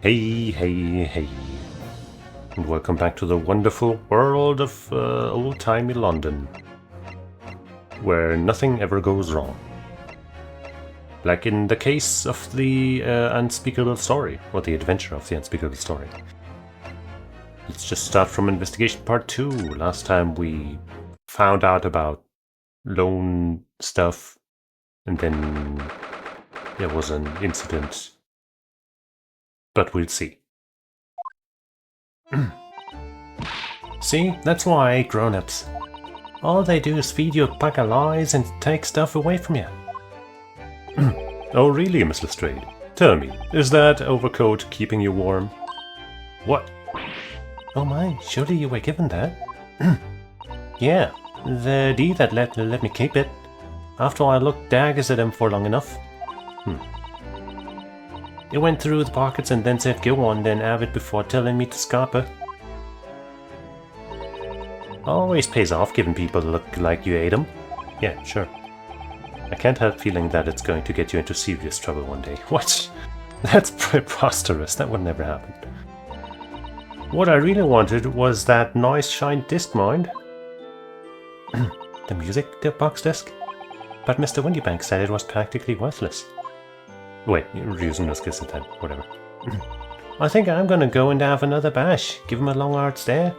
Hey, hey, hey. And welcome back to the wonderful world of old-timey London, where nothing ever goes wrong. Like in the case of the unspeakable story, or the adventure of the unspeakable story. Let's just start from investigation part 2. Last time we found out about loan stuff, and then there was an incident. But we'll see. See, that's why, grown-ups. All they do is feed you a pack of lies and take stuff away from you. Oh really, Miss Lestrade? Tell me, is that overcoat keeping you warm? What? Oh my, surely you were given that? Yeah, the D that let me keep it. After I looked daggers at him for long enough. It went through the pockets and then said go on, then have it before telling me to scarper. Always pays off giving people look like you ate them. Yeah, sure. I can't help feeling that it's going to get you into serious trouble one day. What? That's preposterous. That would never happen. What I really wanted was that nice shine disc, mind. The music box disc? But Mr. Windybank said it was practically worthless. Wait, you're using this kiss intent, whatever. I think I'm gonna go and have another bash. Give him a long hard stare.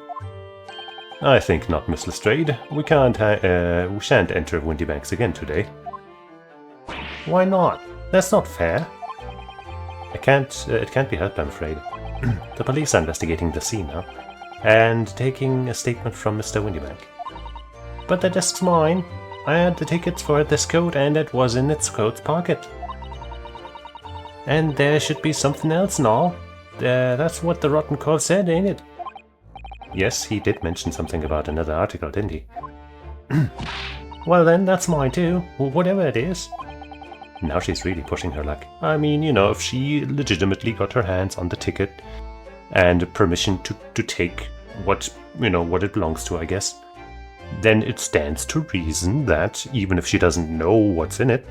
I think not, Miss Lestrade. We shan't enter Windybanks again today. Why not? That's not fair. It can't be helped, I'm afraid. The police are investigating the scene now, and taking a statement from Mr. Windybank. But the disc's mine. I had the tickets for this coat, and it was in its coat's pocket. And there should be something else and all. That's what the rotten call said, ain't it? Yes, he did mention something about another article, didn't he? Well then, that's mine too, whatever it is. Now she's really pushing her luck. I mean, you know, if she legitimately got her hands on the ticket and permission to take what it belongs to, I guess, then it stands to reason that, even if she doesn't know what's in it,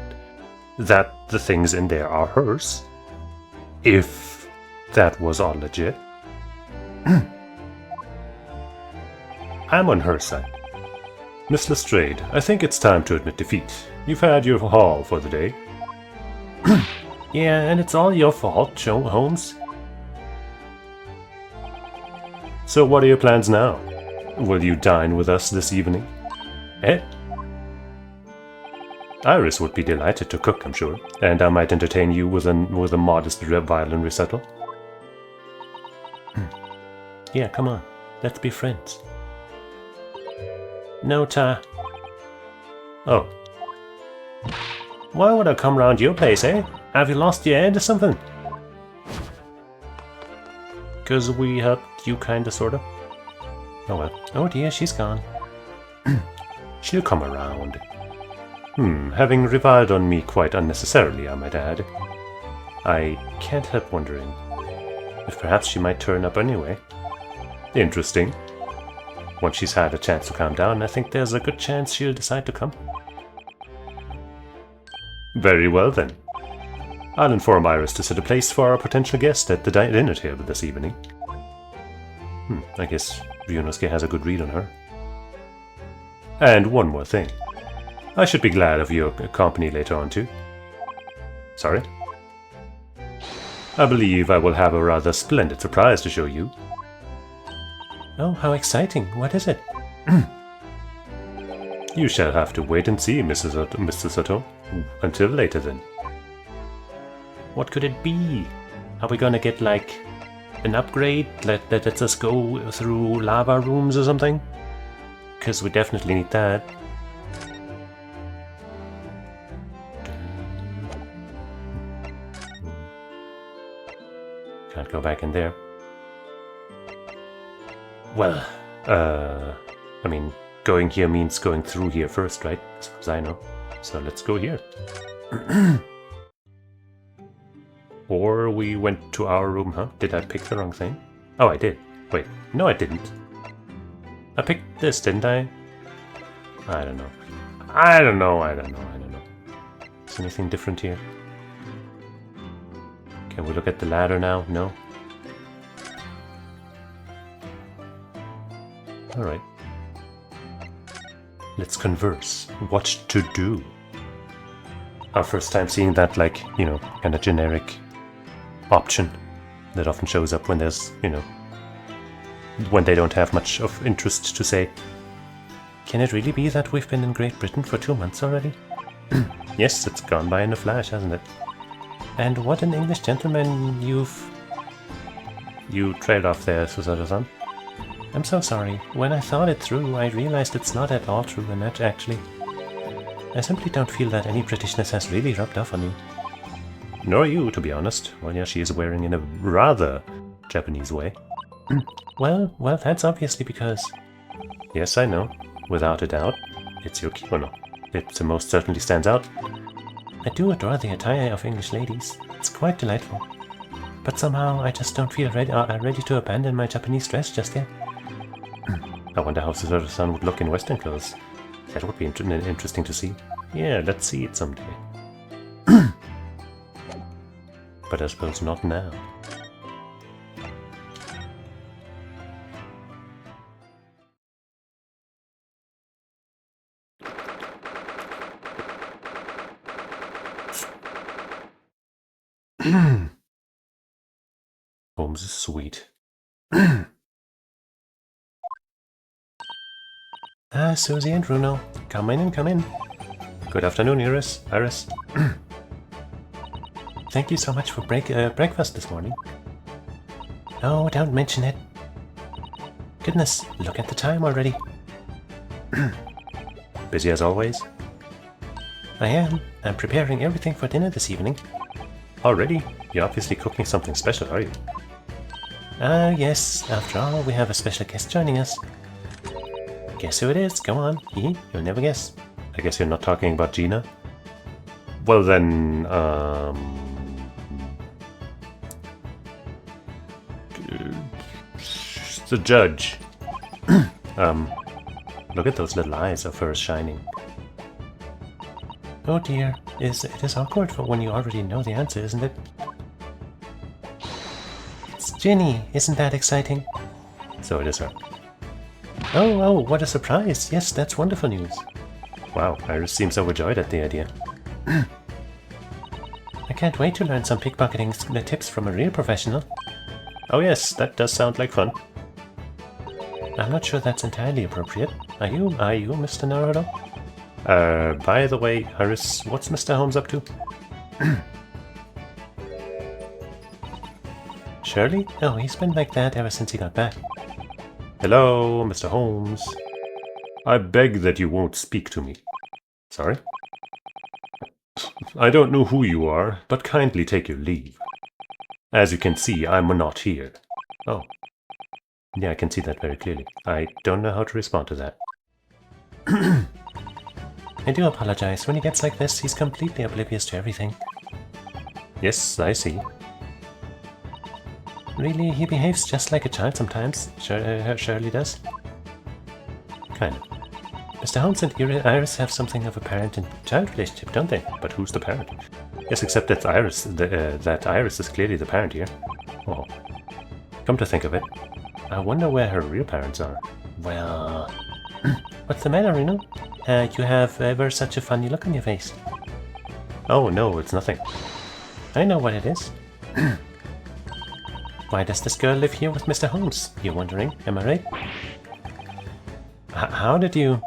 that the things in there are hers. If that was all legit. I'm on her side. Miss Lestrade, I think it's time to admit defeat. You've had your haul for the day. Yeah, and it's all your fault, Holmes. So what are your plans now? Will you dine with us this evening? Eh? Iris would be delighted to cook, I'm sure, and I might entertain you with a modest violin recital. Yeah, come on, let's be friends. No, Ta. Oh. Why would I come round your place, eh? Have you lost your head or something? 'Cause we helped you kinda, sorta. Oh well. Oh dear, she's gone. She'll come around. Having reviled on me quite unnecessarily, I might add. I can't help wondering if perhaps she might turn up anyway. Interesting. Once she's had a chance to calm down, I think there's a good chance she'll decide to come. Very well then. I'll inform Iris to set a place for our potential guest at the dinner table this evening. I guess Ryunosuke has a good read on her. And one more thing. I should be glad of your company later on too. Sorry? I believe I will have a rather splendid surprise to show you. Oh, how exciting. What is it? You shall have to wait and see, Mr. Sato. Until later, then. What could it be? Are we gonna get, like, an upgrade? Let us go through lava rooms or something? Because we definitely need that. Can't go back in there. Well, I mean, going here means going through here first, right? As far as I know. So let's go here. Or we went to our room, huh? Did I pick the wrong thing? Oh, I did. Wait, no I didn't. I picked this, didn't I? I don't know. I don't know. Is anything different here? Can we look at the ladder now? No? Alright. Let's converse. What to do? Our first time seeing that, like, you know, kind of generic option that often shows up when there's, you know, when they don't have much of interest to say. Can it really be that we've been in Great Britain for 2 months already? Yes, it's gone by in a flash, hasn't it? And what an English gentleman you trailed off there, Susato-san. I'm so sorry. When I thought it through, I realized it's not at all true, and that actually... I simply don't feel that any Britishness has really rubbed off on you. Nor you, to be honest. Well, yeah, she is wearing in a rather Japanese way. Well, that's obviously because... Yes, I know. Without a doubt. It's your kimono. It most certainly stands out. I do adore the attire of English ladies. It's quite delightful. But somehow I just don't feel ready to abandon my Japanese dress just yet. I wonder how Susato-san would look in Western clothes. That would be interesting to see. Yeah, let's see it someday. But I suppose not now. Holmes is sweet. Susie and Bruno. Come in and come in. Good afternoon, Iris. Thank you so much for breakfast this morning. Oh, don't mention it. Goodness, look at the time already. Busy as always? I am. I'm preparing everything for dinner this evening. Already? You're obviously cooking something special, are you? Yes. After all, we have a special guest joining us. Guess who it is? Go on. You'll never guess. I guess you're not talking about Gina? Well then, the judge. Look at those little eyes of hers shining. Oh dear, it is awkward for when you already know the answer, isn't it? It's Ginny, isn't that exciting? So it is her. Oh, what a surprise! Yes, that's wonderful news. Wow, Iris seems overjoyed at the idea. I can't wait to learn some pickpocketing tips from a real professional. Oh yes, that does sound like fun. I'm not sure that's entirely appropriate. Are you, Mr. Naruto? By the way, Iris, what's Mr. Holmes up to? Shirley? Oh, he's been like that ever since he got back. Hello, Mr. Holmes. I beg that you won't speak to me. Sorry? I don't know who you are, but kindly take your leave. As you can see, I'm not here. Oh. Yeah, I can see that very clearly. I don't know how to respond to that. I do apologize. When he gets like this, he's completely oblivious to everything. Yes, I see. Really, he behaves just like a child sometimes. Shirley does. Kind of. Mr. Holmes and Iris have something of a parent and child relationship, don't they? But who's the parent? Yes, except that Iris, that Iris is clearly the parent here. Oh. Come to think of it, I wonder where her real parents are. Well... What's the matter, Reno? You have ever such a funny look on your face. Oh, no, it's nothing. I know what it is. Why does this girl live here with Mr. Holmes? You're wondering, am I right? How did you...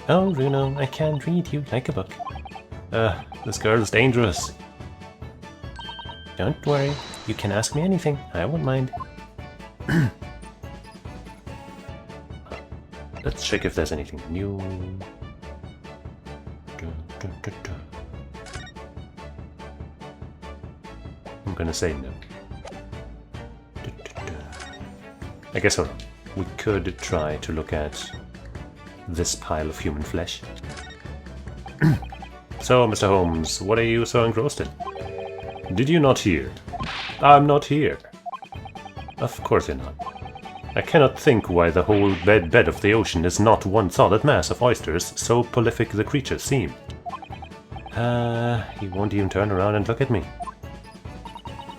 Oh, Runo, I can't read you like a book. This girl is dangerous. Don't worry, you can ask me anything, I won't mind. Let's check if there's anything new. I'm gonna say no. I guess we could try to look at this pile of human flesh. So, Mr. Holmes, what are you so engrossed in? Did you not hear? I'm not here. Of course you're not. I cannot think why the whole bed of the ocean is not one solid mass of oysters, so prolific the creatures seem. He won't even turn around and look at me.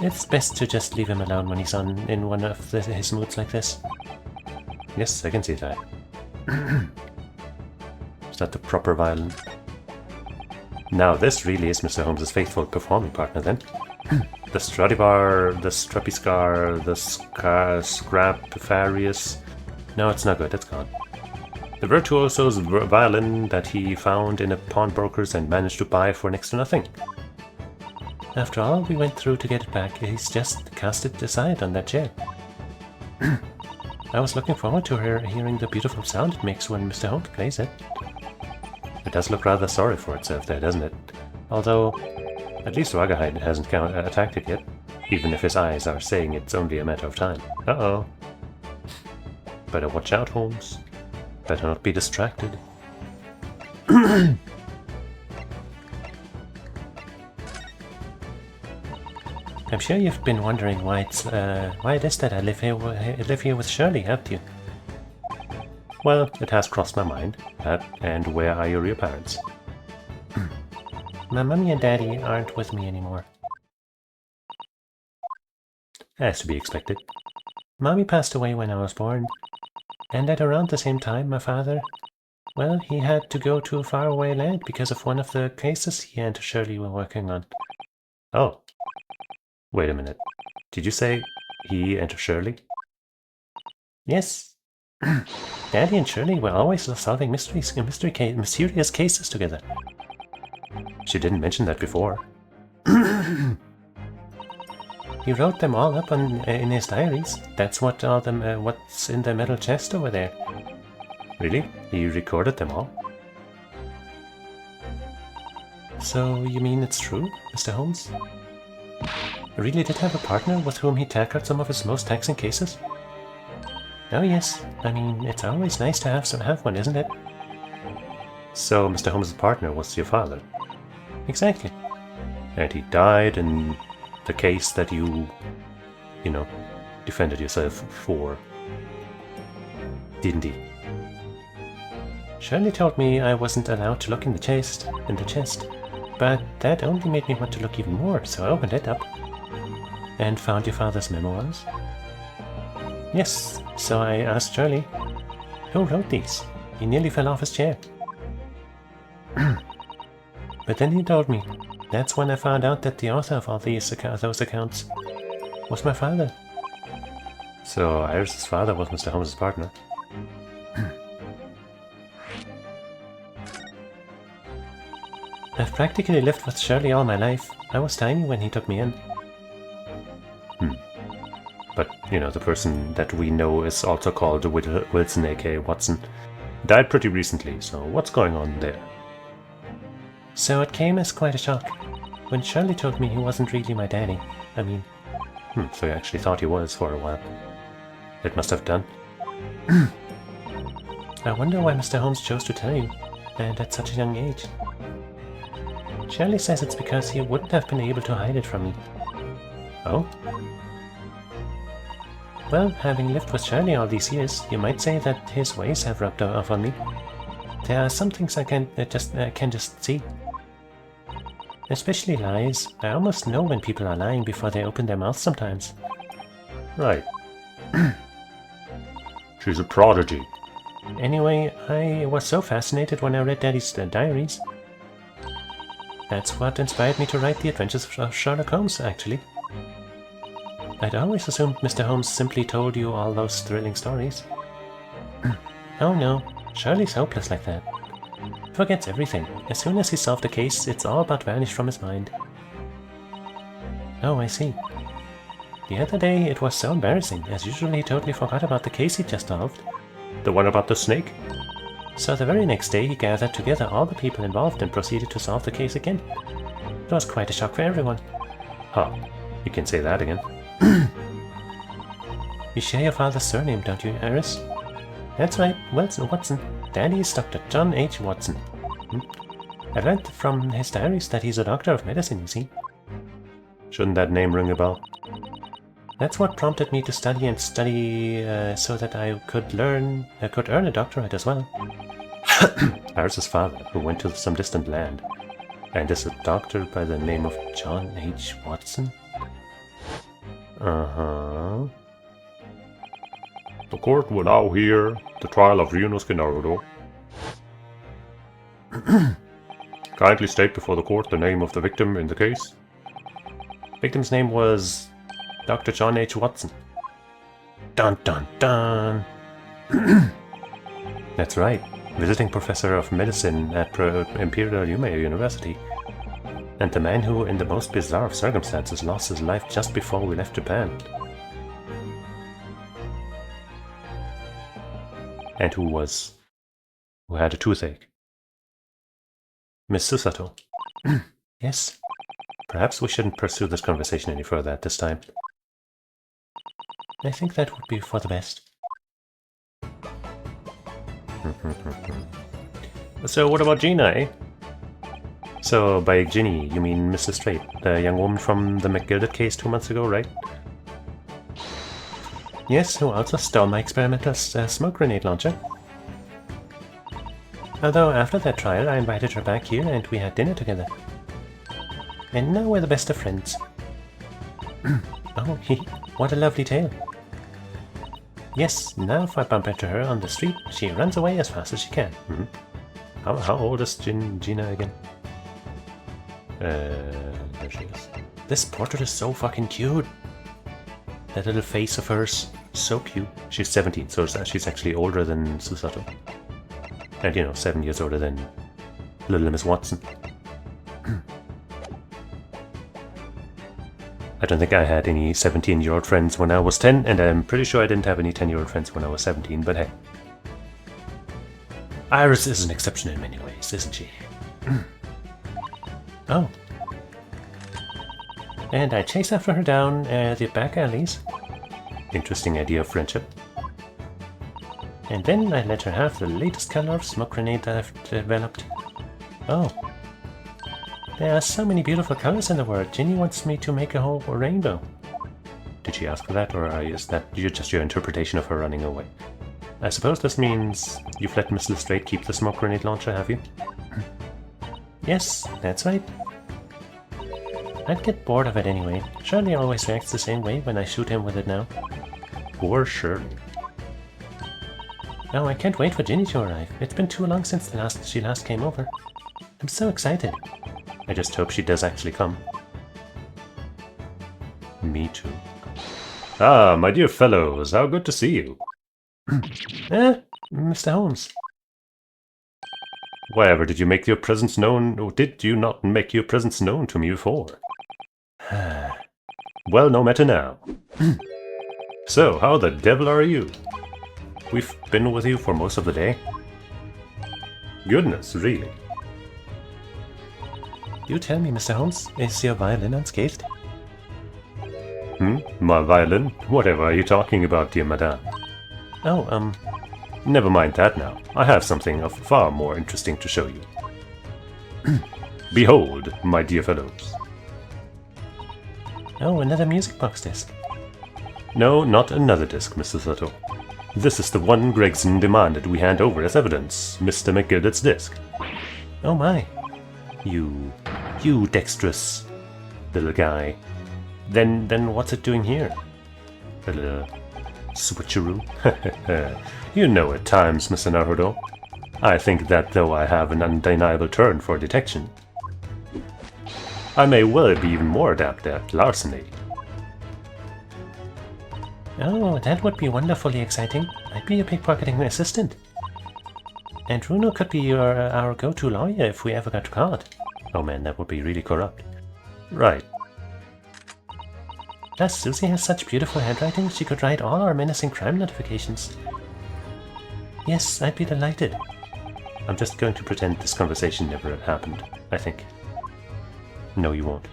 It's best to just leave him alone when he's in one of his moods like this. Yes, I can see that. Is that the proper violin? Now this really is Mr. Holmes' faithful performing partner then. The Stradivar, the Strapiscar, the Scrapifarius. No, it's not good, it's gone. The virtuoso's violin that he found in a pawnbroker's and managed to buy for next to nothing. After all we went through to get it back, he's just cast it aside on that chair. I was looking forward to hearing the beautiful sound it makes when Mr. Holmes plays it. It does look rather sorry for itself there, doesn't it? Although, at least Ragahide hasn't attacked it yet, even if his eyes are saying it's only a matter of time. Uh-oh. Better watch out, Holmes. Better not be distracted. I'm sure you've been wondering why it is that I live here with Shirley, haven't you? Well, it has crossed my mind. And where are your real parents? My mummy and daddy aren't with me anymore. As to be expected. Mommy passed away when I was born. And at around the same time, my father, well, he had to go to a faraway land because of one of the cases he and Shirley were working on. Oh. Wait a minute. Did you say he and Shirley? Yes. Daddy and Shirley were always solving mysterious cases together. She didn't mention that before. He wrote them all up in his diaries. That's what's in the metal chest over there. Really? He recorded them all? So you mean it's true, Mr. Holmes? He really did have a partner with whom he tackled some of his most taxing cases? Oh yes, I mean, it's always nice to have one, isn't it? So Mr. Holmes' partner was your father? Exactly. And he died in the case that you defended yourself for, didn't he? Shirley told me I wasn't allowed to look in the chest, but that only made me want to look even more, so I opened it up. And found your father's memoirs? Yes, so I asked Shirley, who wrote these? He nearly fell off his chair. But then he told me. That's when I found out that the author of all those accounts was my father. So Iris's father was Mr. Holmes' partner. I've practically lived with Shirley all my life. I was tiny when he took me in. But, the person that we know is also called Wilson, aka Watson, died pretty recently, so what's going on there? So it came as quite a shock. When Shirley told me he wasn't really my daddy, I mean... so you actually thought he was for a while. It must have done. I wonder why Mr. Holmes chose to tell you, and at such a young age. Shirley says it's because he wouldn't have been able to hide it from me. Oh? Well, having lived with Shirley all these years, you might say that his ways have rubbed off on me. There are some things I can just see. Especially lies. I almost know when people are lying before they open their mouths sometimes. Right. She's a prodigy. Anyway, I was so fascinated when I read Daddy's diaries. That's what inspired me to write The Adventures of Sherlock Holmes, actually. I'd always assumed Mr. Holmes simply told you all those thrilling stories. Oh no, Shirley's hopeless like that. Forgets everything. As soon as he solved a case, it's all but vanished from his mind. Oh, I see. The other day, it was so embarrassing, as usual he totally forgot about the case he just solved. The one about the snake? So the very next day he gathered together all the people involved and proceeded to solve the case again. It was quite a shock for everyone. Huh, you can say that again. You share your father's surname, don't you, Iris? That's right, Watson. Daddy is Dr. John H. Watson. I learned from his diaries that he's a doctor of medicine, you see. Shouldn't that name ring a bell? That's what prompted me to study so that I could earn a doctorate as well. Iris's father, who went to some distant land, and is a doctor by the name of John H. Watson? Uh-huh. court will now hear the trial of Ryunosuke Naruto. Kindly state before the court the name of the victim in the case. Victim's name was Dr. John H. Watson. Dun dun dun! That's right, visiting professor of medicine at Imperial Yume University. And the man who, in the most bizarre of circumstances, lost his life just before we left Japan. And who had a toothache. Miss Susato. Yes? Perhaps we shouldn't pursue this conversation any further at this time. I think that would be for the best. So what about Gina, eh? So by Ginny, you mean Mrs. Straight, the young woman from the McGilded case 2 months ago, right? Yes, who also stole my experimental smoke grenade launcher. Although after that trial I invited her back here and we had dinner together. And now we're the best of friends. Oh, what a lovely tale. Yes, now if I bump into her on the street, she runs away as fast as she can. How old is Gina again? There she is. This portrait is so fucking cute. That little face of hers, so cute. She's 17, so she's actually older than Susato. And, you know, 7 years older than little Miss Watson. I don't think I had any 17-year-old friends when I was 10, and I'm pretty sure I didn't have any 10-year-old friends when I was 17, but hey. Iris is an exception in many ways, isn't she? Oh. And I chase after her down the back alleys. Interesting idea of friendship. And then I let her have the latest color of smoke grenade that I've developed. Oh. There are so many beautiful colors in the world. Ginny wants me to make a whole rainbow. Did she ask for that, or is that just your interpretation of her running away? I suppose this means you've let Miss Lestrade keep the smoke grenade launcher, have you? Yes, that's right. I'd get bored of it anyway. Charlie always reacts the same way when I shoot him with it now. Poor Shirley. Oh, I can't wait for Ginny to arrive. It's been too long since she last came over. I'm so excited. I just hope she does actually come. Me too. Ah, my dear fellows, how good to see you. Mr. Holmes. Wherever did you make your presence known, or did you not make your presence known to me before? Well, no matter now. So, how the devil are you? We've been with you for most of the day. Goodness, really? You tell me, Mr. Holmes, is your violin unscathed? My violin? Whatever are you talking about, dear madame? Oh, never mind that now. I have something of far more interesting to show you. Behold, my dear fellows. Oh, another music box disc. No, not another disc, Mr. Sato. This is the one Gregson demanded we hand over as evidence, Mr. McGilded's disc. Oh my. You dexterous little guy. Then what's it doing here? A little switcheroo? You know at times, Mr. Naruto. I think that though I have an undeniable turn for detection, I may well be even more adept at larceny. Oh, that would be wonderfully exciting. I'd be a pickpocketing assistant. And Runo could be our go-to lawyer if we ever got caught. Oh man, that would be really corrupt. Right. Plus, Susie has such beautiful handwriting, she could write all our menacing crime notifications. Yes, I'd be delighted. I'm just going to pretend this conversation never happened, I think. No, you won't.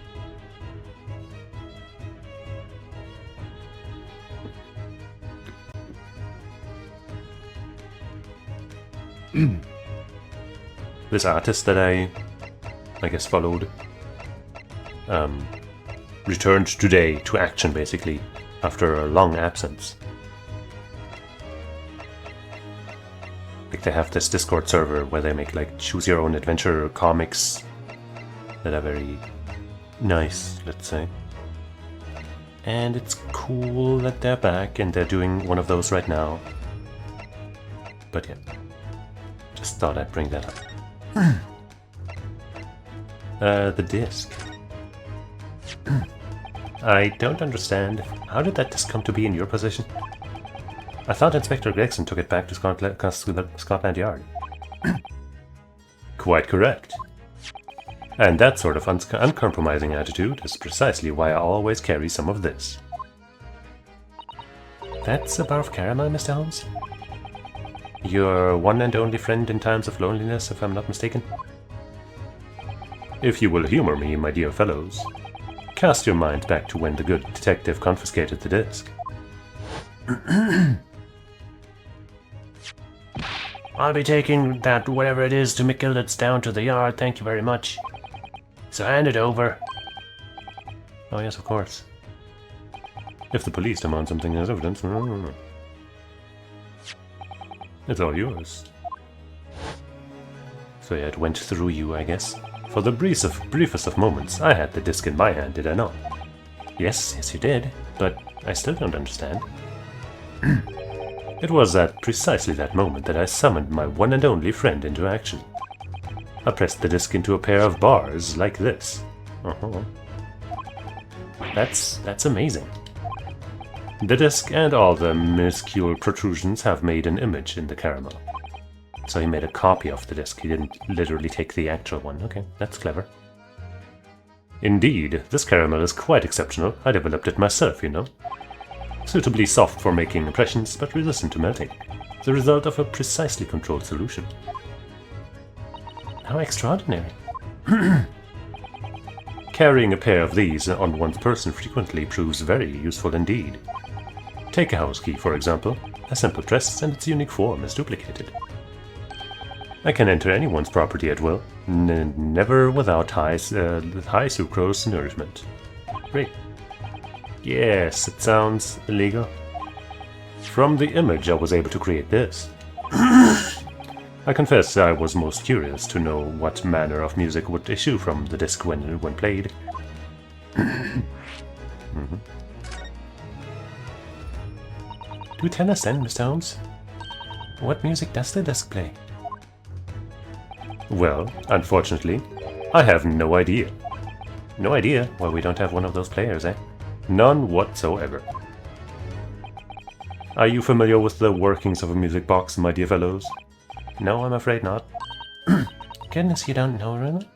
This artist that I guess followed returned today to action, basically, after a long absence. Like, they have this Discord server where they make like choose your own adventure comics that are very nice, let's say. And it's cool that they're back and they're doing one of those right now. But yeah, just thought I'd bring that up. The disc. I don't understand. How did that disc come to be in your possession? I thought Inspector Gregson took it back to Scotland Yard. Quite correct. And that sort of uncompromising attitude is precisely why I always carry some of this. That's a bar of caramel, Mr. Holmes? Your one and only friend in times of loneliness, if I'm not mistaken? If you will humor me, my dear fellows, cast your mind back to when the good detective confiscated the disc. I'll be taking that whatever it is to McGillet's down to the yard, thank you very much. So hand it over. Oh yes, of course. If the police demand something as evidence, it's all yours. So yeah, it went through you, I guess. For the briefest of moments, I had the disc in my hand, did I not? Yes, you did, but I still don't understand. It was at precisely that moment that I summoned my one and only friend into action. I pressed the disc into a pair of bars like this. That's amazing. The disc and all the minuscule protrusions have made an image in the caramel. So he made a copy of the disc, he didn't literally take the actual one. Okay, that's clever. Indeed, this caramel is quite exceptional. I developed it myself, you know. Suitably soft for making impressions, but resistant to melting. The result of a precisely controlled solution. How extraordinary. Carrying a pair of these on one's person frequently proves very useful indeed. Take a house key, for example. A simple press and its unique form is duplicated. I can enter anyone's property at will, never without high sucrose nourishment. Great. Yes, it sounds illegal. From the image I was able to create this. I confess I was most curious to know what manner of music would issue from the disc when played. Do tell us then, Mr. Holmes. What music does the disc play? Well, unfortunately, I have no idea. No idea? Well, we don't have one of those players, eh? None whatsoever. Are you familiar with the workings of a music box, my dear fellows? No, I'm afraid not. Goodness, you don't know, really?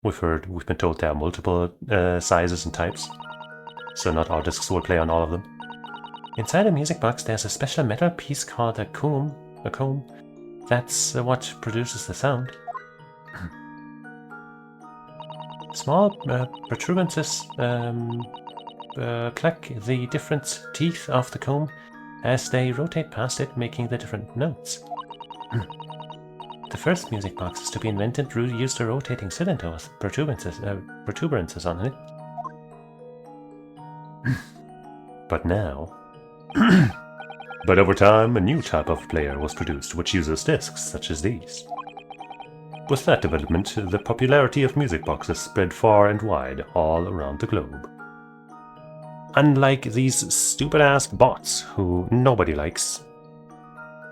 We've been told there are multiple sizes and types, so not all discs will play on all of them. Inside a music box, there's a special metal piece called a comb. A comb. That's what produces the sound. Small protuberances pluck the different teeth of the comb as they rotate past it, making the different notes. The first music boxes to be invented used a rotating cylinder with protuberances on it. But now... But over time, a new type of player was produced which uses discs such as these. With that development, the popularity of music boxes spread far and wide all around the globe. Unlike these stupid-ass bots who nobody likes,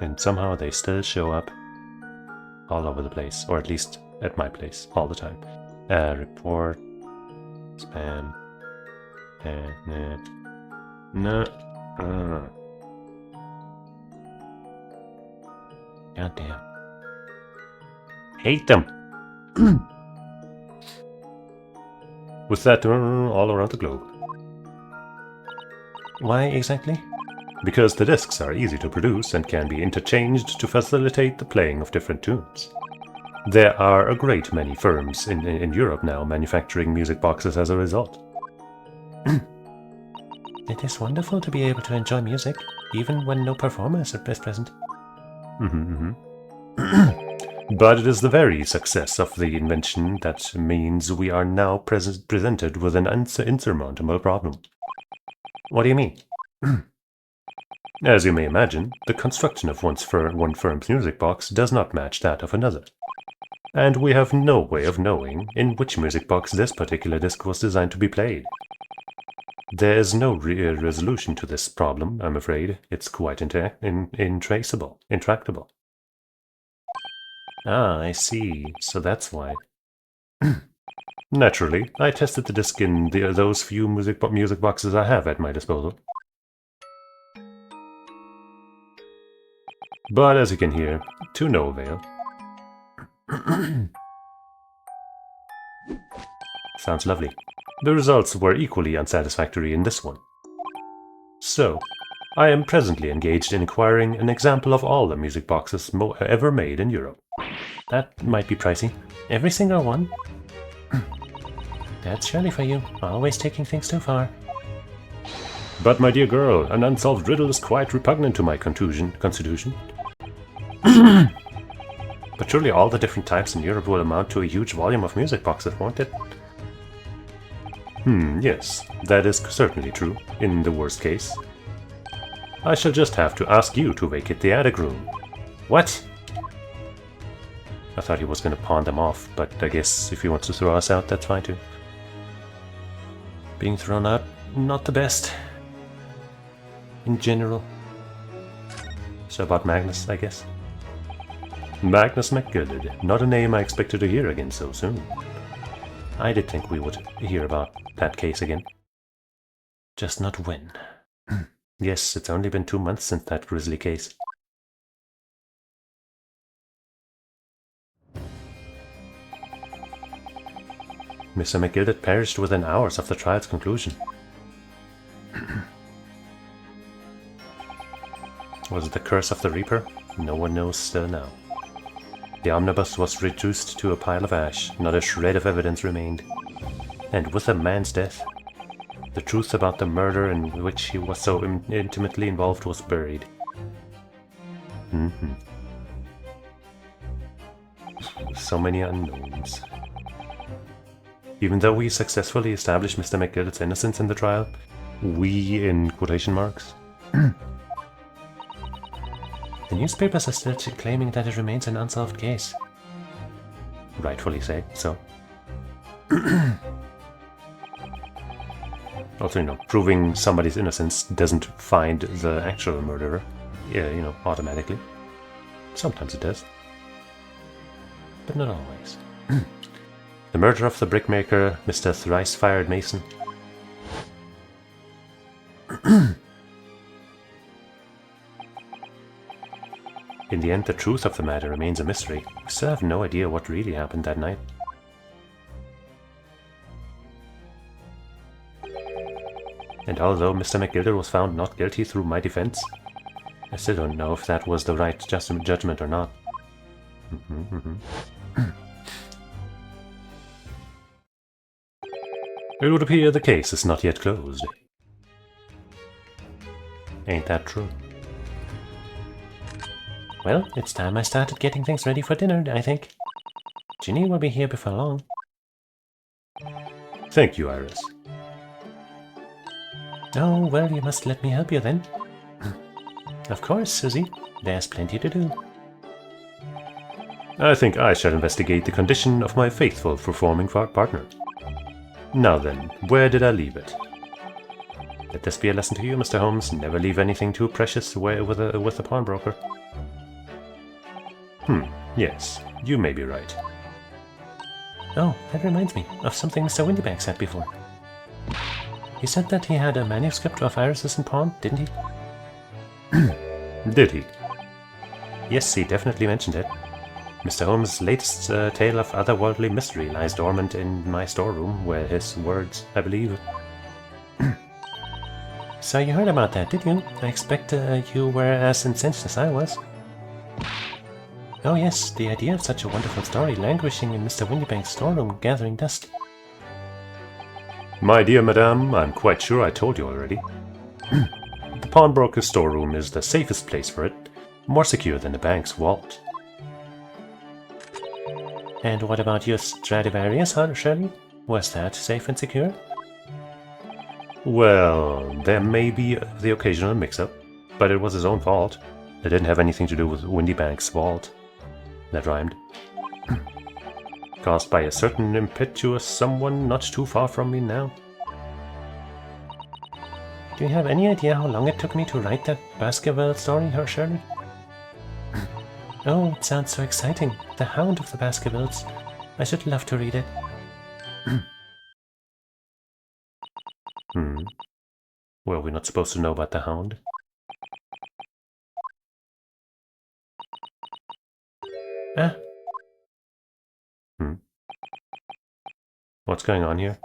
and somehow they still show up all over the place, or at least at my place, all the time. Report, spam, no. God damn. Hate them! With that all around the globe. Why exactly? Because the discs are easy to produce and can be interchanged to facilitate the playing of different tunes. There are a great many firms in Europe now manufacturing music boxes as a result. It is wonderful to be able to enjoy music, even when no performers are present. But it is the very success of the invention that means we are now presented with an insurmountable problem. What do you mean? As you may imagine, the construction of one firm's music box does not match that of another. and we have no way of knowing in which music box this particular disc was designed to be played. There is no resolution to this problem, I'm afraid. It's quite intractable. Ah, I see. So that's why. Naturally, I tested the disc in those few music boxes I have at my disposal. But as you can hear, to no avail. Sounds lovely. The results were equally unsatisfactory in this one. So, I am presently engaged in acquiring an example of all the music boxes ever made in Europe. That might be pricey. Every single one? That's surely for you, always taking things too far. But my dear girl, an unsolved riddle is quite repugnant to my constitution. But surely all the different types in Europe will amount to a huge volume of music boxes, won't it? Yes, that is certainly true, in the worst case. I shall just have to ask you to vacate the attic room. What? I thought he was going to pawn them off, but I guess if he wants to throw us out, that's fine too. Being thrown out, not the best. In general. So about Magnus, I guess. Magnus McGill, not a name I expected to hear again so soon. I did think we would hear about that case again. Just not when. Yes, it's only been 2 months since that grisly case. Mr. McGill perished within hours of the trial's conclusion. Was it the curse of the Reaper? No one knows still now. The omnibus was reduced to a pile of ash, not a shred of evidence remained. And with a man's death, the truth about the murder in which he was so intimately involved was buried. So many unknowns. Even though we successfully established Mr. McGill's innocence in the trial, we in quotation marks, the newspapers are still claiming that it remains an unsolved case. Rightfully so. Also, proving somebody's innocence doesn't find the actual murderer, automatically. Sometimes it does. But not always. The murder of the brickmaker, Mr. Thrice-Fired Mason. In the end, the truth of the matter remains a mystery. We still have no idea what really happened that night. And although Mr. McGilder was found not guilty through my defense, I still don't know if that was the right judgment or not. It would appear the case is not yet closed. Ain't that true? Well, it's time I started getting things ready for dinner, I think. Ginny will be here before long. Thank you, Iris. Oh, well, you must let me help you then. Of course, Susie. There's plenty to do. I think I shall investigate the condition of my faithful performing partner. Now then, where did I leave it? Let this be a lesson to you, Mr. Holmes. Never leave anything too precious with a pawnbroker. Yes, you may be right. Oh, that reminds me of something Mr. Windybank said before. He said that he had a manuscript of Iris's in pawn, didn't he? Did he? Yes, he definitely mentioned it. Mr. Holmes' latest tale of otherworldly mystery lies dormant in my storeroom, where his words, I believe. So you heard about that, did you? I expect you were as incensed as I was. Oh yes, the idea of such a wonderful story languishing in Mr. Windybank's storeroom gathering dust. My dear madame, I'm quite sure I told you already. The pawnbroker's storeroom is the safest place for it, more secure than the bank's vault. And what about your Stradivarius, Shirley? Was that safe and secure? Well, there may be the occasional mix-up, but it was his own fault. It didn't have anything to do with Windybank's vault. That rhymed. caused by a certain impetuous someone not too far from me now. Do you have any idea how long it took me to write that basketball story, Shirley? Oh, it sounds so exciting. The Hound of the Baskervilles. I should love to read it. Well, we're not supposed to know about the Hound. Ah. What's going on here?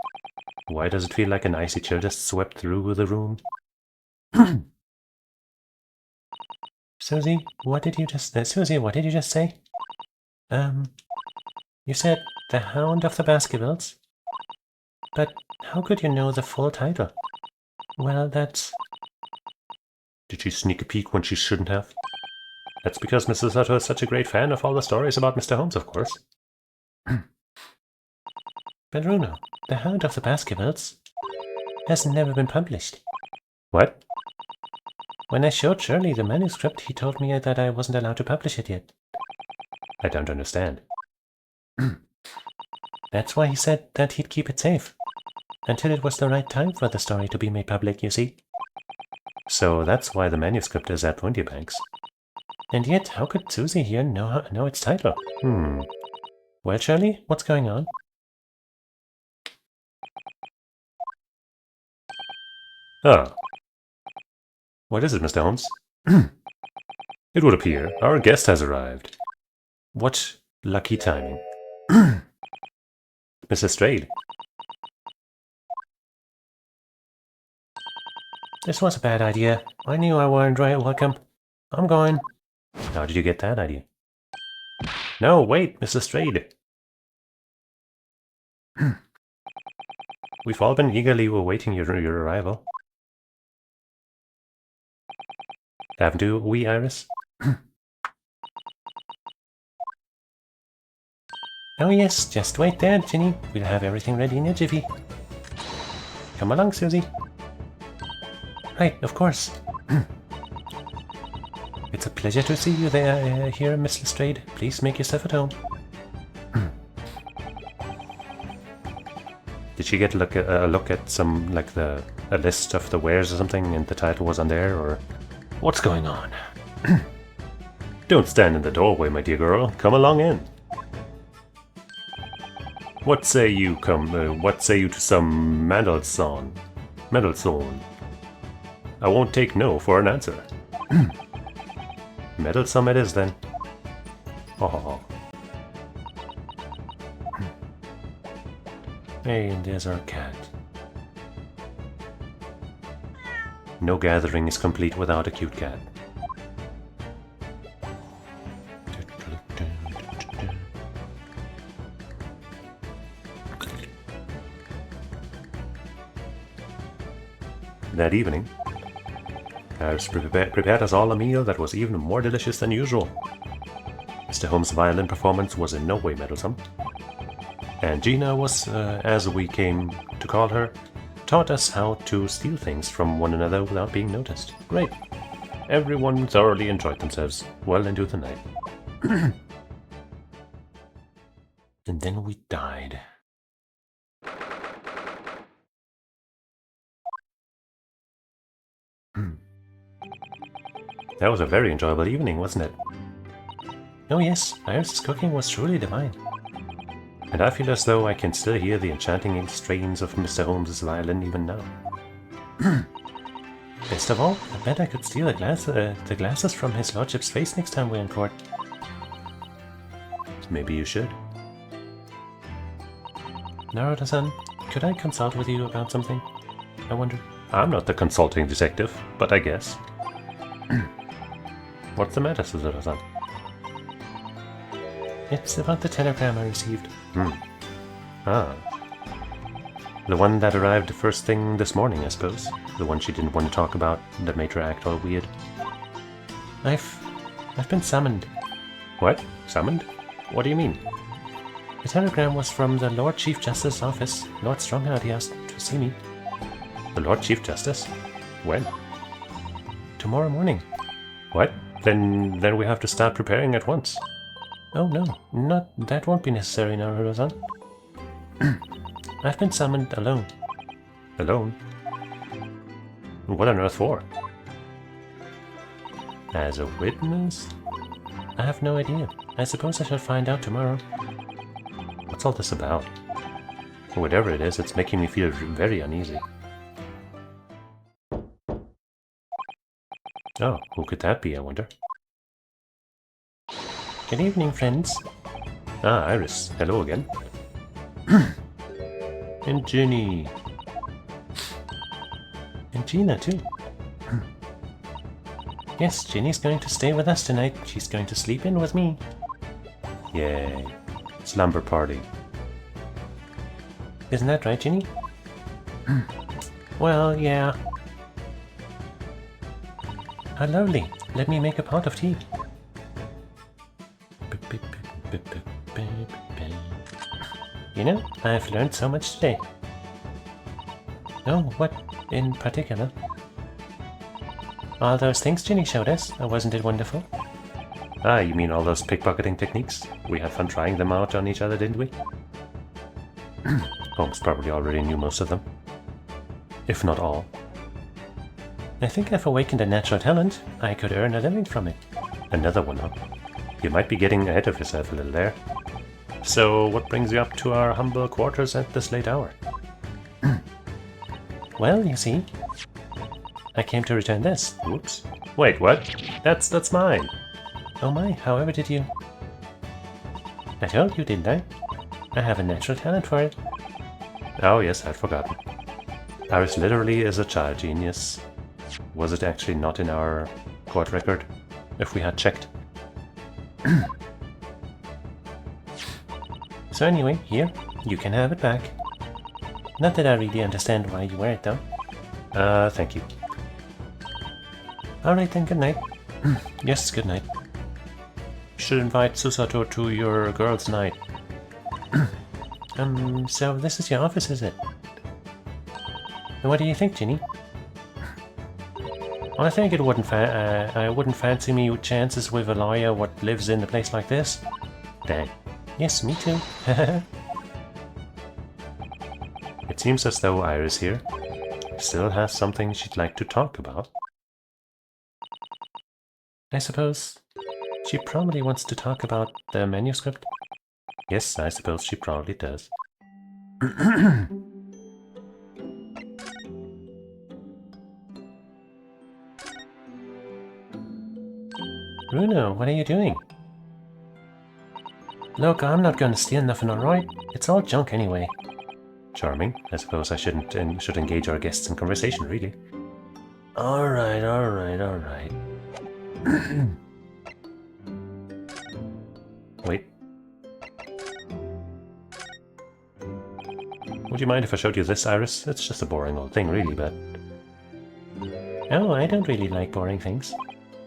Why does it feel like an icy chill just swept through the room? Susie, what did you just say? You said The Hound of the Baskervilles? But how could you know the full title? Well, that's... Did she sneak a peek when she shouldn't have? That's because Mrs. Otto is such a great fan of all the stories about Mr. Holmes, of course. But Bruno, The Hound of the Baskervilles has never been published. What? When I showed Shirley the manuscript, he told me that I wasn't allowed to publish it yet. I don't understand. That's why he said that he'd keep it safe. Until it was the right time for the story to be made public, you see. So that's why the manuscript is at Windybanks. And yet, how could Susie here know its title? Well, Shirley, what's going on? Ah. What is it, Mr. Holmes? It would appear our guest has arrived. What lucky timing. Mrs. Strayed. This was a bad idea. I knew I weren't right welcome. I'm going. How did you get that idea? No, wait, Mrs. Strayed. We've all been eagerly awaiting your arrival. Haven't we, Iris? Oh yes, just wait there, Ginny. We'll have everything ready in a jiffy. Come along, Susie. Right, of course. It's a pleasure to see you there, here, Miss Lestrade. Please make yourself at home. Did she get a look at some, like a list of the wares or something, and the title was on there, or what's going on? Don't stand in the doorway, my dear girl. Come along in. What say you to some Mendelssohn? I won't take no for an answer. Meddlesome it is then. Oh. Hey, and there's our cat. No gathering is complete without a cute cat. That evening, Iris prepared us all a meal that was even more delicious than usual. Mr. Holmes' violin performance was in no way meddlesome, and Gina was, as we came to call her, taught us how to steal things from one another without being noticed. Great. Everyone thoroughly enjoyed themselves well into the night. And then we died. That was a very enjoyable evening, wasn't it? Oh yes, Iris's cooking was truly divine. And I feel as though I can still hear the enchanting strains of Mr. Holmes's violin even now. Best of all, I bet I could steal the glasses from his lordship's face next time we're in court. Maybe you should. Naruto-san, could I consult with you about something? I wonder. I'm not the consulting detective, but I guess. What's the matter, Suzuka-san? It's about the telegram I received. Ah. The one that arrived the first thing this morning, I suppose. The one she didn't want to talk about that made her act all weird. I've been summoned. What? Summoned? What do you mean? The telegram was from the Lord Chief Justice's office. Lord Strongheart, he asked to see me. The Lord Chief Justice? When? Tomorrow morning. What? Then we have to start preparing at once. Oh no, that won't be necessary now, Hirosan. I've been summoned alone. Alone? What on earth for? As a witness? I have no idea. I suppose I shall find out tomorrow. What's all this about? Whatever it is, it's making me feel very uneasy. Oh, who could that be, I wonder? Good evening, friends. Ah, Iris. Hello again. And Ginny. And Gina, too. Yes, Ginny's going to stay with us tonight. She's going to sleep in with me. Yay. Slumber party. Isn't that right, Ginny? Well, yeah. How lovely. Let me make a pot of tea. You know, I've learned so much today. Oh, what in particular? All those things Ginny showed us, wasn't it wonderful? Ah, you mean all those pickpocketing techniques? We had fun trying them out on each other, didn't we? Holmes probably already knew most of them. If not all. I think I've awakened a natural talent. I could earn a living from it. Another one, huh? You might be getting ahead of yourself a little there. So, what brings you up to our humble quarters at this late hour? Well, you see, I came to return this. Whoops. Wait, what? That's mine. Oh my, however did you... I told you, didn't I? I have a natural talent for it. Oh yes, I'd forgotten. Iris literally is a child genius. Was it actually not in our court record? If we had checked. So anyway, here, you can have it back. Not that I really understand why you wear it though. Thank you. Alright then, good night. Yes, good night. Should invite Susato to your girls' night. So this is your office, is it? And what do you think, Ginny? I think it wouldn't I wouldn't fancy me with chances with a lawyer what lives in a place like this. Dang. Yes, me too. It seems as though Iris here still has something she'd like to talk about. I suppose she probably wants to talk about the manuscript. Yes, I suppose she probably does. Bruno, what are you doing? Look, I'm not going to steal nothing, alright? It's all junk anyway. Charming. I suppose I should engage our guests in conversation, really. Alright. Wait. Would you mind if I showed you this, Iris? It's just a boring old thing, really, but... Oh, I don't really like boring things.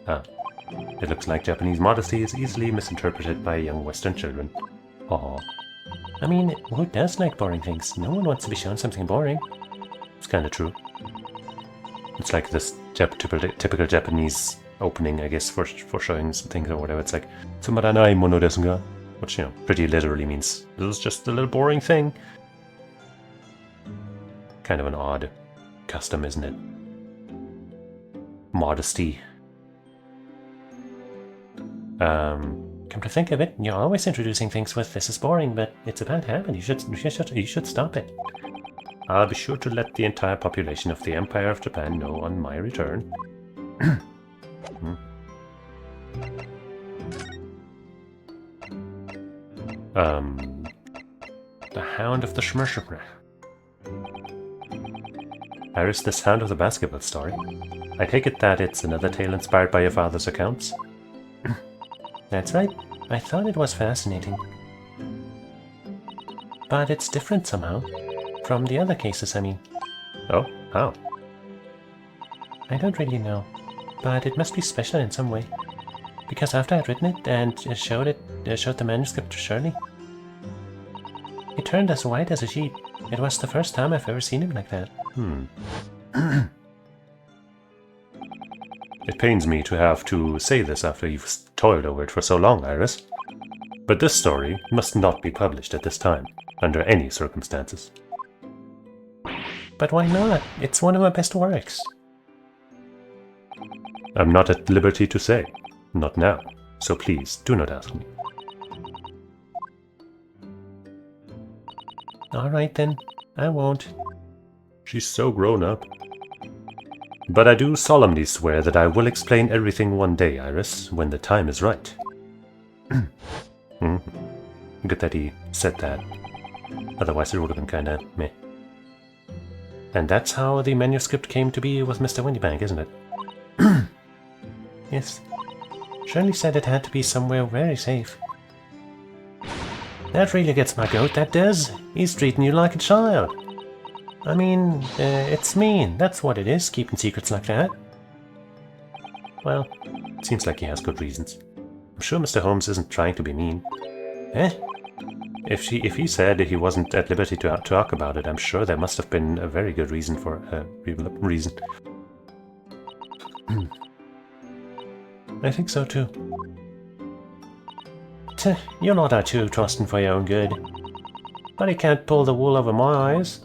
Ah. It looks like Japanese modesty is easily misinterpreted by young Western children. Aww. I mean, who does like boring things? No one wants to be shown something boring. It's kinda true. It's like this typical Japanese opening, I guess, for showing some things or whatever. It's like, "Tsumaranai mono desu ga," which, you know, pretty literally means, this is just a little boring thing. Kind of an odd custom, isn't it? Modesty. Come to think of it, you're always introducing things with "this is boring, but it's a bad habit. You should stop it." I'll be sure to let the entire population of the Empire of Japan know on my return. The Hound of the Schmerscherbrech. Iris, the Hound of the Basketball story. I take it that it's another tale inspired by your father's accounts? That's right. I thought it was fascinating. But it's different somehow. From the other cases, I mean. Oh, how? I don't really know. But it must be special in some way. Because after I'd written it and showed the manuscript to Shirley, it turned as white as a sheet. It was the first time I've ever seen him like that. It pains me to have to say this after you've toiled over it for so long, Iris. But this story must not be published at this time, under any circumstances. But why not? It's one of my best works. I'm not at liberty to say. Not now. So please, do not ask me. Alright then, I won't. She's so grown up. But I do solemnly swear that I will explain everything one day, Iris, when the time is right. Good that he said that. Otherwise it would have been kinda meh. And that's how the manuscript came to be with Mr. Windybank, isn't it? Yes. Shirley said it had to be somewhere very safe. That really gets my goat, that does. He's treating you like a child. I mean, it's mean. That's what it is, keeping secrets like that. Well, it seems like he has good reasons. I'm sure Mr. Holmes isn't trying to be mean. Eh? If he said he wasn't at liberty to talk about it, I'm sure there must have been a very good reason for reason. I think so too. You're not that too trusting for your own good. But he can't pull the wool over my eyes.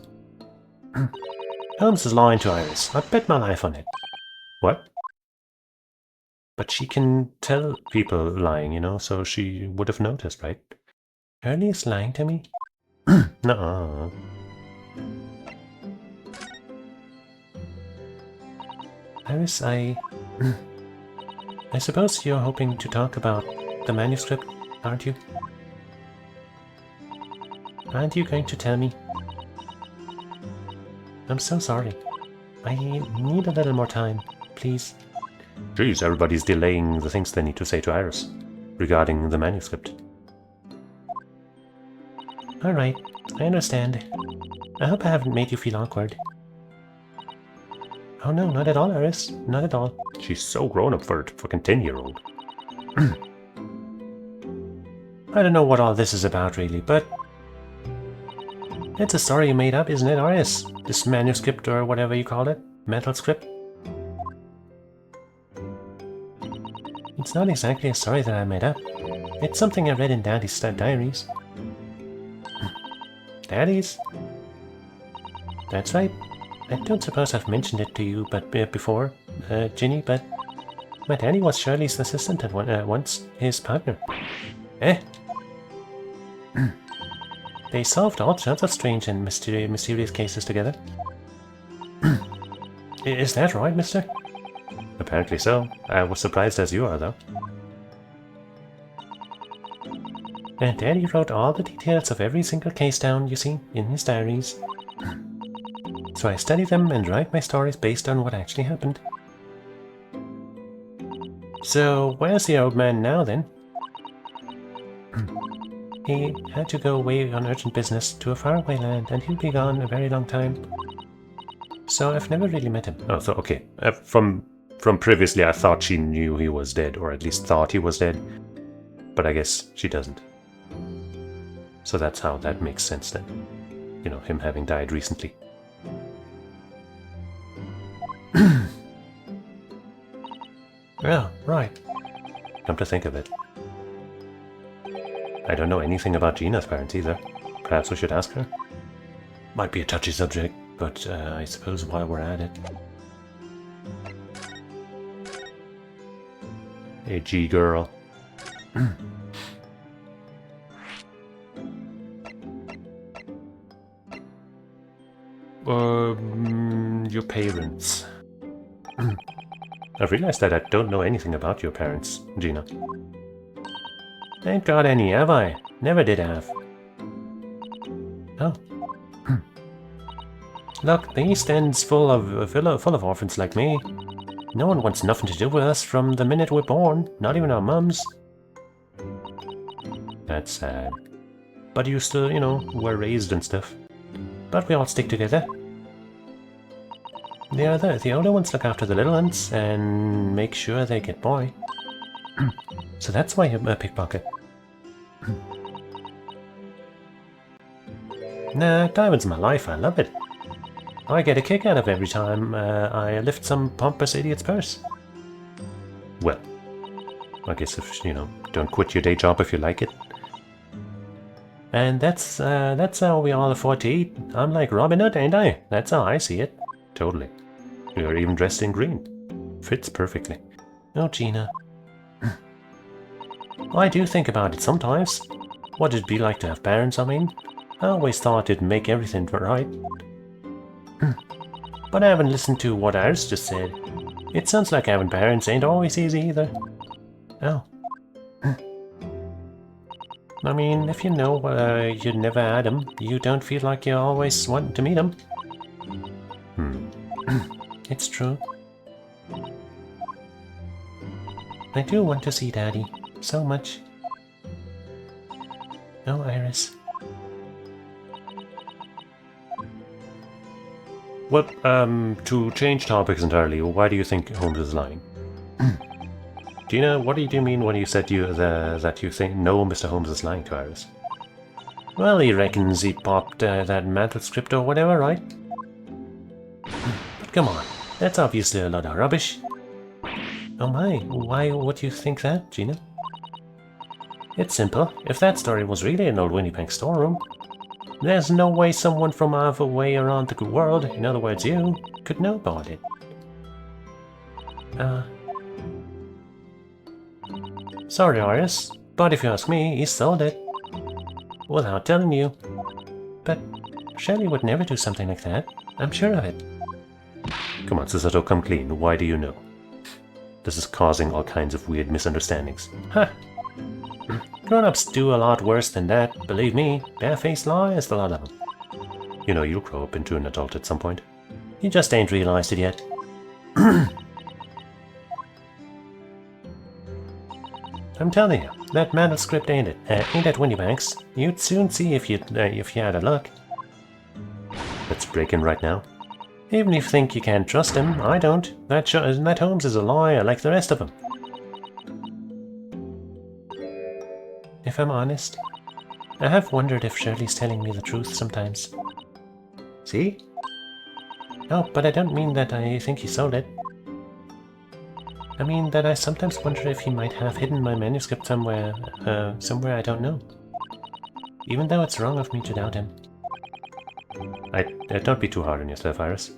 Holmes is lying to Iris. I bet my life on it. What? But she can tell people lying, you know, so she would have noticed, right? Shirley is lying to me? Nuh-uh. Iris, I suppose you're hoping to talk about the manuscript, aren't you? Aren't you going to tell me? I'm so sorry. I need a little more time, please. Jeez, everybody's delaying the things they need to say to Iris regarding the manuscript. Alright, I understand. I hope I haven't made you feel awkward. Oh no, not at all, Iris. Not at all. She's so grown up for a fucking 10-year-old. I don't know what all this is about, really, but... it's a story you made up, isn't it, Iris? This manuscript, or whatever you call it? Metal script? It's not exactly a story that I made up. It's something I read in Daddy's diaries. Daddy's? That's right. I don't suppose I've mentioned it to you before, Ginny, but my daddy was Shirley's assistant at once, his partner. Eh? They solved all sorts of strange and mysterious cases together. Is that right, mister? Apparently so. I was surprised as you are, though. And Daddy wrote all the details of every single case down, you see, in his diaries. So I study them and write my stories based on what actually happened. So, where's the old man now, then? He had to go away on urgent business to a faraway land, and he'll be gone a very long time. So I've never really met him. Oh, so okay. From previously, I thought she knew he was dead, or at least thought he was dead. But I guess she doesn't. So that's how that makes sense then. You know, him having died recently. Yeah, right. Come to think of it. I don't know anything about Gina's parents either. Perhaps we should ask her? Might be a touchy subject, but I suppose while we're at it. Hey, G-girl. Your parents. I've realized that I don't know anything about your parents, Gina. Ain't got any, have I? Never did have. Oh. Look, the East End's full of orphans like me. No one wants nothing to do with us from the minute we're born, not even our mums. That's sad. But you still, you know, were raised and stuff. But we all stick together. The older ones look after the little ones and make sure they get by. So that's why you're a pickpocket. Nah, diamond's my life, I love it. I get a kick out of every time I lift some pompous idiot's purse. Well, I guess if, you know, don't quit your day job if you like it. And that's how we all afford to eat. I'm like Robin Hood, ain't I? That's how I see it. Totally. You're even dressed in green. Fits perfectly. Oh, Gina. I do think about it sometimes. What it'd be like to have parents, I mean. I always thought it'd make everything right. But I haven't listened to what Iris just said. It sounds like having parents ain't always easy either. Oh. I mean, if you know you never had them, you don't feel like you always want to meet them. It's true. I do want to see Daddy. So much. Oh, Iris. Well, to change topics entirely, why do you think Holmes is lying? Gina, what do you mean when you said that you think no, Mr. Holmes is lying to Iris? Well, he reckons he popped that mantle script or whatever, right? But come on, that's obviously a lot of rubbish. Oh my, why would you think that, Gina? It's simple. If that story was really an old Winniebank storeroom, there's no way someone from halfway around the world, in other words you, could know about it. Sorry, Iris, but if you ask me, he sold it. Without telling you. But Shelley would never do something like that. I'm sure of it. Come on, Susato, come clean. Why do you know? This is causing all kinds of weird misunderstandings. Ha! Grown-ups do a lot worse than that, believe me. Barefaced liars, a lot of them. You know, you'll grow up into an adult at some point. You just ain't realized it yet. I'm telling you, that manuscript ain't it. Ain't at Winniebank's. You'd soon see if you had a look. Let's break in right now. Even if you think you can't trust him, I don't. That Holmes is a liar like the rest of them. If I'm honest, I have wondered if Shirley's telling me the truth sometimes. See? No, but I don't mean that I think he sold it. I mean that I sometimes wonder if he might have hidden my manuscript somewhere I don't know. Even though it's wrong of me to doubt him. Don't be too hard on yourself, Iris.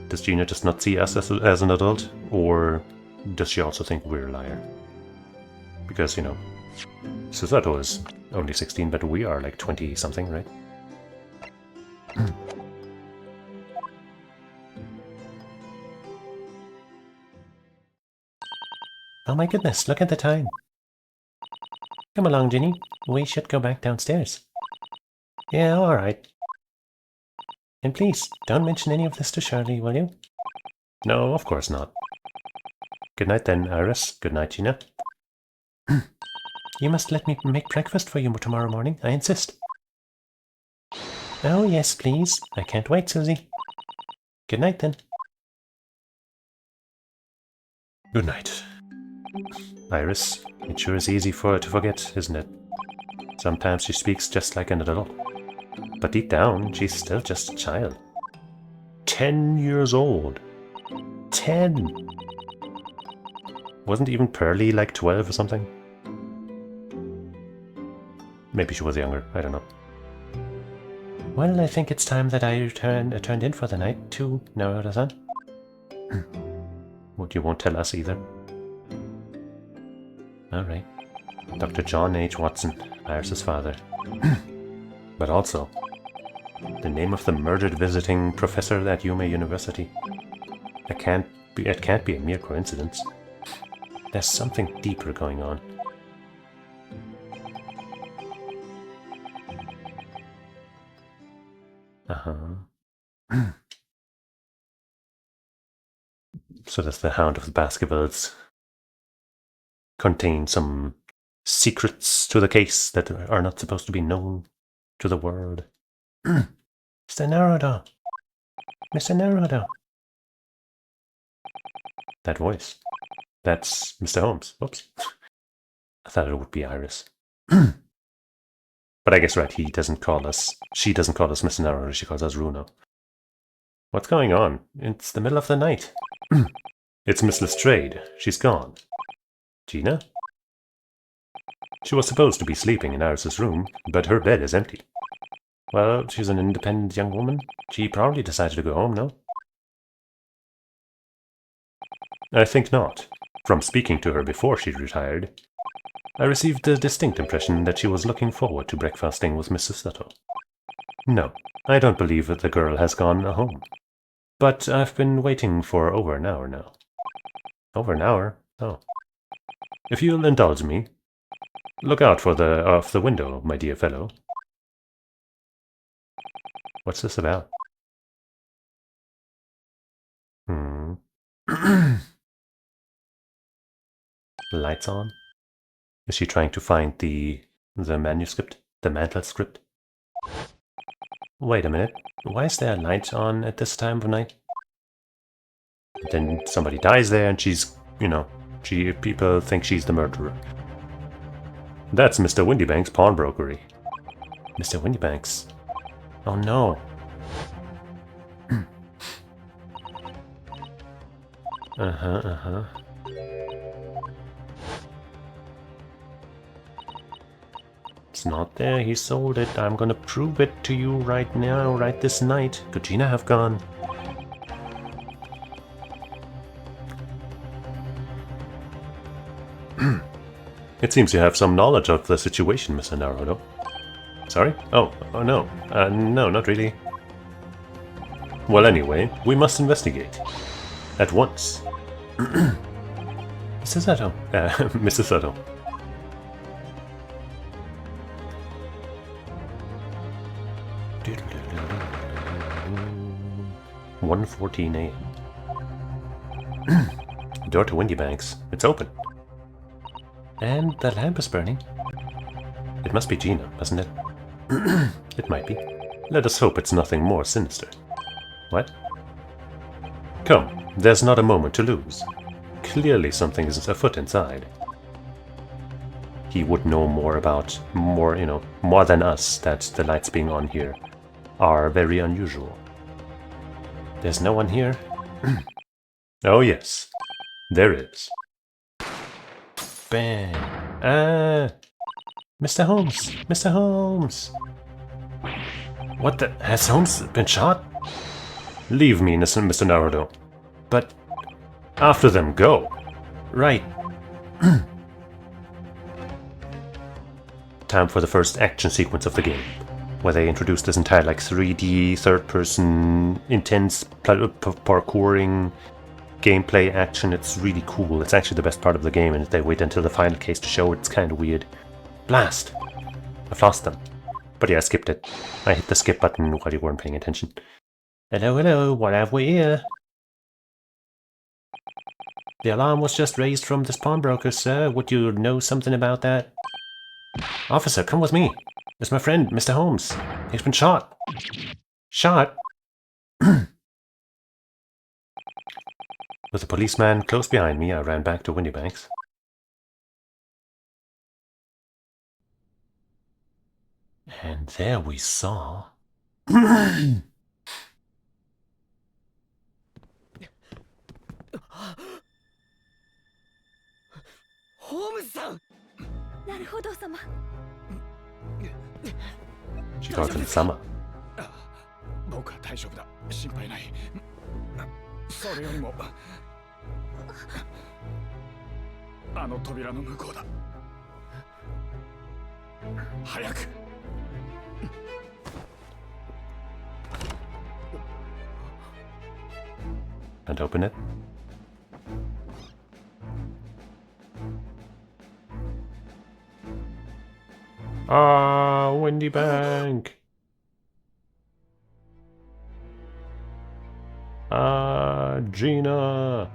Does Gina just not see us as an adult? Or does she also think we're a liar? Because, you know, Susato is only 16, but we are like 20-something, right? Oh my goodness, look at the time. Come along, Ginny. We should go back downstairs. Yeah, alright. And please, don't mention any of this to Shirley, will you? No, of course not. Good night then, Iris. Good night, Gina. You must let me make breakfast for you tomorrow morning, I insist. Oh yes, please. I can't wait, Susie. Good night then. Good night. Iris, it sure is easy for her to forget, isn't it? Sometimes she speaks just like an adult. But deep down, she's still just a child. 10 years old. 10! Wasn't even Pearly like 12 or something? Maybe she was younger, I don't know. Well, I think it's time that I turned in for the night, too, Naruto-san. You won't tell us either. Alright. Dr. John H. Watson, Iris' father. But also, the name of the murdered visiting professor at Yume University. It can't be a mere coincidence. There's something deeper going on. So does the Hound of the Baskervilles contain some secrets to the case that are not supposed to be known to the world? Mr. Naruto! Mr. Naruto! That voice. That's Mr. Holmes. Oops. I thought it would be Iris. But I guess, right, she doesn't call us Mr. Naruto, she calls us Runo. What's going on? It's the middle of the night. It's Miss Lestrade. She's gone. Gina? She was supposed to be sleeping in Iris's room, but her bed is empty. Well, she's an independent young woman. She probably decided to go home, no? I think not. From speaking to her before she retired, I received the distinct impression that she was looking forward to breakfasting with Mrs. Tuttle. No, I don't believe that the girl has gone home. But I've been waiting for over an hour now. Over an hour? Oh. If you'll indulge me, look out off the window, my dear fellow. What's this about? Lights on? Is she trying to find the manuscript? The manuscript? Wait a minute. Why is there a light on at this time of night? Then somebody dies there and she's, people think she's the murderer. That's Mr. Windybank's pawnbrokery. Mr. Windybank's? Oh no. It's not there, he sold it. I'm gonna prove it to you right now, right this night. Could Gina have gone? It seems you have some knowledge of the situation, Mr. Naruto. Sorry? Oh no. No, not really. Well, anyway, we must investigate. At once. Mrs. Otto. Mrs. Otto. $1:14 a.m. Door to Windybanks. It's open. And the lamp is burning. It must be Gina, mustn't it? It might be. Let us hope it's nothing more sinister. What? Come, there's not a moment to lose. Clearly something is afoot inside. He would know more than us, that the lights being on here are very unusual. There's no one here? Oh yes, there is. Bang. Mr. Holmes! Mr. Holmes! What the? Has Holmes been shot? Leave me, innocent Mr. Naruto. But after them, go. Right. Time for the first action sequence of the game, where they introduce this entire 3D, third-person, intense parkouring gameplay action. It's really cool. It's actually the best part of the game, and if they wait until the final case to show it, it's kind of weird. Blast! I've lost them. But yeah, I skipped it. I hit the skip button while you weren't paying attention. Hello, what have we here? The alarm was just raised from this pawnbroker, sir. Would you know something about that? Officer, come with me. It's my friend, Mr. Holmes. He's been shot. Shot? With a policeman close behind me, I ran back to Windybanks. And there we saw... Holmes-san! She called him Sama. 僕は大丈夫だ。心配ない。それよりもあの扉の向こうだ。早く。And open it. Ah, Windybank. Ah, Gina.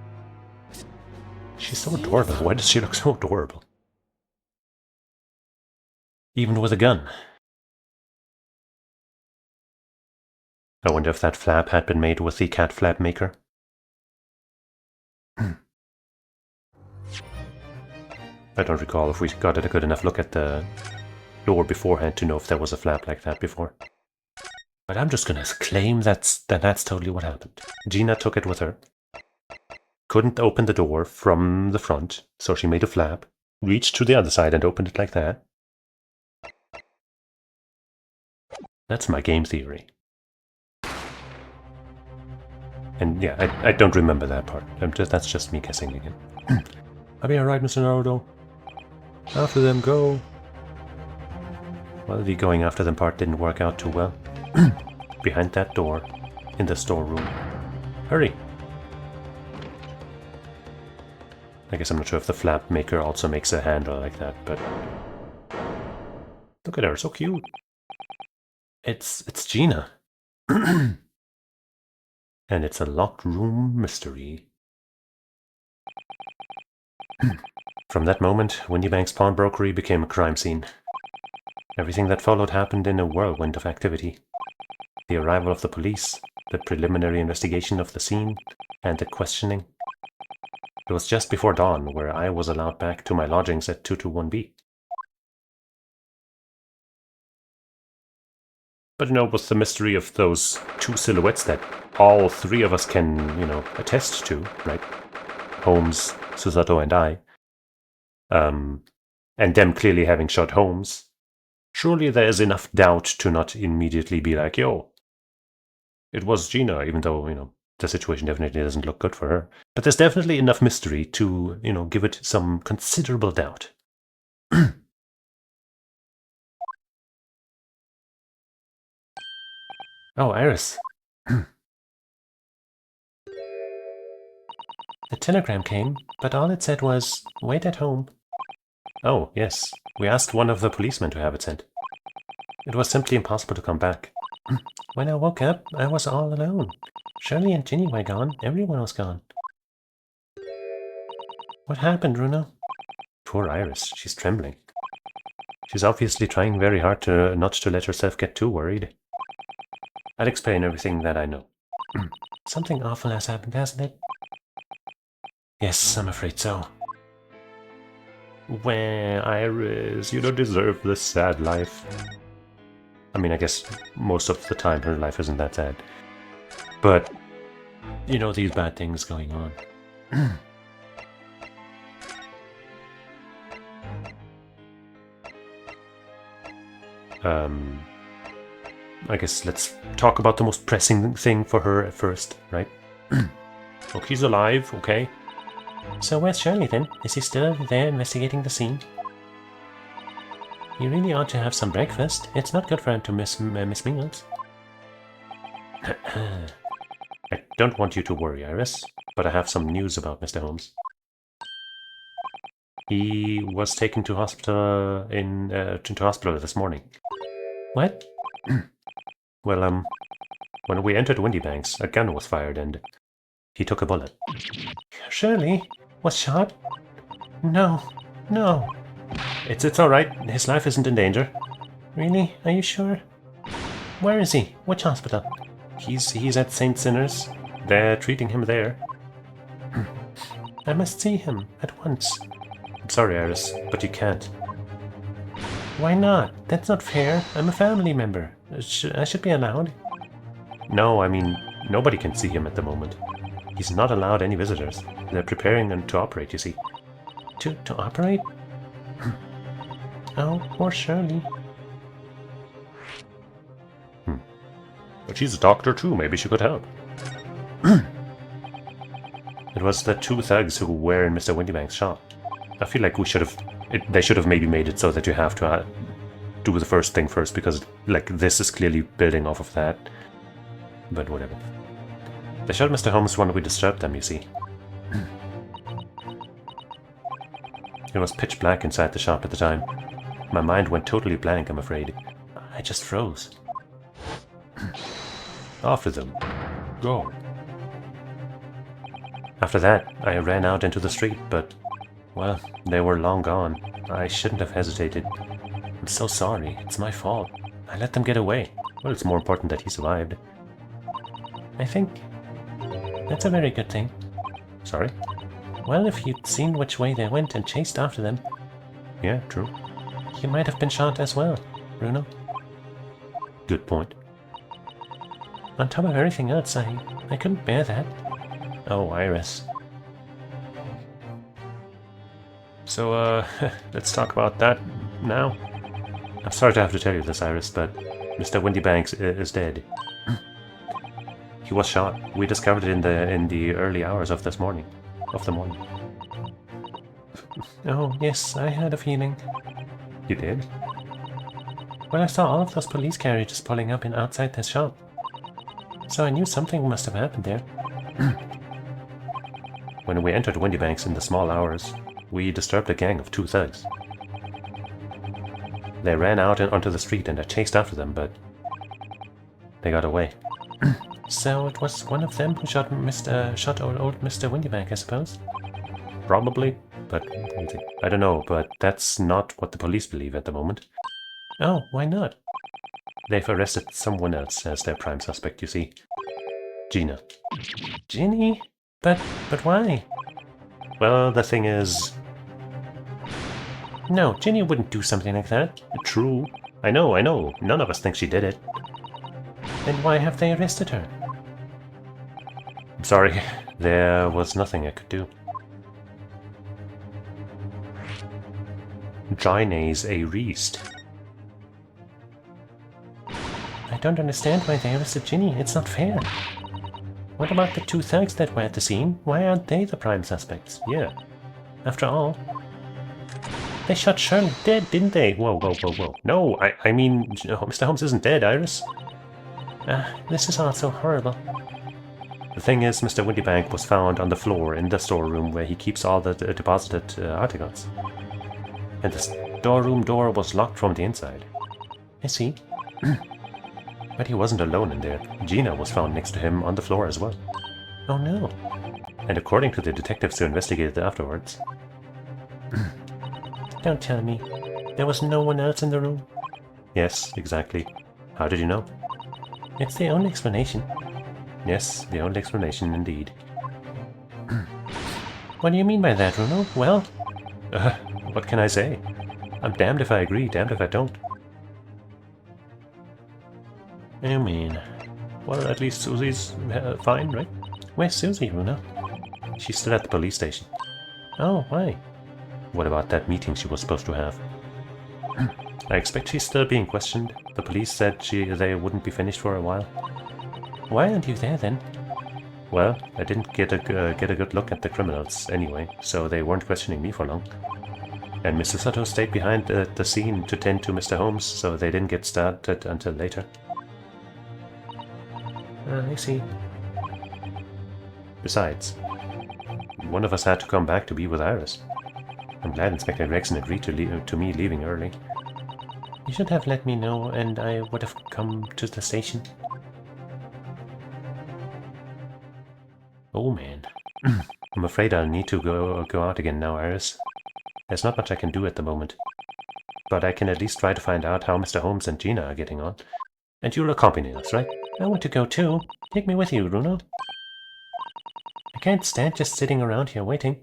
She's so adorable. Why does she look so adorable? Even with a gun. I wonder if that flap had been made with the cat flap maker. I don't recall if we got a good enough look at the lore beforehand to know if there was a flap like that before. But I'm just gonna claim that's totally what happened. Gina took it with her. Couldn't open the door from the front, so she made a flap. reached to the other side and opened it like that. That's my game theory. And yeah, I don't remember that part. That's just me guessing again. I'll be alright, Mr. Naruto. After them, go. Well, the going after them part didn't work out too well. Behind that door, in the storeroom. Hurry! I guess I'm not sure if the flap maker also makes a handle like that, but... Look at her, so cute! It's Gina! And it's a locked room mystery. From that moment, Windybank's pawnbrokery became a crime scene. Everything that followed happened in a whirlwind of activity. The arrival of the police, the preliminary investigation of the scene, and the questioning. It was just before dawn, where I was allowed back to my lodgings at 221B. But you know, with the mystery of those two silhouettes that all three of us can, you know, attest to, right? Holmes, Susato, and I. And them clearly having shot Holmes. Surely there is enough doubt to not immediately be like, yo, it was Gina, even though, you know, the situation definitely doesn't look good for her. But there's definitely enough mystery to, you know, give it some considerable doubt. Oh, Iris. The telegram came, but all it said was, wait at home. Oh, yes. We asked one of the policemen to have it sent. It was simply impossible to come back. When I woke up, I was all alone. Shirley and Ginny were gone. Everyone was gone. What happened, Bruno? Poor Iris. She's trembling. She's obviously trying very hard not to let herself get too worried. I'll explain everything that I know. Something awful has happened, hasn't it? Yes, I'm afraid so. Well, Iris, you don't deserve this sad life. I mean, I guess most of the time her life isn't that sad. But, you know, these bad things going on. I guess let's talk about the most pressing thing for her at first, right? Look, he's alive, okay? So where's Shirley then? Is he still there investigating the scene? You really ought to have some breakfast. It's not good for him to miss meals. I don't want you to worry, Iris, but I have some news about Mr. Holmes. He was taken to hospital to hospital this morning. What? Well, when we entered Windybanks, a gun was fired and he took a bullet. Shirley was shot? No, no. It's alright. His life isn't in danger. Really? Are you sure? Where is he? Which hospital? He's at St. Sinner's. They're treating him there. I must see him at once. I'm sorry, Iris, but you can't. Why not? That's not fair. I'm a family member. I should be allowed. No, I mean, nobody can see him at the moment. He's not allowed any visitors. They're preparing him to operate, you see. To operate? Oh, poor Shirley. But she's a doctor too, maybe she could help. It was the two thugs who were in Mr. Windybank's shop. I feel like they should have maybe made it so that you have to do the first thing first, because like this is clearly building off of that. But whatever. They shot Mr. Holmes when we disturbed them, you see. It was pitch black inside the shop at the time. My mind went totally blank, I'm afraid. I just froze. After them. Go. After that, I ran out into the street, but, well, they were long gone. I shouldn't have hesitated. I'm so sorry. It's my fault. I let them get away. Well, it's more important that he survived. I think that's a very good thing. Sorry? Well, if you'd seen which way they went and chased after them... Yeah, true. You might have been shot as well, Bruno. Good point. On top of everything else, I couldn't bear that. Oh, Iris. So, let's talk about that now. I'm sorry to have to tell you this, Iris, but Mr. Windybanks is dead. He was shot. We discovered it in the early hours of the morning. Oh, yes, I had a feeling. You did? Well, I saw all of those police carriages pulling up outside the shop. So I knew something must have happened there. When we entered Windybanks in the small hours, we disturbed a gang of 2 thugs. They ran out onto the street and I chased after them, but they got away. So it was one of them who shot old Mr. Windybank, I suppose? Probably, but I don't know, but that's not what the police believe at the moment. Oh, why not? They've arrested someone else as their prime suspect, you see. Gina. Ginny? But why? Well, the thing is... No, Ginny wouldn't do something like that. True. I know. None of us think she did it. Then why have they arrested her? I'm sorry. There was nothing I could do. Gina's a Reist. I don't understand why they arrested Ginny. It's not fair. What about the 2 thugs that were at the scene? Why aren't they the prime suspects? Yeah. After all, they shot Shirley dead, didn't they? Whoa. No, I mean, Mr. Holmes isn't dead, Iris. This is all so horrible. The thing is, Mr. Windybank was found on the floor in the storeroom where he keeps all the deposited articles. And the storeroom door was locked from the inside. I see. But he wasn't alone in there. Gina was found next to him on the floor as well. Oh no. And according to the detectives who investigated afterwards... Don't tell me. There was no one else in the room? Yes, exactly. How did you know? It's the only explanation. Yes, the only explanation indeed. What do you mean by that, Bruno? Well... what can I say? I'm damned if I agree, damned if I don't. I mean... Well, at least Susie's fine, right? Where's Susie, Bruno? She's still at the police station. Oh, why? What about that meeting she was supposed to have? I expect she's still being questioned. The police said they wouldn't be finished for a while. Why aren't you there then? Well, I didn't get a good look at the criminals anyway, so they weren't questioning me for long. And Mr. Sato stayed behind the scene to tend to Mr. Holmes, so they didn't get started until later. I see. Besides, one of us had to come back to be with Iris. I'm glad Inspector Gregson agreed to me leaving early. You should have let me know, and I would have come to the station. Oh man. I'm afraid I'll need to go out again now, Iris. There's not much I can do at the moment. But I can at least try to find out how Mr. Holmes and Gina are getting on. And you'll accompany us, right? I want to go too. Take me with you, Bruno. I can't stand just sitting around here waiting.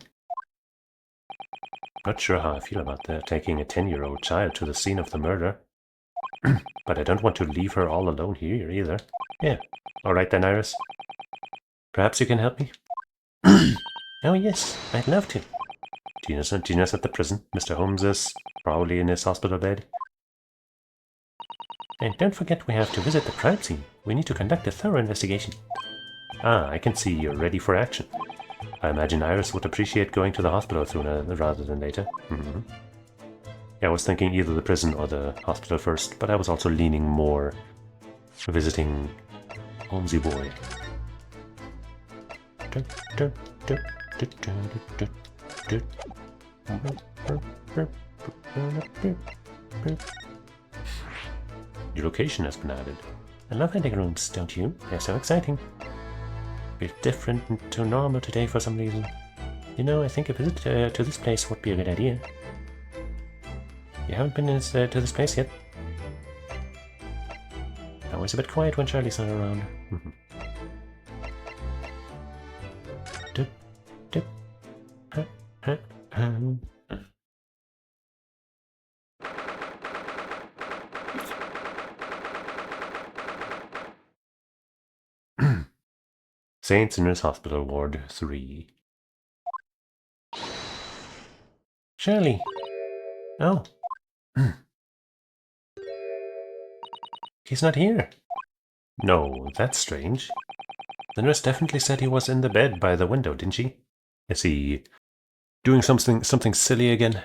Not sure how I feel about taking a 10-year-old child to the scene of the murder. But I don't want to leave her all alone here either. Yeah. Alright then, Iris. Perhaps you can help me? Oh yes, I'd love to. Gina's at the prison. Mr. Holmes is probably in his hospital bed. And don't forget we have to visit the crime scene. We need to conduct a thorough investigation. Ah, I can see you're ready for action. I imagine Iris would appreciate going to the hospital sooner rather than later. Yeah, I was thinking either the prison or the hospital first, but I was also leaning more visiting Holmesy boy. Your location has been added. I love hiding rooms, don't you? They're so exciting. Bit different to normal today for some reason. You know, I think a visit to this place would be a good idea. You haven't been to this place yet? Always a bit quiet when Charlie's not around. Saint Sinners Hospital, Ward 3. Shirley. Oh. He's not here. No, that's strange. The nurse definitely said he was in the bed by the window, didn't she? Is he doing something silly again?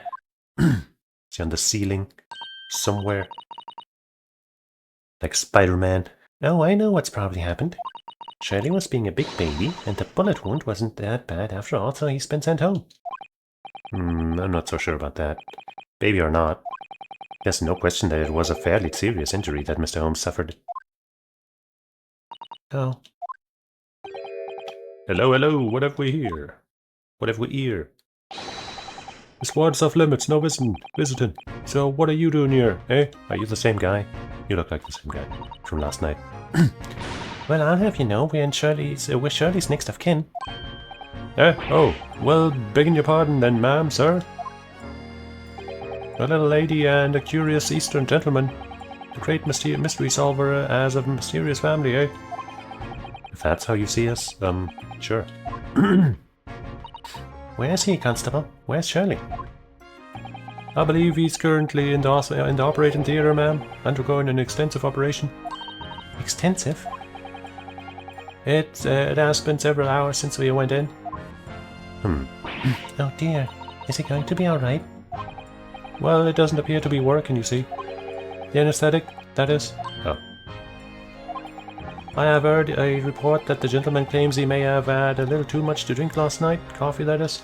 Is he on the ceiling? Somewhere? Like Spider-Man? Oh, I know what's probably happened. Shirley was being a big baby, and the bullet wound wasn't that bad after all, so he's been sent home. I'm not so sure about that. Baby or not, there's no question that it was a fairly serious injury that Mr. Holmes suffered. Oh. Hello, hello, what have we here? What have we here? The squad's off limits, no visiting. So what are you doing here, eh? Are you the same guy? You look like the same guy from last night. Well, I'll have you know, we're Shirley's next of kin. Oh, well, begging your pardon then, ma'am, sir. A little lady and a curious Eastern gentleman. A great mystery solver as of a mysterious family, eh? If that's how you see us, sure. Where's he, Constable? Where's Shirley? I believe he's currently in the operating theatre, ma'am, undergoing an extensive operation. Extensive? It has been several hours since we went in. Oh dear. Is he going to be alright? Well, it doesn't appear to be working, you see. The anesthetic, that is. Oh. I have heard a report that the gentleman claims he may have had a little too much to drink last night. Coffee, that is.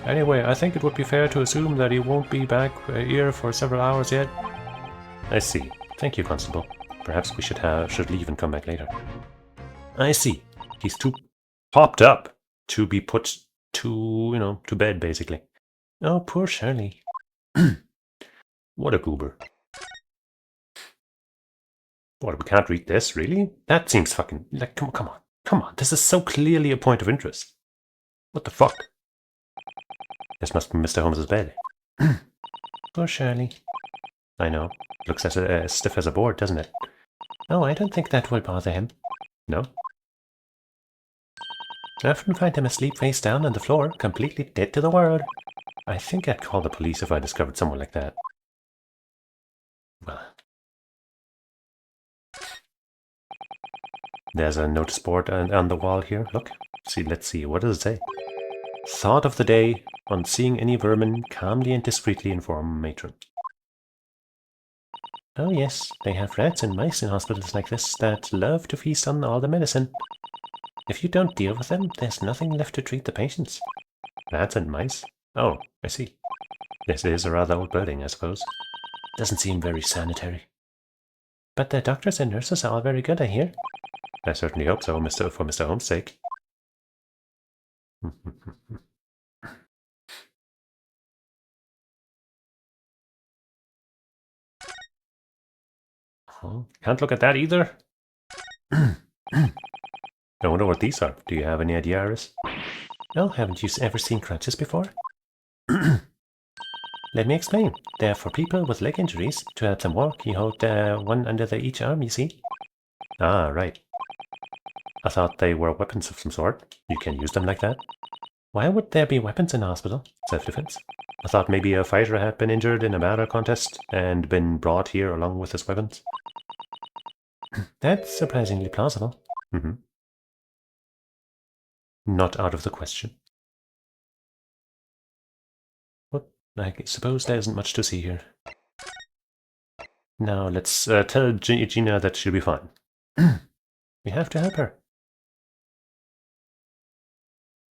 Anyway, I think it would be fair to assume that he won't be back here for several hours yet. I see. Thank you, Constable. Perhaps we should leave and come back later. I see. He's too popped up to be put to bed, basically. Oh, poor Shirley. What a goober. What, we can't read this, really? That seems fucking... like, come on. This is so clearly a point of interest. What the fuck? This must be Mr. Holmes's bed. Poor Shirley. I know. Looks as stiff as a board, doesn't it? Oh, I don't think that will bother him. No? I often find him asleep face down on the floor, completely dead to the world. I think I'd call the police if I discovered someone like that. Well... There's a notice board on the wall here. Look. Let's see. What does it say? Thought of the day. On seeing any vermin, calmly and discreetly inform matron. Oh yes, they have rats and mice in hospitals like this that love to feast on all the medicine. If you don't deal with them, there's nothing left to treat the patients. Rats and mice? Oh, I see. This is a rather old building, I suppose. Doesn't seem very sanitary. But the doctors and nurses are all very good, I hear. I certainly hope so, for Mr. Holmes' sake. Can't look at that either. I wonder what these are. Do you have any idea, Iris? Oh, haven't you ever seen crutches before? Let me explain. They're for people with leg injuries. To help them walk, you hold one under each arm, you see? Ah, right. I thought they were weapons of some sort. You can use them like that? Why would there be weapons in a hospital? Self-defense. I thought maybe a fighter had been injured in a battle contest and been brought here along with his weapons. That's surprisingly plausible. Not out of the question. Well, I suppose there isn't much to see here. Now let's tell Gina that she'll be fine. We have to help her.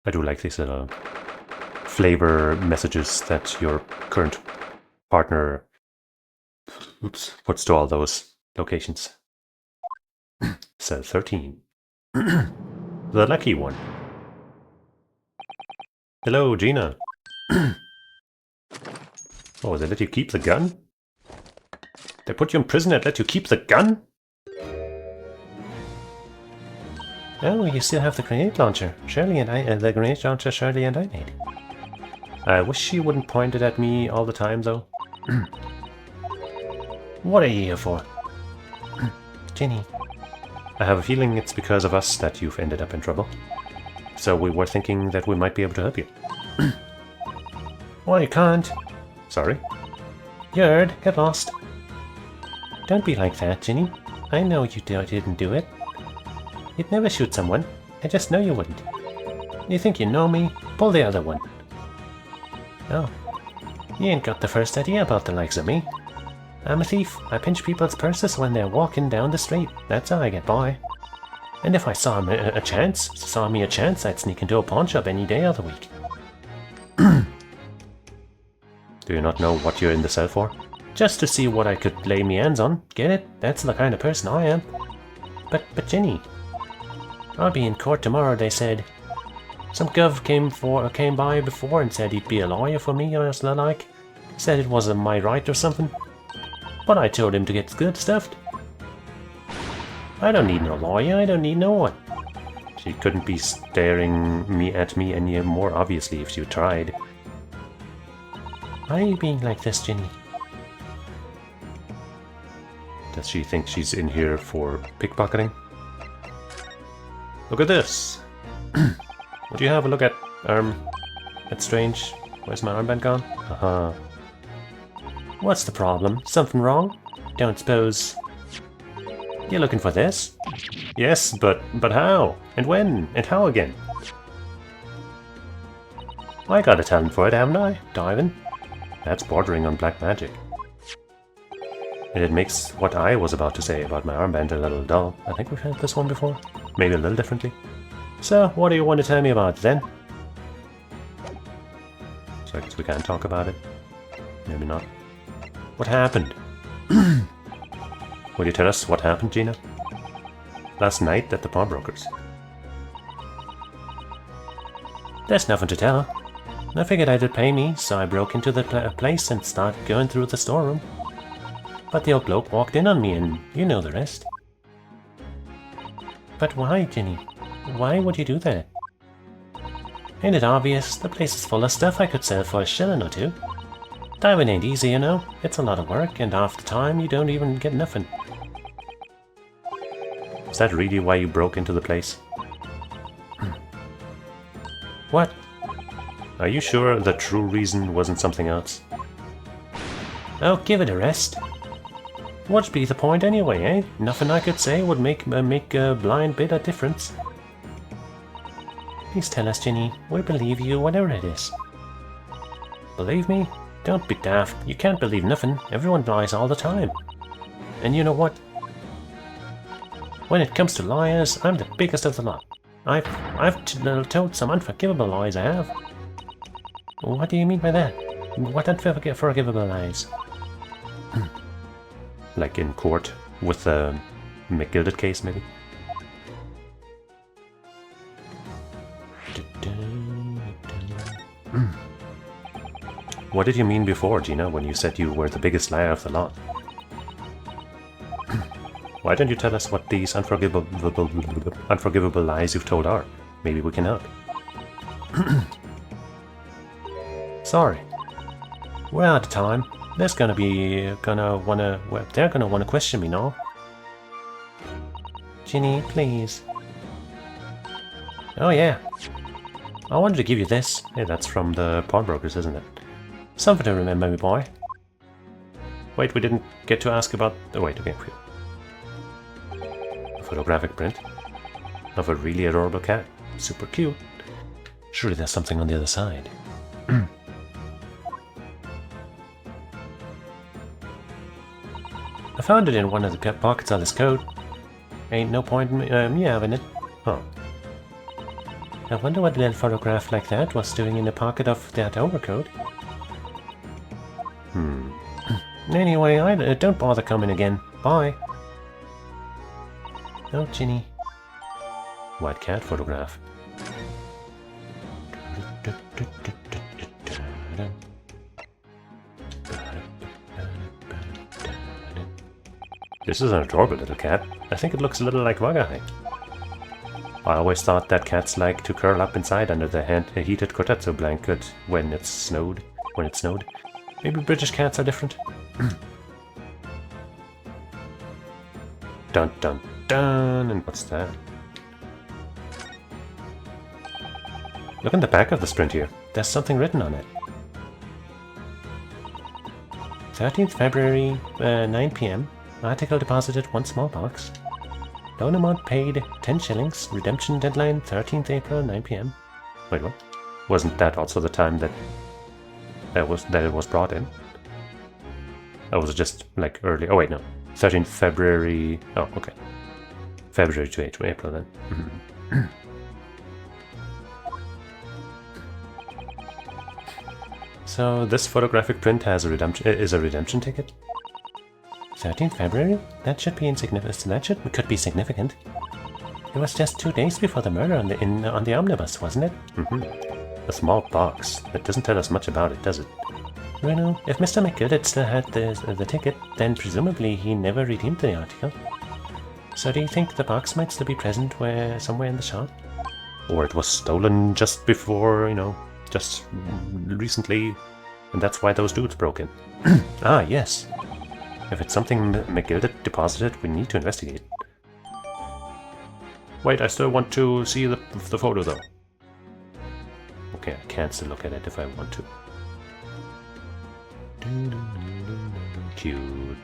I do like these little flavor messages that your current partner puts to all those locations. Cell 13. The lucky one. Hello, Gina. Oh, they let you keep the gun? They put you in prison and let you keep the gun? Oh, you still have the grenade launcher. The grenade launcher Shirley and I made. I wish she wouldn't point it at me all the time, though. What are you here for? Ginny. I have a feeling it's because of us that you've ended up in trouble. So we were thinking that we might be able to help you. Well, you can't. Sorry? Yard, get lost. Don't be like that, Ginny. I know you didn't do it. You'd never shoot someone. I just know you wouldn't. You think you know me? Pull the other one. Oh. You ain't got the first idea about the likes of me. I'm a thief. I pinch people's purses when they're walking down the street. That's how I get by. And if I saw me a chance, I'd sneak into a pawn shop any day of the week. Do you not know what you're in the cell for? Just to see what I could lay me hands on. Get it? That's the kind of person I am. But Ginny, I'll be in court tomorrow, they said. Some gov came by before and said he'd be a lawyer for me or the like. Said it wasn't my right or something. But I told him to get good stuffed. I don't need no lawyer, I don't need no one. She couldn't be staring at me any more obviously if you tried. Why are you being like this, Ginny? Does she think she's in here for pickpocketing? Look at this! Would you have a look at That's strange. Where's my armband gone? Haha. What's the problem? Something wrong? Don't suppose... You're looking for this? Yes, but how? And when? And how again? I got a talent for it, haven't I? Diving? That's bordering on black magic. And it makes what I was about to say about my armband a little dull. I think we've had this one before. Maybe a little differently. So, what do you want to tell me about then? So I guess we can't talk about it. Maybe not. What happened? Will you tell us what happened, Gina? Last night at the pawnbroker's. There's nothing to tell. I figured it'd pay me, so I broke into the place and started going through the storeroom. But the old bloke walked in on me and you know the rest. But why, Ginny? Why would you do that? Ain't it obvious? The place is full of stuff I could sell for a shilling or two. Diving ain't easy, you know. It's a lot of work, and half the time you don't even get nothing. Is that really why you broke into the place? What? Are you sure the true reason wasn't something else? Oh, give it a rest. What'd be the point anyway, eh? Nothing I could say would make a blind bit of difference. Please tell us, Ginny. We'll believe you, whatever it is. Believe me? Don't be daft. You can't believe nothing. Everyone lies all the time. And you know what? When it comes to liars, I'm the biggest of the lot. I've told some unforgivable lies, I have. What do you mean by that? What unforgivable lies? Like in court with the McGilded case, maybe? What did you mean before, Gina, when you said you were the biggest liar of the lot? Why don't you tell us what these unforgivable lies you've told are? Maybe we can help. Sorry. We're out of time. They're gonna wanna question me now. Ginny, please. Oh yeah. I wanted to give you this. Hey, that's from the pawnbrokers, isn't it? Something to remember me, boy. Wait, we didn't get to ask about... Oh, wait, okay. A photographic print of a really adorable cat. Super cute. Surely there's something on the other side. I found it in one of the pockets of this coat. Ain't no point in me having it. Huh. I wonder what a little photograph like that was doing in the pocket of that overcoat. Anyway, don't bother coming again. Bye. Oh, Ginny. White cat photograph. This is an adorable little cat. I think it looks a little like Wagahi. I always thought that cats like to curl up inside under the heated kotetsu blanket when it snowed. Maybe British cats are different. Dun dun dun, and what's that? Look on the back of the sprint here. There's something written on it. 13th February, 9 p.m. Article deposited 1 small box. Loan amount paid 10 shillings. Redemption deadline 13th April, 9 p.m. Wait, what? Wasn't that also the time that it was brought in? That was just like early. Oh wait, no. 13th February. Oh, okay. February to April then. So this photographic print has a redemption ticket. 13th February? That should be insignificant. That could be significant. It was just 2 days before the murder on the omnibus, wasn't it? A small box. That doesn't tell us much about it, does it? Well, if Mr. McGill still had the ticket, then presumably he never redeemed the article. So do you think the box might still be present somewhere in the shop? Or it was stolen just before, just recently, and that's why those dudes broke in. Ah, yes. If it's something McGill deposited, we need to investigate. Wait, I still want to see the photo though. Okay, I can still look at it if I want to. Cute.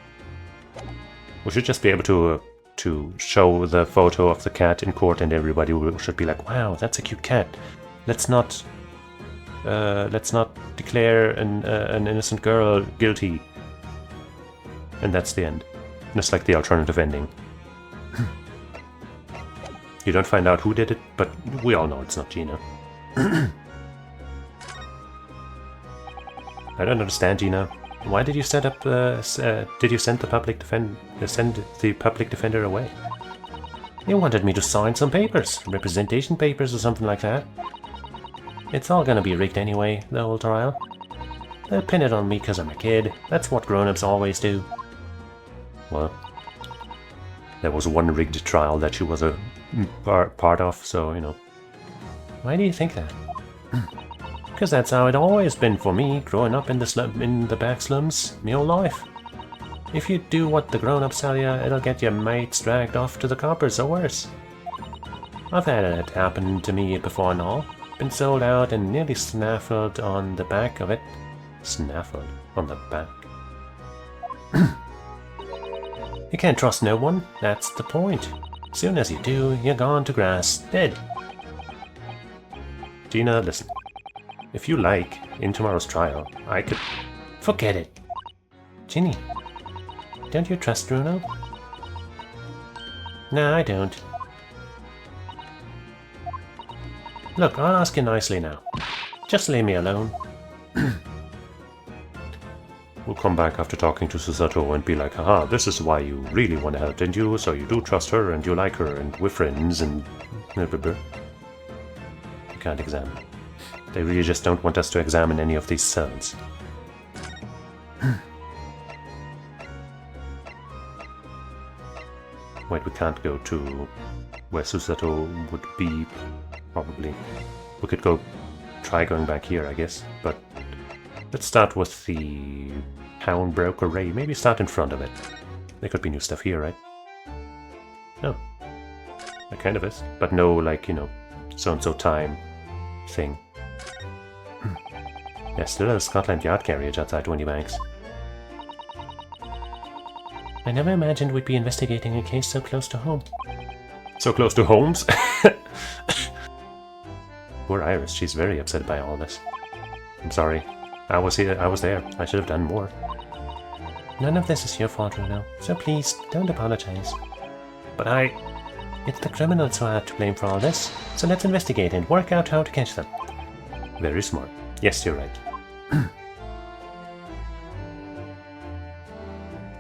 We should just be able to show the photo of the cat in court, and everybody should be like, "Wow, that's a cute cat." Let's not declare an innocent girl guilty. And that's the end. Just like the alternative ending. You don't find out who did it, but we all know it's not Gina. I don't understand, Gina. Why did you set up? Did you send the public defender away? You wanted me to sign some papers, representation papers or something like that. It's all gonna be rigged anyway, the whole trial. They'll pin it on me because I'm a kid. That's what grown-ups always do. Well, there was one rigged trial that she was a part of, so, Why do you think that? Because that's how it always been for me, growing up in the back slums, my whole life. If you do what the grown-ups tell you, it'll get your mates dragged off to the coppers or worse. I've had it happen to me before and all. Been sold out and nearly snaffled on the back of it. Snaffled on the back. You can't trust no one, that's the point. Soon as you do, you're gone to grass, dead. Gina, listen. If you like, in tomorrow's trial, I could... Forget it. Ginny, don't you trust Bruno? Nah, I don't. Look, I'll ask you nicely now. Just leave me alone. We'll come back after talking to Susato and be like, haha, this is why you really want to help, didn't you? So you do trust her and you like her and we're friends and... You can't examine. They really just don't want us to examine any of these cells. Wait, we can't go to where Susato would be, probably. We could try going back here, I guess, but let's start with the town broker Ray. Maybe start in front of it. There could be new stuff here, right? No. There kind of is, but no, like, so-and-so time thing. Yeah, still a Scotland Yard carriage outside Winniebanks. I never imagined we'd be investigating a case so close to home. So close to homes? Poor Iris, she's very upset by all this. I'm sorry. I was here, I was there. I should have done more. None of this is your fault, Bruno, so please, don't apologize. But it's the criminals who are to blame for all this, so let's investigate and work out how to catch them. Very smart. Yes, you're right.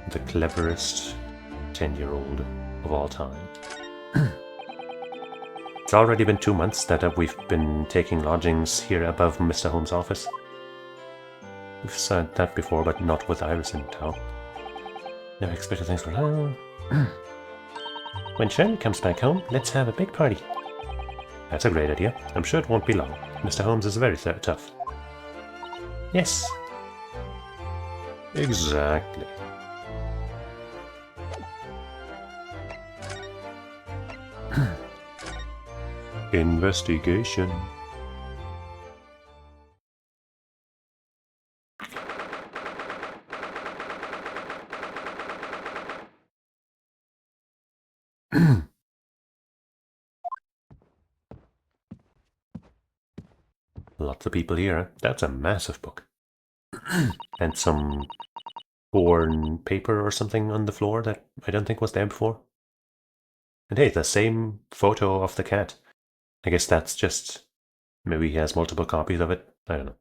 The cleverest 10-year-old of all time. It's already been 2 months that we've been taking lodgings here above Mr. Holmes' office. We've said that before, but not with Iris in tow. Never expected things for long. When Shirley comes back home, let's have a big party. That's a great idea. I'm sure it won't be long. Mr. Holmes is very tough. Yes. Exactly. Investigation. Lots of people here. That's a massive book. And some torn paper or something on the floor that I don't think was there before. And hey, the same photo of the cat. I guess that's just... maybe he has multiple copies of it. I don't know.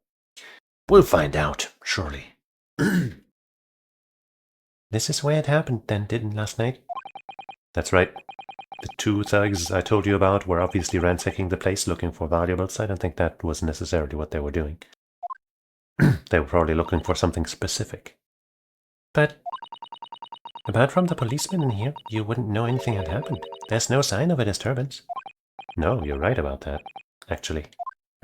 We'll find out, surely. This is where it happened then, didn't last night? That's right. The two thugs I told you about were obviously ransacking the place looking for valuables. I don't think that was necessarily what they were doing. They were probably looking for something specific. But apart from the policeman in here, you wouldn't know anything had happened. There's no sign of a disturbance. No, you're right about that, actually.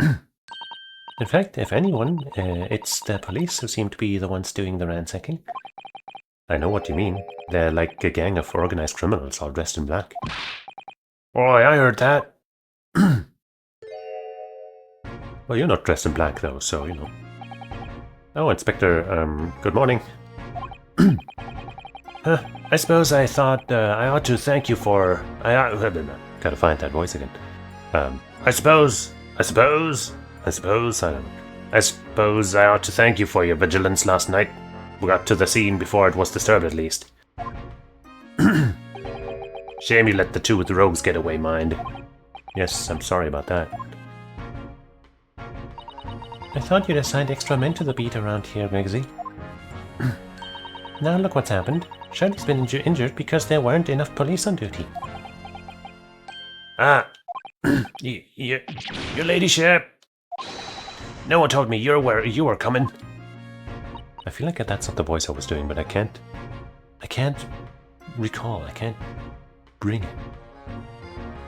In fact, if anyone, it's the police who seem to be the ones doing the ransacking. I know what you mean. They're like a gang of organized criminals all dressed in black. Boy, I heard that. Well, you're not dressed in black, though, so, you know. Oh, Inspector, good morning. I suppose I thought I ought to thank you for... Gotta find that voice again. I suppose, I don't know. I suppose I ought to thank you for your vigilance last night. We got to the scene before it was disturbed, at least. Shame you let the two with the rogues get away, mind. Yes, I'm sorry about that. I thought you'd assigned extra men to the beat around here, Greggsy. Now look what's happened. Shirley's been injured because there weren't enough police on duty. Ah, your ladyship. No one told me you were coming. I feel like that's not the voice I was doing, but I can't recall. I can't bring it.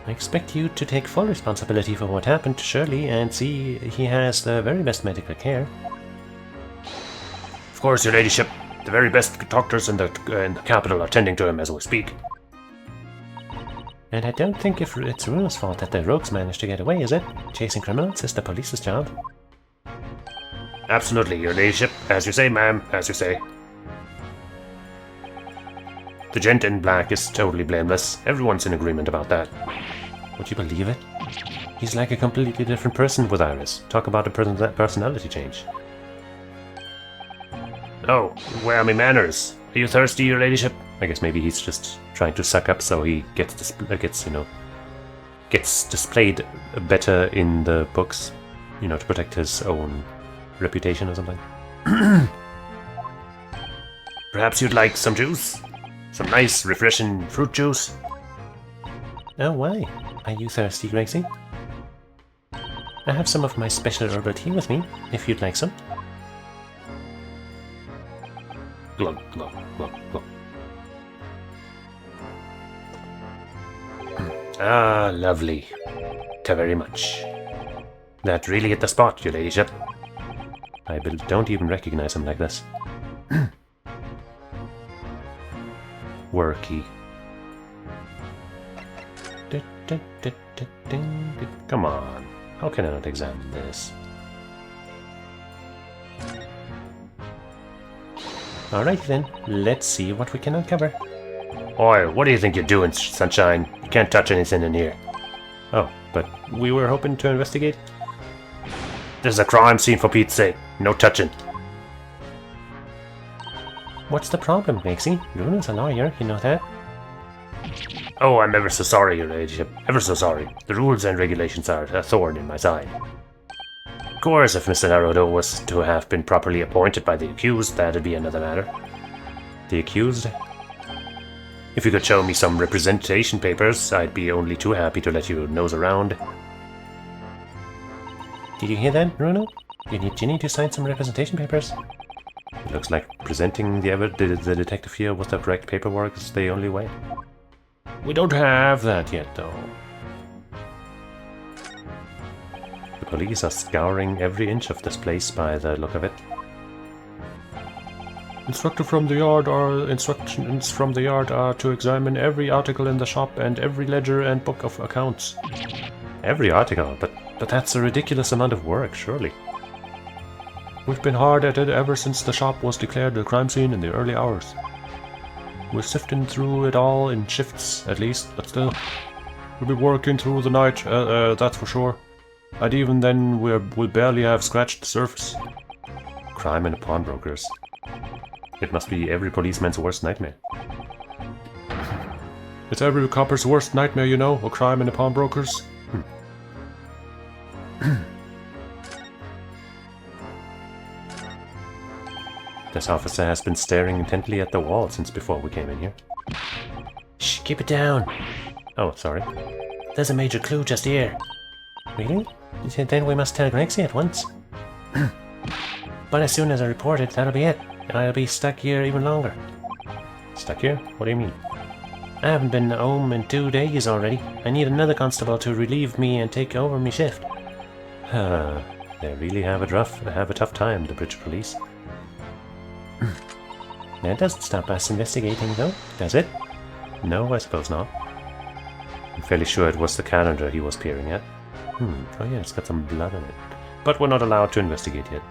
I expect you to take full responsibility for what happened to Shirley and see he has the very best medical care. Of course, your ladyship. The very best doctors in the capital are tending to him as we speak. And I don't think it's Runa's fault that the rogues managed to get away, is it? Chasing criminals is the police's job. Absolutely, your ladyship. As you say, ma'am, as you say. The gent in black is totally blameless. Everyone's in agreement about that. Would you believe it? He's like a completely different person with Iris. Talk about a personality change. Oh, where are my manners? Are you thirsty, your ladyship? I guess maybe he's just trying to suck up so he gets displayed better in the books, you know, to protect his own reputation or something. Perhaps you'd like some juice? Some nice, refreshing fruit juice? Oh, why? Are you thirsty, Greggsy? I have some of my special herbal tea with me, if you'd like some. Glug, glug, glug, glug. Ah, lovely. Very much. That really hit the spot, your ladyship. I don't even recognize him like this. Worky. Come on. How can I not examine this? Alright then, let's see what we can uncover. Oi, what do you think you're doing, Sunshine? You can't touch anything in here. Oh, but we were hoping to investigate? This is a crime scene, for Pete's sake. No touching. What's the problem, Greggsy? Runa's a lawyer, you know that? Oh, I'm ever so sorry, your ladyship. Ever so sorry. The rules and regulations are a thorn in my side. Of course, if Mr. Naruto was to have been properly appointed by the accused, that'd be another matter. The accused? If you could show me some representation papers, I'd be only too happy to let you nose around. Did you hear that, Runa? You need Ginny to sign some representation papers. It looks like presenting the detective here with the correct paperwork is the only way. We don't have that yet, though. The police are scouring every inch of this place by the look of it. Instructions from the yard are to examine every article in the shop and every ledger and book of accounts. Every article, but that's a ridiculous amount of work, surely. We've been hard at it ever since the shop was declared a crime scene in the early hours. We're sifting through it all in shifts, at least, but still. We'll be working through the night, that's for sure. And even then, we'll barely have scratched the surface. Crime and pawnbrokers. It must be every policeman's worst nightmare. It's every copper's worst nightmare, you know, a crime and pawnbrokers. This officer has been staring intently at the wall since before we came in here. Shh, keep it down. Oh, sorry. There's a major clue just here. Really? Then we must tell Grexy at once. But as soon as I report it, that'll be it. I'll be stuck here even longer. Stuck here? What do you mean? I haven't been home in 2 days already. I need another constable to relieve me and take over my shift. They really have a tough time, the bridge police. That doesn't stop us investigating, though, does it? No, I suppose not. I'm fairly sure it was the calendar he was peering at. Oh yeah, it's got some blood on it. But we're not allowed to investigate yet.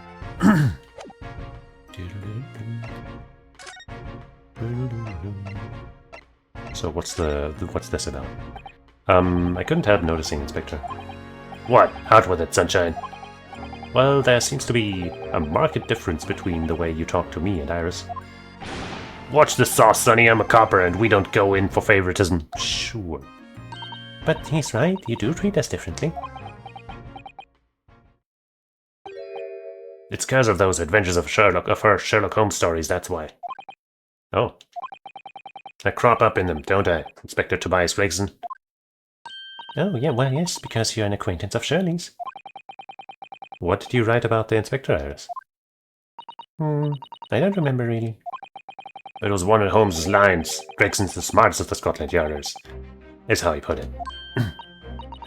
So what's this about? I couldn't help noticing, Inspector. What? Out with it, sunshine. Well, there seems to be a marked difference between the way you talk to me and Iris. Watch the sauce, Sonny. I'm a copper and we don't go in for favoritism. Sure. But he's right, you do treat us differently. It's because of those adventures of her Sherlock Holmes stories, that's why. Oh. I crop up in them, don't I, Inspector Tobias Gregson? Oh, yeah, well, yes, because you're an acquaintance of Shirley's. What did you write about the Inspector, Iris? I don't remember really. It was one of Holmes's lines. Gregson's the smartest of the Scotland Yarders, is how he put it.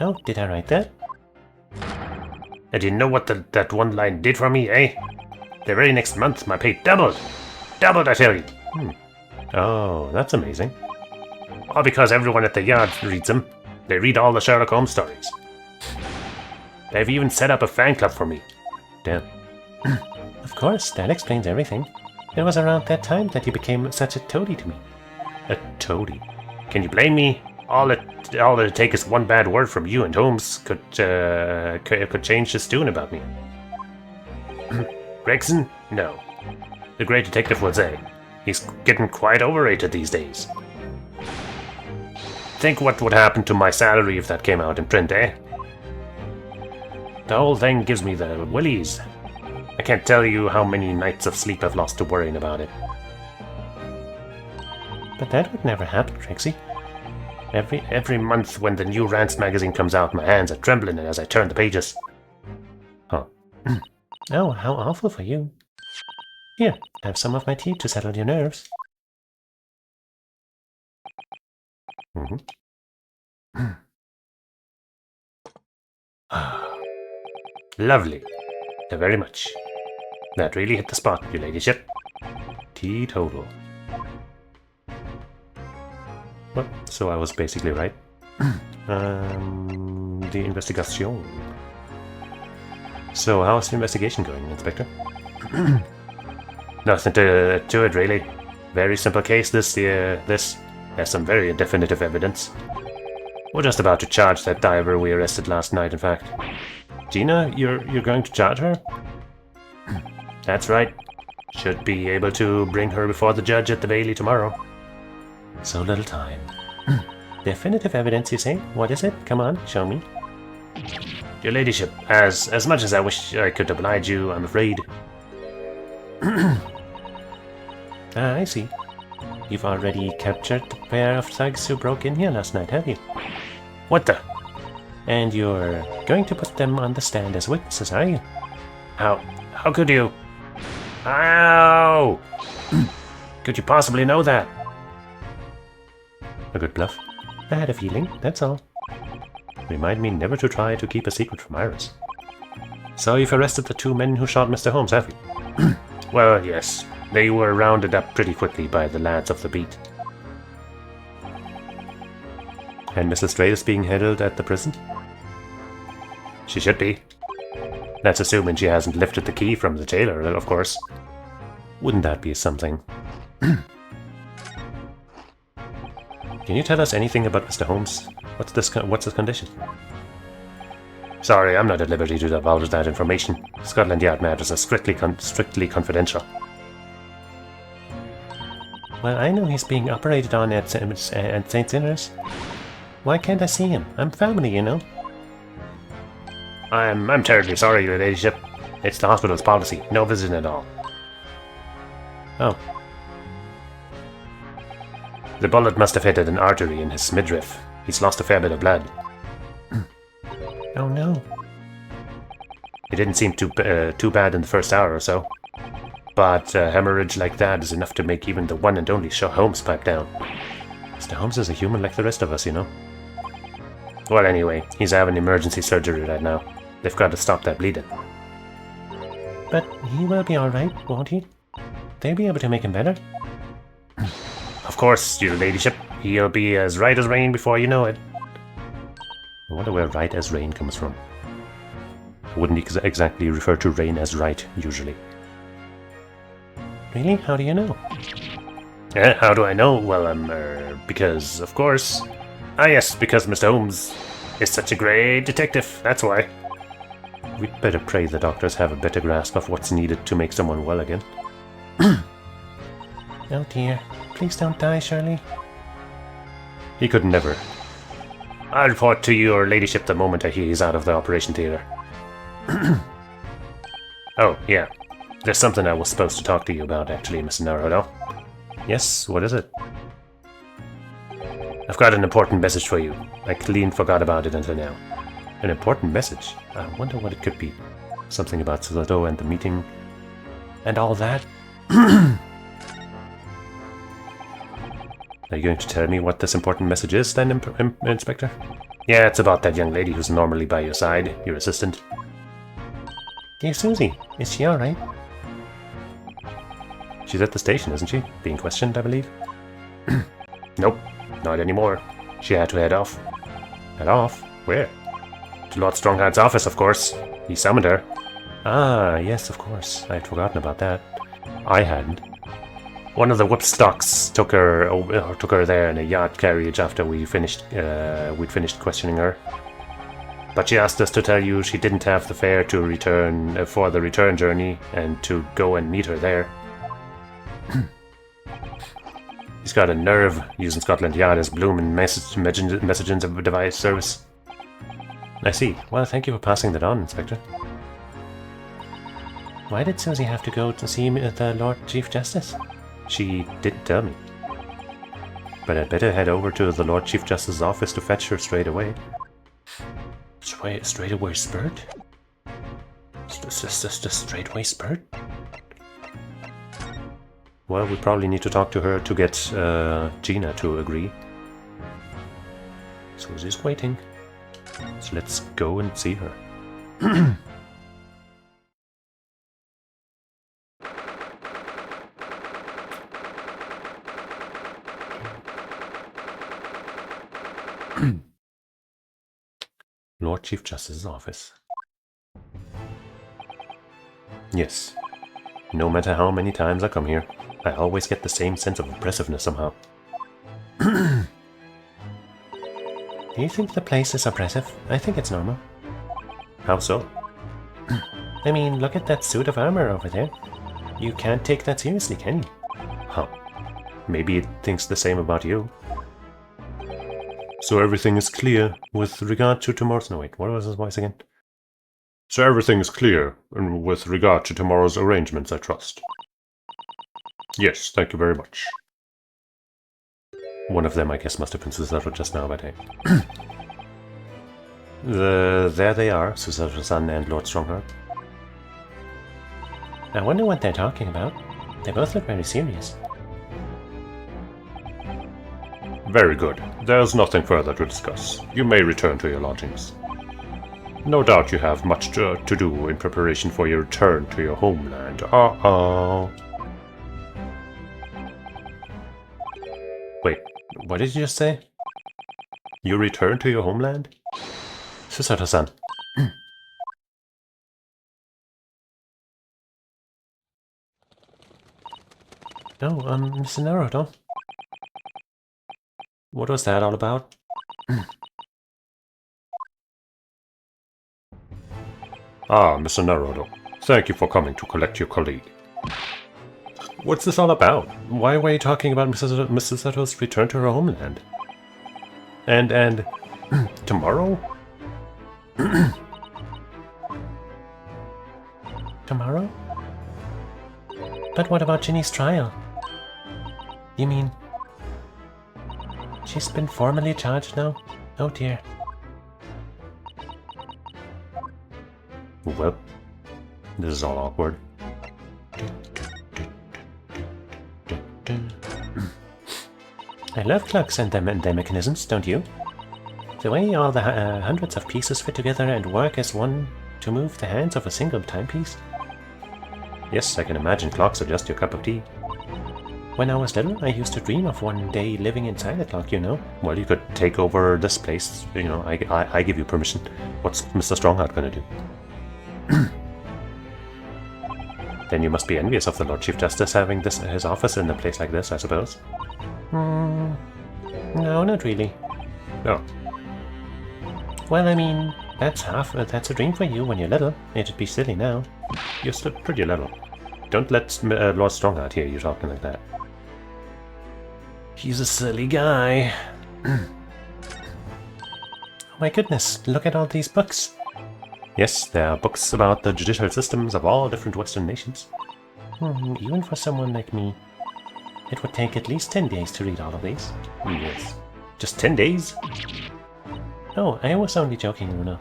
Oh, did I write that? And you know what that one line did for me, eh? The very next month, my pay doubled. Doubled, I tell you. Oh, that's amazing. All because everyone at the yard reads them. They read all the Sherlock Holmes stories. They've even set up a fan club for me. Damn. Of course, that explains everything. It was around that time that you became such a toady to me. A toady? Can you blame me? All it'd take is one bad word from you and Holmes could change his tune about me. Gregson? No. The great detective would say. He's getting quite overrated these days. Think what would happen to my salary if that came out in print, eh? The whole thing gives me the willies. I can't tell you how many nights of sleep I've lost to worrying about it. But that would never happen, Trixie. Every month when the new Rants magazine comes out, my hands are trembling as I turn the pages. Huh. Oh, how awful for you. Here, have some of my tea to settle your nerves. Lovely. Very much. That really hit the spot, your ladyship. Teetotal. Well, so I was basically right. The investigation. So, how's the investigation going, Inspector? Nothing to it, really. Very simple case, this has some very definitive evidence. We're just about to charge that diver we arrested last night, in fact. Gina, you're going to charge her? That's right. Should be able to bring her before the judge at the Bailey tomorrow. So little time. Definitive evidence, you say? What is it? Come on, show me. Your ladyship, as much as I wish I could oblige you, I'm afraid. I see. You've already captured the pair of thugs who broke in here last night, have you? What the? And you're going to put them on the stand as witnesses, are you? How could you? Ow! Could you possibly know that? A good bluff. I had a feeling, that's all. Remind me never to try to keep a secret from Iris. So you've arrested the two men who shot Mr. Holmes, have you? Well, yes. They were rounded up pretty quickly by the lads of the beat. And Mrs. Strait is being held at the prison? She should be. That's assuming she hasn't lifted the key from the jailer, of course. Wouldn't that be something? Can you tell us anything about Mr. Holmes? What's his condition? Sorry, I'm not at liberty to divulge that information. Scotland Yard matters are strictly confidential. Well, I know he's being operated on at St. Sinner's. Why can't I see him? I'm family, you know. I'm terribly sorry, Your Ladyship. It's the hospital's policy. No visiting at all. Oh. The bullet must have hit an artery in his midriff. He's lost a fair bit of blood. Oh no. It didn't seem too bad in the first hour or so. But a hemorrhage like that is enough to make even the one and only Holmes pipe down. Mr. Holmes is a human like the rest of us, you know. Well, anyway, he's having emergency surgery right now. They've got to stop that bleeding. But he will be alright, won't he? They'll be able to make him better. Of course, Your Ladyship. He'll be as right as rain before you know it. I wonder where right as rain comes from. I wouldn't exactly refer to rain as right, usually. Really? How do you know? How do I know? Well, because, of course... Ah, yes, because Mr. Holmes is such a great detective, that's why. We'd better pray the doctors have a better grasp of what's needed to make someone well again. Oh dear. Please don't die, Shirley. He could never. I'll report to Your Ladyship the moment I hear he's out of the operation theatre. Oh, yeah. There's something I was supposed to talk to you about, actually, Mr. Naruto. Yes, what is it? I've got an important message for you. I clean forgot about it until now. An important message? I wonder what it could be. Something about Susato and the meeting and all that? Are you going to tell me what this important message is then, Inspector? Yeah, it's about that young lady who's normally by your side, your assistant. Dear Susie, is she alright? She's at the station, isn't she? Being questioned, I believe. Nope, not anymore. She had to head off. Head off? Where? To Lord Strongheart's office, of course. He summoned her. Ah, yes, of course. I had forgotten about that. I hadn't. One of the whipstocks took her there in a yacht carriage after we'd finished questioning her. But she asked us to tell you she didn't have the fare to return for the return journey and to go and meet her there. He's got a nerve using Scotland Yard as blooming messaging device service. I see. Well, thank you for passing that on, Inspector. Why did Susie have to go to see the Lord Chief Justice? She didn't tell me. But I'd better head over to the Lord Chief Justice's office to fetch her straight away. Straight away spurt? Just a straightaway spurt? Well, we probably need to talk to her to get Gina to agree. Susie's waiting. So let's go and see her. Lord Chief Justice's office. Yes. No matter how many times I come here, I always get the same sense of oppressiveness somehow. Do you think the place is oppressive? I think it's normal. How so? I mean, look at that suit of armor over there. You can't take that seriously, can you? Huh. Maybe it thinks the same about you. So everything is clear with regard to tomorrow's... No, wait, what was his voice again? So everything is clear with regard to tomorrow's arrangements, I trust. Yes, thank you very much. One of them, I guess, must have been Susato just now, but hey. There they are, Susato-san and Lord Strongheart. I wonder what they're talking about. They both look very serious. Very good. There's nothing further to discuss. You may return to your lodgings. No doubt you have much to do in preparation for your return to your homeland. Wait, what did you just say? You return to your homeland? Susato-san. Oh, Mr. Naruto. What was that all about? Ah, Mr. Naruto. Thank you for coming to collect your colleague. What's this all about? Why were you talking about Mrs. Sato's return to her homeland? And tomorrow? Tomorrow? But what about Ginny's trial? You mean... she's been formally charged now? Oh dear. Well, this is all awkward. I love clocks and their mechanisms, don't you? The way all the hundreds of pieces fit together and work as one to move the hands of a single timepiece. Yes, I can imagine clocks are just your cup of tea. When I was little, I used to dream of one day living inside a clock, you know. Well, you could take over this place, you know, I give you permission. What's Mr. Strongheart gonna do? Then you must be envious of the Lord Chief Justice having his office in a place like this, I suppose. No, not really. No. Well, I mean, that's a dream for you when you're little. It'd be silly now. You're still pretty little. Don't let Lord Strongheart hear you talking like that. He's a silly guy. Oh my goodness, look at all these books. Yes, there are books about the judicial systems of all different Western nations. Even for someone like me, it would take at least 10 days to read all of these. Yes. Just 10 days? Oh, I was only joking, Luna.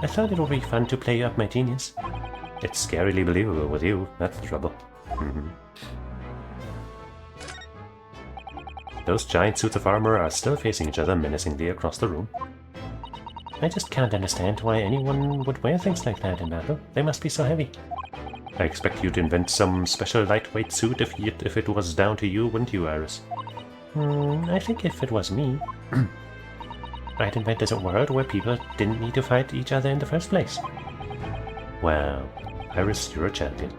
I thought it would be fun to play up my genius. It's scarily believable with you, that's the trouble. Those giant suits of armor are still facing each other menacingly across the room. I just can't understand why anyone would wear things like that in battle. They must be so heavy. I expect you to invent some special lightweight suit if it was down to you, wouldn't you, Iris? I think if it was me, I'd invent a world where people didn't need to fight each other in the first place. Wow, Iris, you're a champion.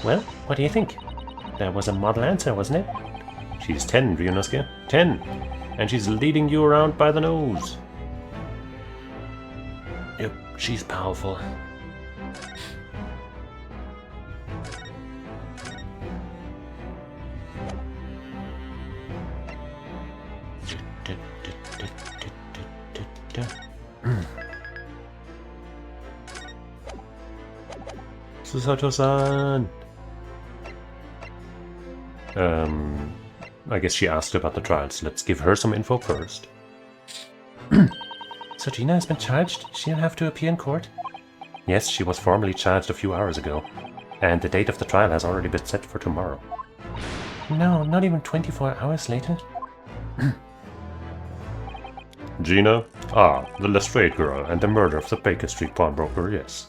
Well, what do you think? That was a model answer, wasn't it? She's 10, Ryunosuke. 10! And she's leading you around by the nose. Yep, she's powerful. Susato-san! I guess she asked about the trials. Let's give her some info first. So Gina has been charged? She'll have to appear in court? Yes, she was formally charged a few hours ago. And the date of the trial has already been set for tomorrow. No, not even 24 hours later. Gina? Ah, the Lestrade girl and the murder of the Baker Street pawnbroker, yes.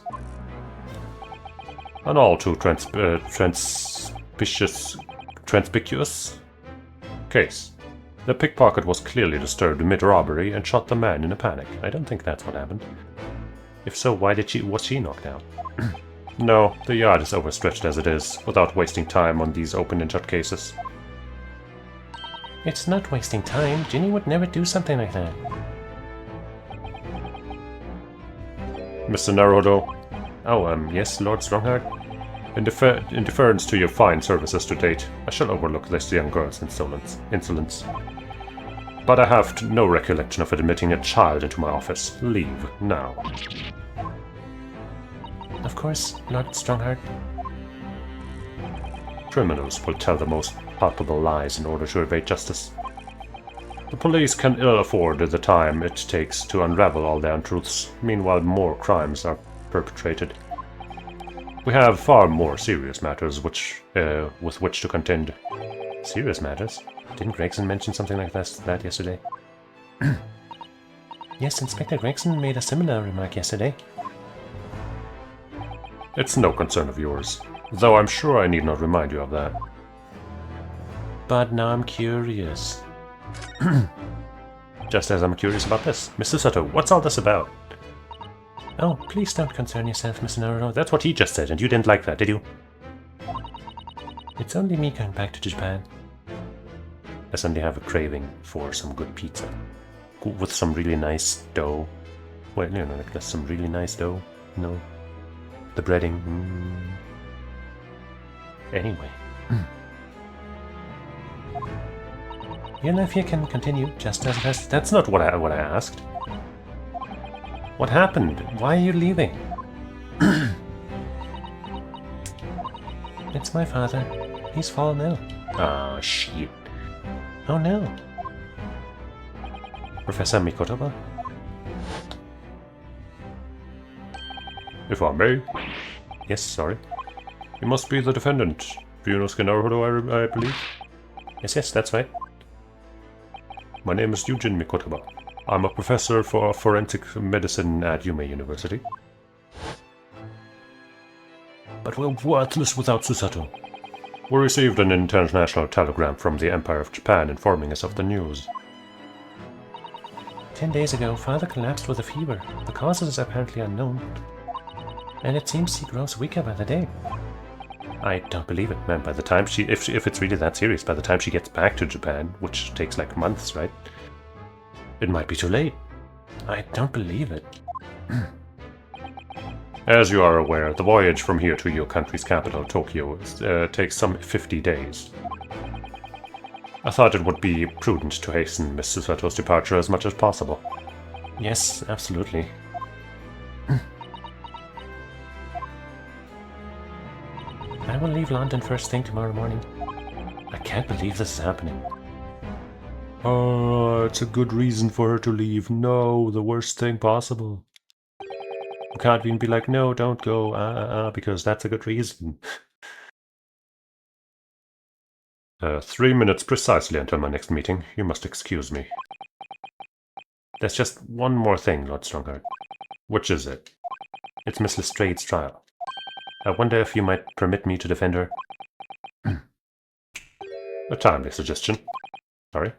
An all too conspicuous case. The pickpocket was clearly disturbed mid-robbery and shot the man in a panic. I don't think that's what happened. If so, why was she knocked out? No, the yard is overstretched as it is, without wasting time on these open and shut cases. It's not wasting time. Ginny would never do something like that. Mr. Naruto. Oh, yes, Lord Strongheart? In deference to your fine services to date, I shall overlook this young girl's insolence. But I have no recollection of admitting a child into my office. Leave, now. Of course, Lord Strongheart. Criminals will tell the most palpable lies in order to evade justice. The police can ill afford the time it takes to unravel all their untruths, meanwhile more crimes are perpetrated. We have far more serious matters with which to contend. Serious matters? Didn't Gregson mention something like that yesterday? Yes, Inspector Gregson made a similar remark yesterday. It's no concern of yours, though I'm sure I need not remind you of that. But now I'm curious. Just as I'm curious about this. Mr. Sato, what's all this about? Oh, please don't concern yourself, Mr. Naruto. That's what he just said, and you didn't like that, did you? It's only me going back to Japan. I suddenly have a craving for some good pizza. With some really nice dough. Well, you know, like some really nice dough. No. The breading. Anyway. Your nephew can continue just as it has. That's not what I asked. What happened? Why are you leaving? It's my father. He's fallen ill. Ah, shit. Oh no. Professor Mikotoba? If I may. Yes, sorry. You must be the defendant. Ryunosuke Naruhodo, I believe? Yes, that's right. My name is Yujin Mikotoba. I'm a professor for forensic medicine at Yume University. But we're worthless without Susato. We received an international telegram from the Empire of Japan informing us of the news. 10 days ago, father collapsed with a fever. The causes is apparently unknown. And it seems he grows weaker by the day. I don't believe it, man. By the time if it's really that serious, by the time she gets back to Japan, which takes like months, right? It might be too late. I don't believe it. As you are aware, the voyage from here to your country's capital, Tokyo, takes some 50 days. I thought it would be prudent to hasten Miss Susato's departure as much as possible. Yes, absolutely. I will leave London first thing tomorrow morning. I can't believe this is happening. Oh, it's a good reason for her to leave. No, the worst thing possible. You can't even be like, no, don't go, because that's a good reason. 3 minutes precisely until my next meeting. You must excuse me. There's just one more thing, Lord Strongheart. Which is it? It's Miss Lestrade's trial. I wonder if you might permit me to defend her. A timely suggestion. Sorry.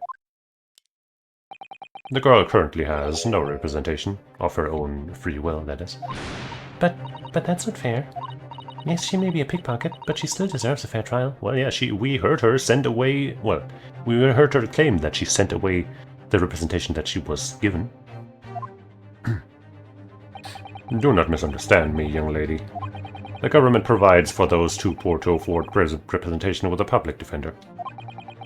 The girl currently has no representation, of her own free will, that is. But that's not fair. Yes, she may be a pickpocket, but she still deserves a fair trial. Well, yeah, we heard her send away... Well, we heard her claim that she sent away the representation that she was given. Do not misunderstand me, young lady. The government provides for those too poor to afford representation with a public defender.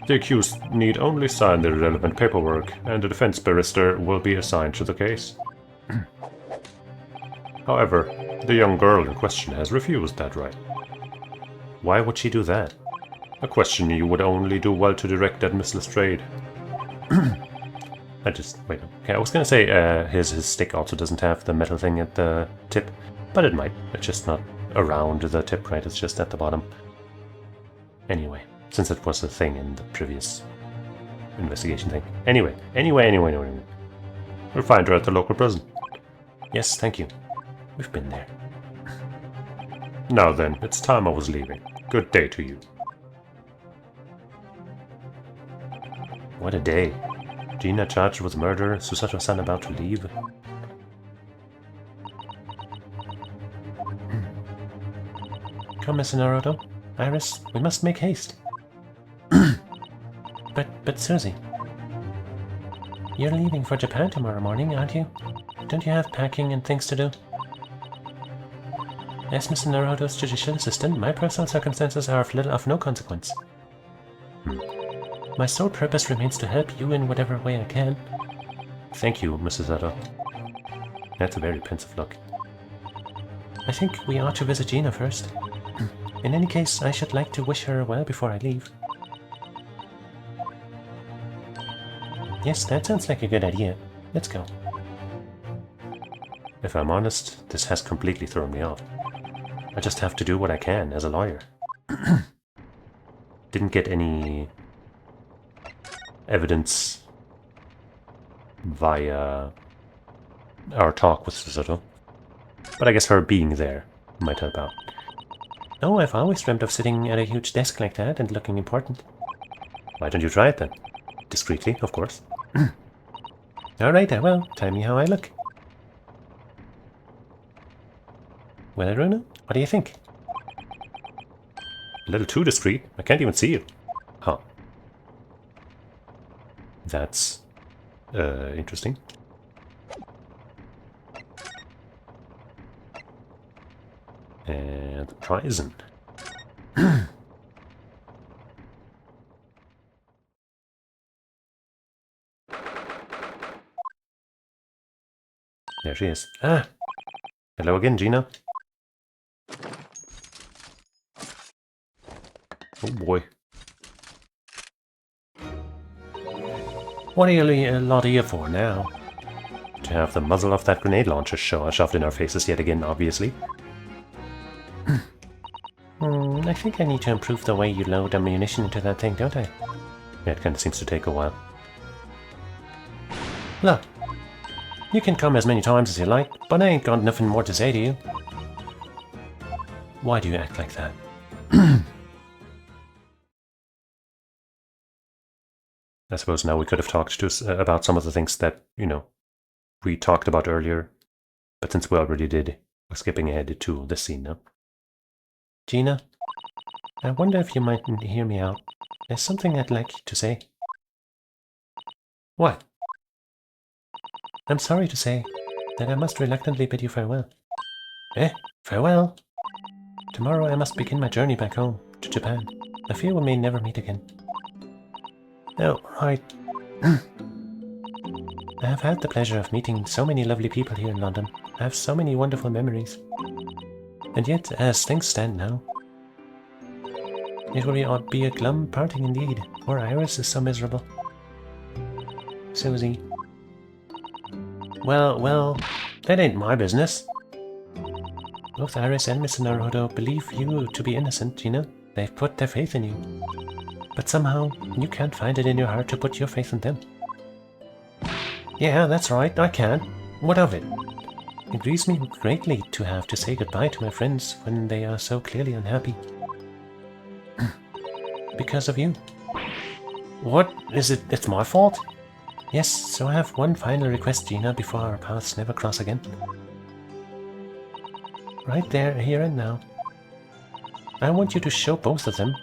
The accused need only sign the relevant paperwork, and a defense barrister will be assigned to the case. However, the young girl in question has refused that right. Why would she do that? A question you would only do well to direct at Miss Lestrade. Wait, okay, I was gonna say his stick also doesn't have the metal thing at the tip, but it might. It's just not around the tip, right? It's just at the bottom. Anyway, since it was a thing in the previous investigation thing. Anyway. We'll find her at the local prison. Yes, thank you. We've been there. Now then, it's time I was leaving. Good day to you. What a day. Gina charged with murder, Susato-san about to leave. Come, Mr. Naruto. Iris, we must make haste. But Susie, you're leaving for Japan tomorrow morning, aren't you? Don't you have packing and things to do? As Mr. Naruto's judicial assistant, my personal circumstances are of no consequence. My sole purpose remains to help you in whatever way I can. Thank you, Mrs. Edo. That's a very pensive look. I think we ought to visit Gina first. In any case, I should like to wish her well before I leave. Yes, that sounds like a good idea. Let's go. If I'm honest, this has completely thrown me off. I just have to do what I can as a lawyer. Didn't get any evidence via our talk with Susato, but I guess her being there might help out. Oh, I've always dreamt of sitting at a huge desk like that and looking important. Why don't you try it then? Discreetly, of course. Alright, I will. Tell me how I look. Well, Aruna, what do you think? A little too discreet. I can't even see you. Huh. That's interesting. And Prison. There she is. Ah! Hello again, Gina. Oh boy. What are you lot here for now? To have the muzzle of that grenade launcher shoved in our faces yet again, obviously. I think I need to improve the way you load ammunition into that thing, don't I? Yeah, it kind of seems to take a while. Look, you can come as many times as you like, but I ain't got nothing more to say to you. Why do you act like that? I suppose now we could have talked to about some of the things that, you know, we talked about earlier. But since we already did, we're skipping ahead to this scene now. Gina, I wonder if you might hear me out. There's something I'd like to say. What? I'm sorry to say that I must reluctantly bid you farewell. Eh? Farewell? Tomorrow I must begin my journey back home, to Japan. I fear we may never meet again. Oh, right. I have had the pleasure of meeting so many lovely people here in London. I have so many wonderful memories. And yet, as things stand now, it will be a glum parting indeed. Poor Iris is so miserable. Susie. Well, that ain't my business. Both Iris and Mr. Naruto believe you to be innocent, you know? They've put their faith in you. But somehow, you can't find it in your heart to put your faith in them. Yeah, that's right, I can. What of it? It grieves me greatly to have to say goodbye to my friends when they are so clearly unhappy. Because of you. What? Is it? It's my fault? Yes, so I have one final request, Gina, before our paths never cross again. Right there, here and now. I want you to show both of them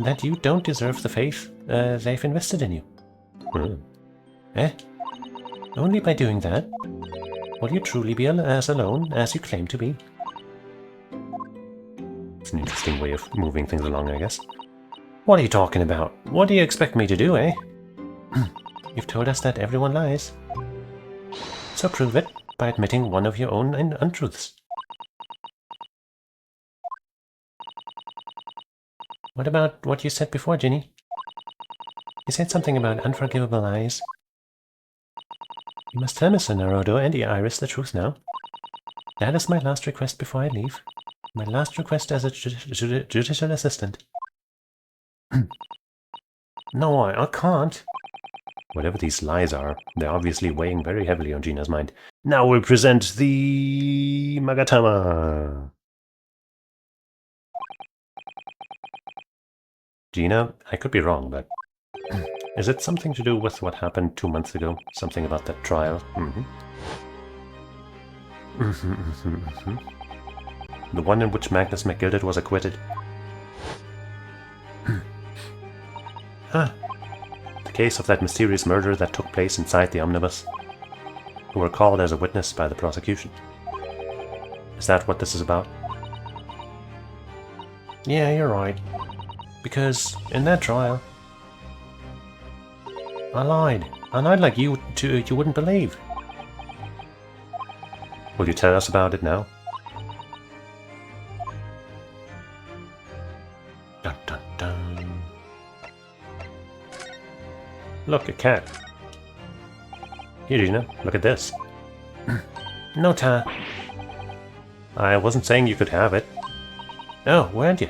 that you don't deserve the faith they've invested in you. Eh? Only by doing that will you truly be as alone as you claim to be. It's an interesting way of moving things along, I guess. What are you talking about? What do you expect me to do, eh? You've told us that everyone lies. So prove it by admitting one of your own untruths. What about what you said before, Ginny? You said something about unforgivable lies. You must tell Mr. Naruto and Iris the truth now. That is my last request before I leave. My last request as a judicial assistant. No, I can't. Whatever these lies are, they're obviously weighing very heavily on Gina's mind. Now we'll present the Magatama. Gina, I could be wrong, but is it something to do with what happened 2 months ago? Something about that trial? The one in which Magnus McGilded was acquitted? The case of that mysterious murder that took place inside the omnibus, who were called as a witness by the prosecution. Is that what this is about? Yeah, you're right. Because in that trial, I lied. I lied like you wouldn't believe. Will you tell us about it now? Dun dun dun. Look, a cat. Here, Gina, look at this. No, Ta. I wasn't saying you could have it. Oh, weren't you?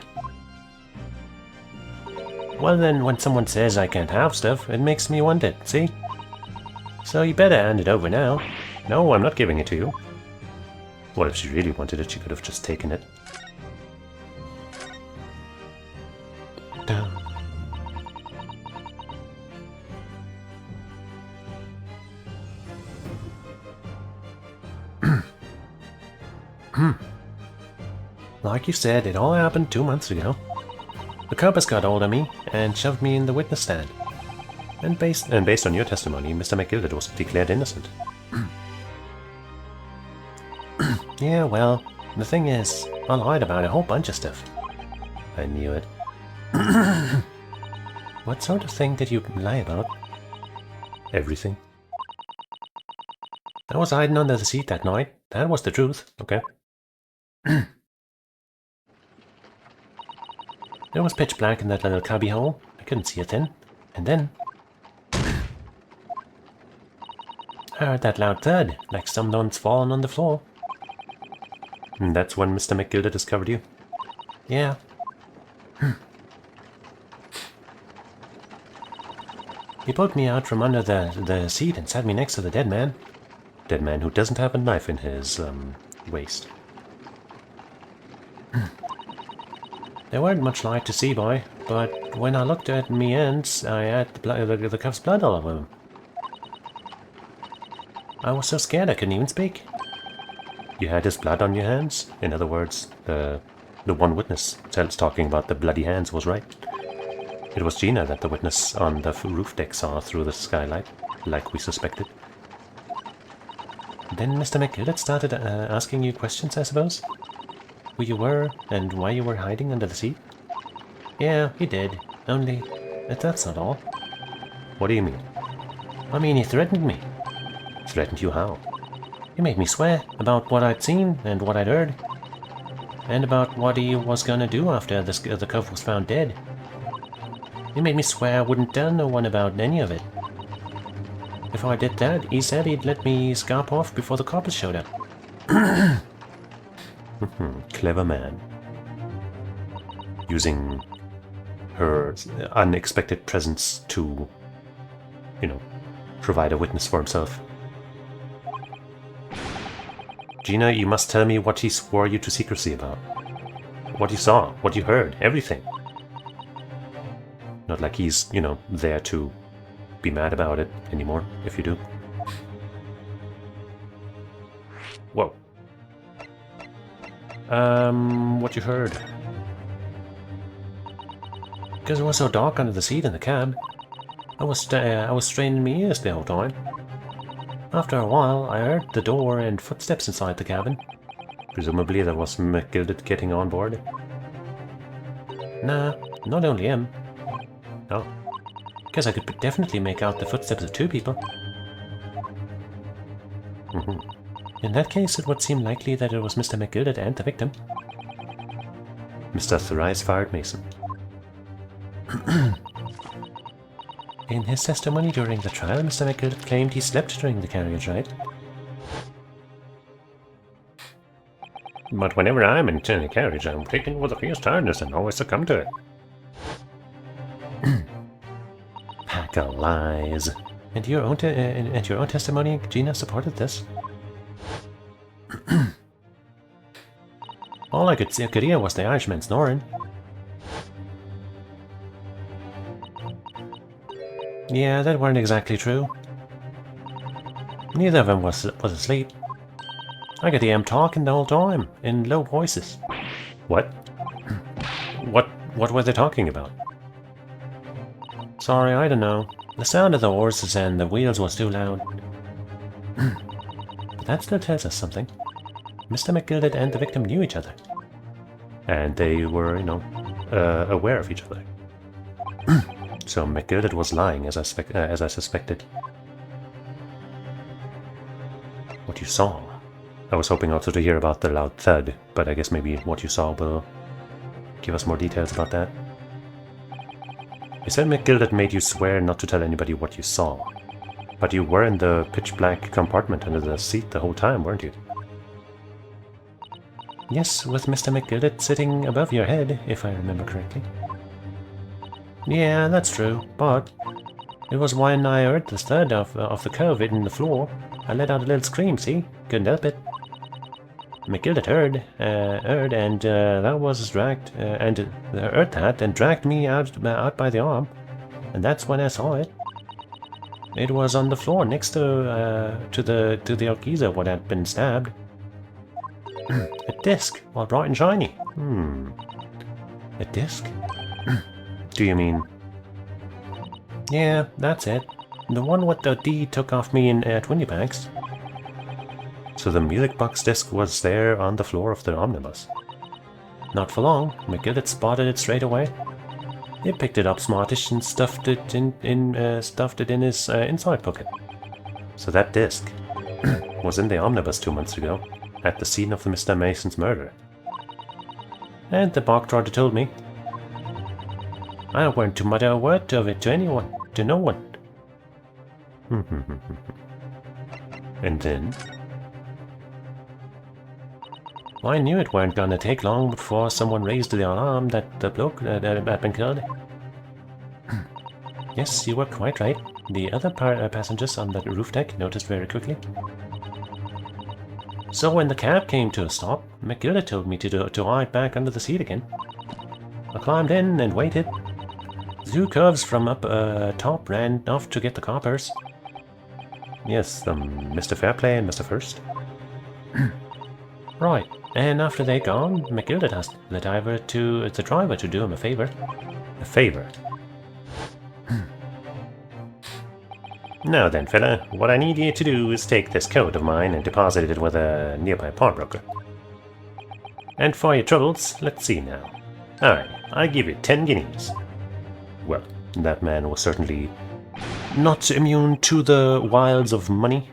Well then, when someone says I can't have stuff, it makes me want it, see? So you better hand it over now. No, I'm not giving it to you. Well, if she really wanted it, she could have just taken it. Down. Like you said, it all happened 2 months ago. The Corpus got hold of me and shoved me in the witness stand. And based on your testimony, Mr. McGilded was declared innocent. Yeah, well, the thing is, I lied about a whole bunch of stuff. I knew it. What sort of thing did you lie about? Everything. I was hiding under the seat that night. That was the truth. Okay. It was pitch black in that little cubby hole. I couldn't see a thing. And then I heard that loud thud, like someone's fallen on the floor. And that's when Mr. McGilda discovered you? Yeah. He pulled me out from under the seat and sat me next to the dead man. Dead man who doesn't have a knife in his waist. There weren't much light to see by, but when I looked at me ends, I had the cuff's blood all over them. I was so scared I couldn't even speak. You had his blood on your hands? In other words, the one witness talking about the bloody hands was right. It was Gina that the witness on the roof deck saw through the skylight, like we suspected. Then Mr. McGillet started asking you questions, I suppose? Who you were, and why you were hiding under the seat? Yeah, he did. Only, that's not all. What do you mean? I mean, he threatened me. Threatened you how? He made me swear about what I'd seen and what I'd heard. And about what he was gonna do after the cove was found dead. He made me swear I wouldn't tell no one about any of it. If I did that, he said he'd let me scarp off before the coppers showed up. Clever man. Using her unexpected presence to, you know, provide a witness for himself. Gina, you must tell me what he swore you to secrecy about. What you saw, what you heard, everything. Not like he's, you know, there to be mad about it anymore, if you do. Whoa. What you heard? Because it was so dark under the seat in the cab. I was straining my ears the whole time. After a while, I heard the door and footsteps inside the cabin. Presumably that was McGildet getting on board. Nah, not only him. Oh. Because I could definitely make out the footsteps of two people. In that case, it would seem likely that it was Mr. McGildet and the victim. Mr. Thrice-Fired Mason. In his testimony during the trial, Mr. McGildet claimed he slept during the carriage ride. But whenever I'm in a carriage, I'm taken with a fierce tiredness and always succumb to it. Pack of lies. And your own testimony, Gina, supported this. All I could hear was the Irishman snoring. Yeah, that weren't exactly true. Neither of them was asleep. I could hear him talking the whole time, in low voices. What? What were they talking about? Sorry, I don't know. The sound of the horses and the wheels was too loud. But that still tells us something. Mr. McGildet and the victim knew each other. And they were, you know, aware of each other. So McGildet was lying, as I suspected. What you saw? I was hoping also to hear about the loud thud, but I guess maybe what you saw will give us more details about that. You said McGildet made you swear not to tell anybody what you saw. But you were in the pitch-black compartment under the seat the whole time, weren't you? Yes, with Mr. McGildet sitting above your head, if I remember correctly. Yeah, that's true, but it was when I heard the thud of the curve in the floor. I let out a little scream, see? Couldn't help it. McGildet heard, and that was dragged, and heard that, and dragged me out by the arm, and that's when I saw it. It was on the floor next to the old geezer what had been stabbed. A disc, all bright and shiny. A disc? Do you mean? Yeah, that's it. The one what the D took off me at Winniebags. So the music box disc was there on the floor of the omnibus? Not for long, McGillet spotted it straight away. He picked it up smartish and stuffed it in his inside pocket. So that disc was in the omnibus 2 months ago, at the scene of the Mr. Mason's murder. And the Bog Trotter told me. I weren't to mutter a word of it to anyone, to no one. And then? I knew it weren't gonna take long before someone raised the alarm that the bloke had been killed. Yes, you were quite right. The other passengers on the roof deck noticed very quickly. So when the cab came to a stop, McGilda told me to hide back under the seat again. I climbed in and waited. The two curves from up top ran off to get the coppers. Yes, Mr. Fairplay and Mr. First. Right, and after they gone, McGilda asked the driver to do him a favor. A favor? Now then, fella, what I need you to do is take this coat of mine and deposit it with a nearby pawnbroker. And for your troubles, let's see now. Aye, I give you 10 guineas. Well, that man was certainly not immune to the wiles of money.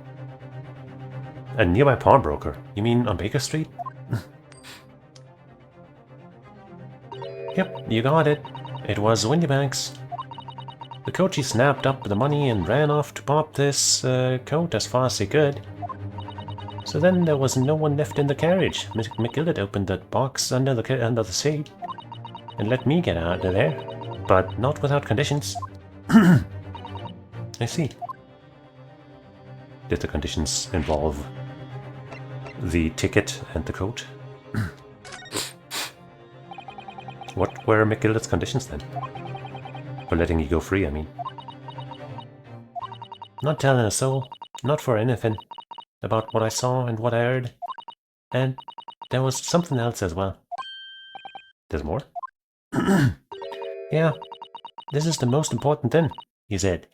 A nearby pawnbroker? You mean on Baker Street? Yep, you got it. It was Windybanks. The coachie snapped up the money and ran off to pop this coat as fast as he could. So then there was no one left in the carriage. McGillet opened the box under the seat and let me get out of there, but not without conditions. I see. Did the conditions involve the ticket and the coat? What were McGillet's conditions then? For letting you go free, I mean. Not telling a soul, not for anything, about what I saw and what I heard. And there was something else as well. There's more? Yeah, this is the most important thing, he said.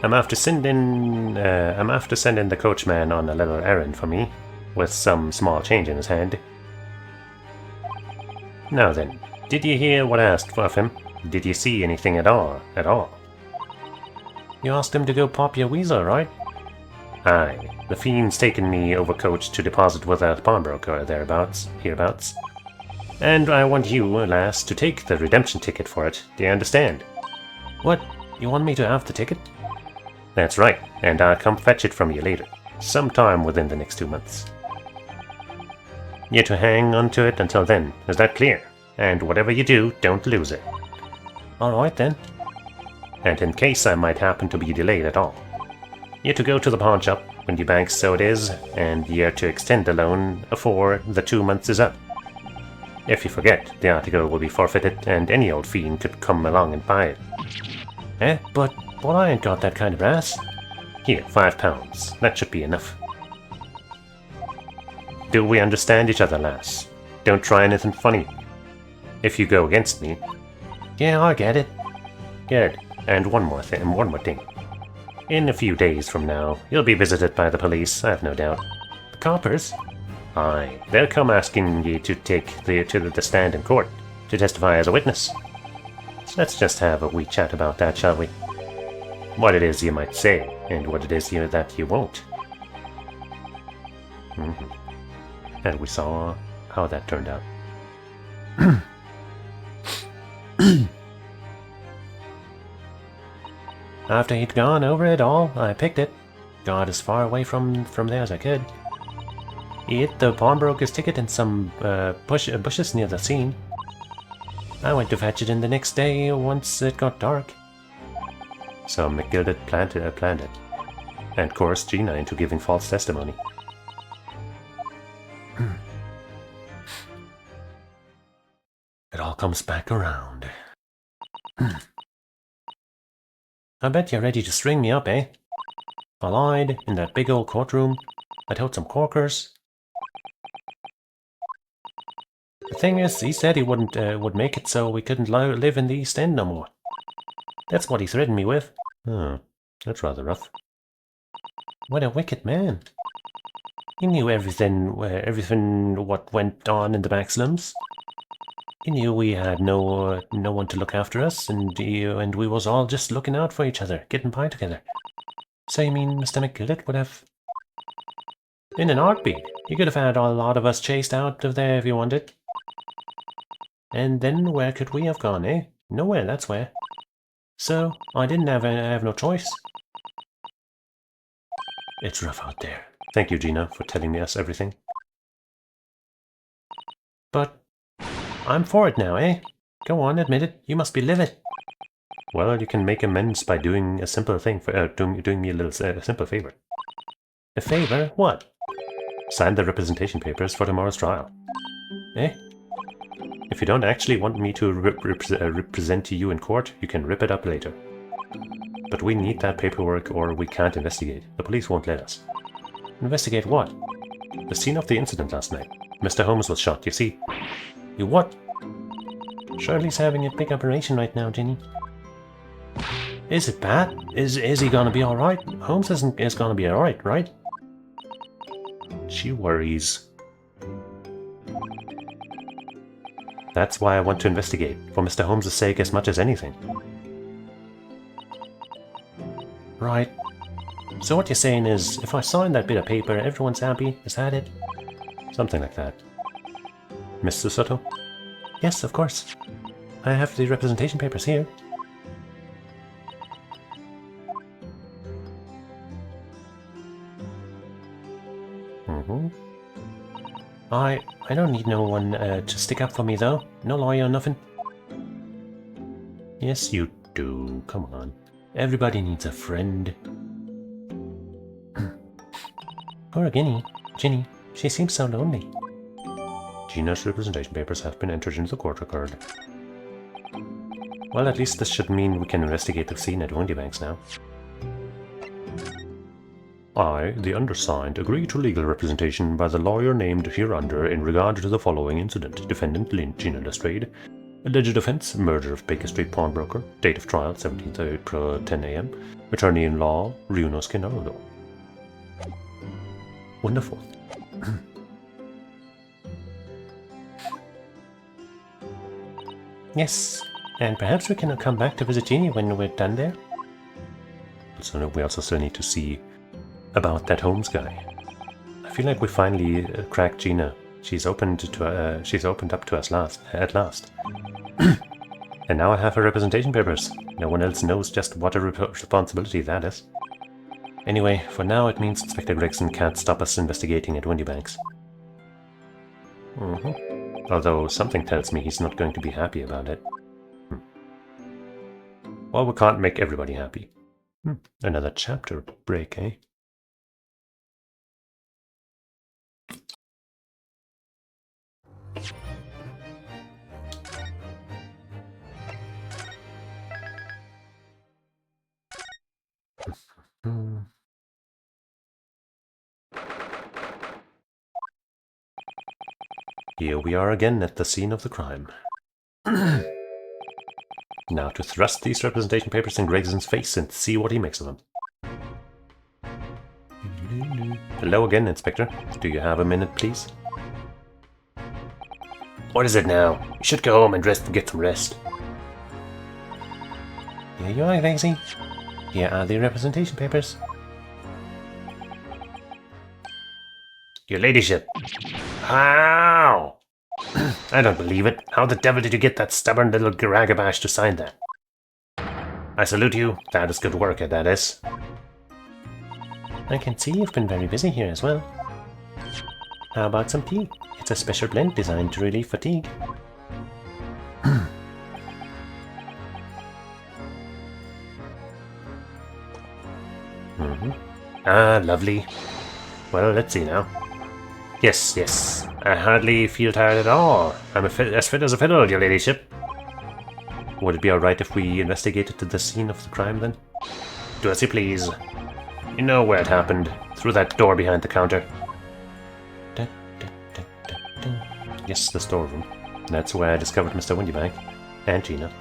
I'm after sending the coachman on a little errand for me, with some small change in his hand. Now then, did you hear what I asked of him? Did you see anything at all? You asked him to go pop your weasel, right? Aye, the fiend's taken me over coach to deposit with a pawnbroker hereabouts. And I want you, lass, to take the redemption ticket for it, do you understand? What? You want me to have the ticket? That's right, and I'll come fetch it from you later, sometime within the next 2 months. You're to hang onto it until then, is that clear? And whatever you do, don't lose it. Alright then. And in case I might happen to be delayed at all, you're to go to the pawn shop, Windybanks so it is, and you're to extend the loan afore the 2 months is up. If you forget, the article will be forfeited, and any old fiend could come along and buy it. But I ain't got that kind of brass. Here, £5. That should be enough. Do we understand each other, lass? Don't try anything funny. If you go against me... Yeah, I get it. Good. And one more thing. In a few days from now, you'll be visited by the police, I've no doubt. The coppers? Aye, they'll come asking you to take the stand in court, to testify as a witness. So let's just have a wee chat about that, shall we? What it is you might say, and what it is that you won't. And we saw how that turned out. After he'd gone over it all, I picked it. Got as far away from there as I could. He hid the pawnbroker's ticket in some bushes near the scene. I went to fetch it in the next day once it got dark. So McGildet planned it, and coerced Gina into giving false testimony. It all comes back around. I bet you're ready to string me up, eh? I lied in that big old courtroom. I told some corkers. The thing is, he said he would make it so we couldn't live in the East End no more. That's what he threatened me with. Oh, that's rather rough. What a wicked man. He knew everything what went on in the back slums. He knew we had no one to look after us, and we was all just looking out for each other, getting by together. So you mean Mr. McGillet would have... In an heartbeat, he could have had a lot of us chased out of there if he wanted. And then where could we have gone, eh? Nowhere, that's where. So, I didn't have no choice. It's rough out there. Thank you, Gina, for telling us everything. But I'm for it now, eh? Go on, admit it. You must be livid. Well, you can make amends by doing a simple thing for doing me a little simple favor. A favor? What? Sign the representation papers for tomorrow's trial. Eh? If you don't actually want me to represent you in court, you can rip it up later. But we need that paperwork or we can't investigate. The police won't let us. Investigate what? The scene of the incident last night. Mr. Holmes was shot, you see. You what? Shirley's having a big operation right now, Ginny. Is it bad? Is he gonna be alright? Holmes is gonna be alright, right? She worries. That's why I want to investigate, for Mr. Holmes' sake as much as anything. Right. So what you're saying is, if I sign that bit of paper, everyone's happy? Is that it? Something like that. Mr. Soto? Yes, of course. I have the representation papers here. I don't need no one to stick up for me, though. No lawyer or nothing. Yes, you do. Come on. Everybody needs a friend. Poor Ginny. She seems so lonely. Gina's representation papers have been entered into the court record. Well, at least this should mean we can investigate the scene at Wendybanks now. I, the undersigned, agree to legal representation by the lawyer named hereunder in regard to the following incident. Defendant Gina Lestrade. Alleged offense, murder of Baker Street pawnbroker. Date of trial, 17th April, 10 a.m. Attorney-in-law, Ryuno Skinnarudo. Wonderful. Yes, and perhaps we can come back to visit Jeannie when we're done there. So we also still need to see about that Holmes guy. I feel like we finally cracked Gina. She's opened up to us at last. And now I have her representation papers. No one else knows just what a responsibility that is. Anyway, for now it means Inspector Gregson can't stop us investigating at Wendybanks. Although something tells me he's not going to be happy about it. Well, we can't make everybody happy. Another chapter break, eh? Here we are again at the scene of the crime. Now to thrust these representation papers in Gregson's face and see what he makes of them. Hello again, Inspector. Do you have a minute, please? What is it now? You should go home and rest and get some rest. Here you are, Gregsy. Here are the representation papers. Your ladyship. How? I don't believe it. How the devil did you get that stubborn little garagabash to sign that? I salute you. That is good work, that is. I can see you've been very busy here as well. How about some tea? It's a special blend designed to relieve fatigue. Ah, lovely. Well, let's see now. Yes. I hardly feel tired at all. I'm as fit as a fiddle, your ladyship. Would it be alright if we investigated the scene of the crime, then? Do as you please. You know where it happened. Through that door behind the counter. Yes, the storeroom. That's where I discovered Mr. Wendybank. And Gina.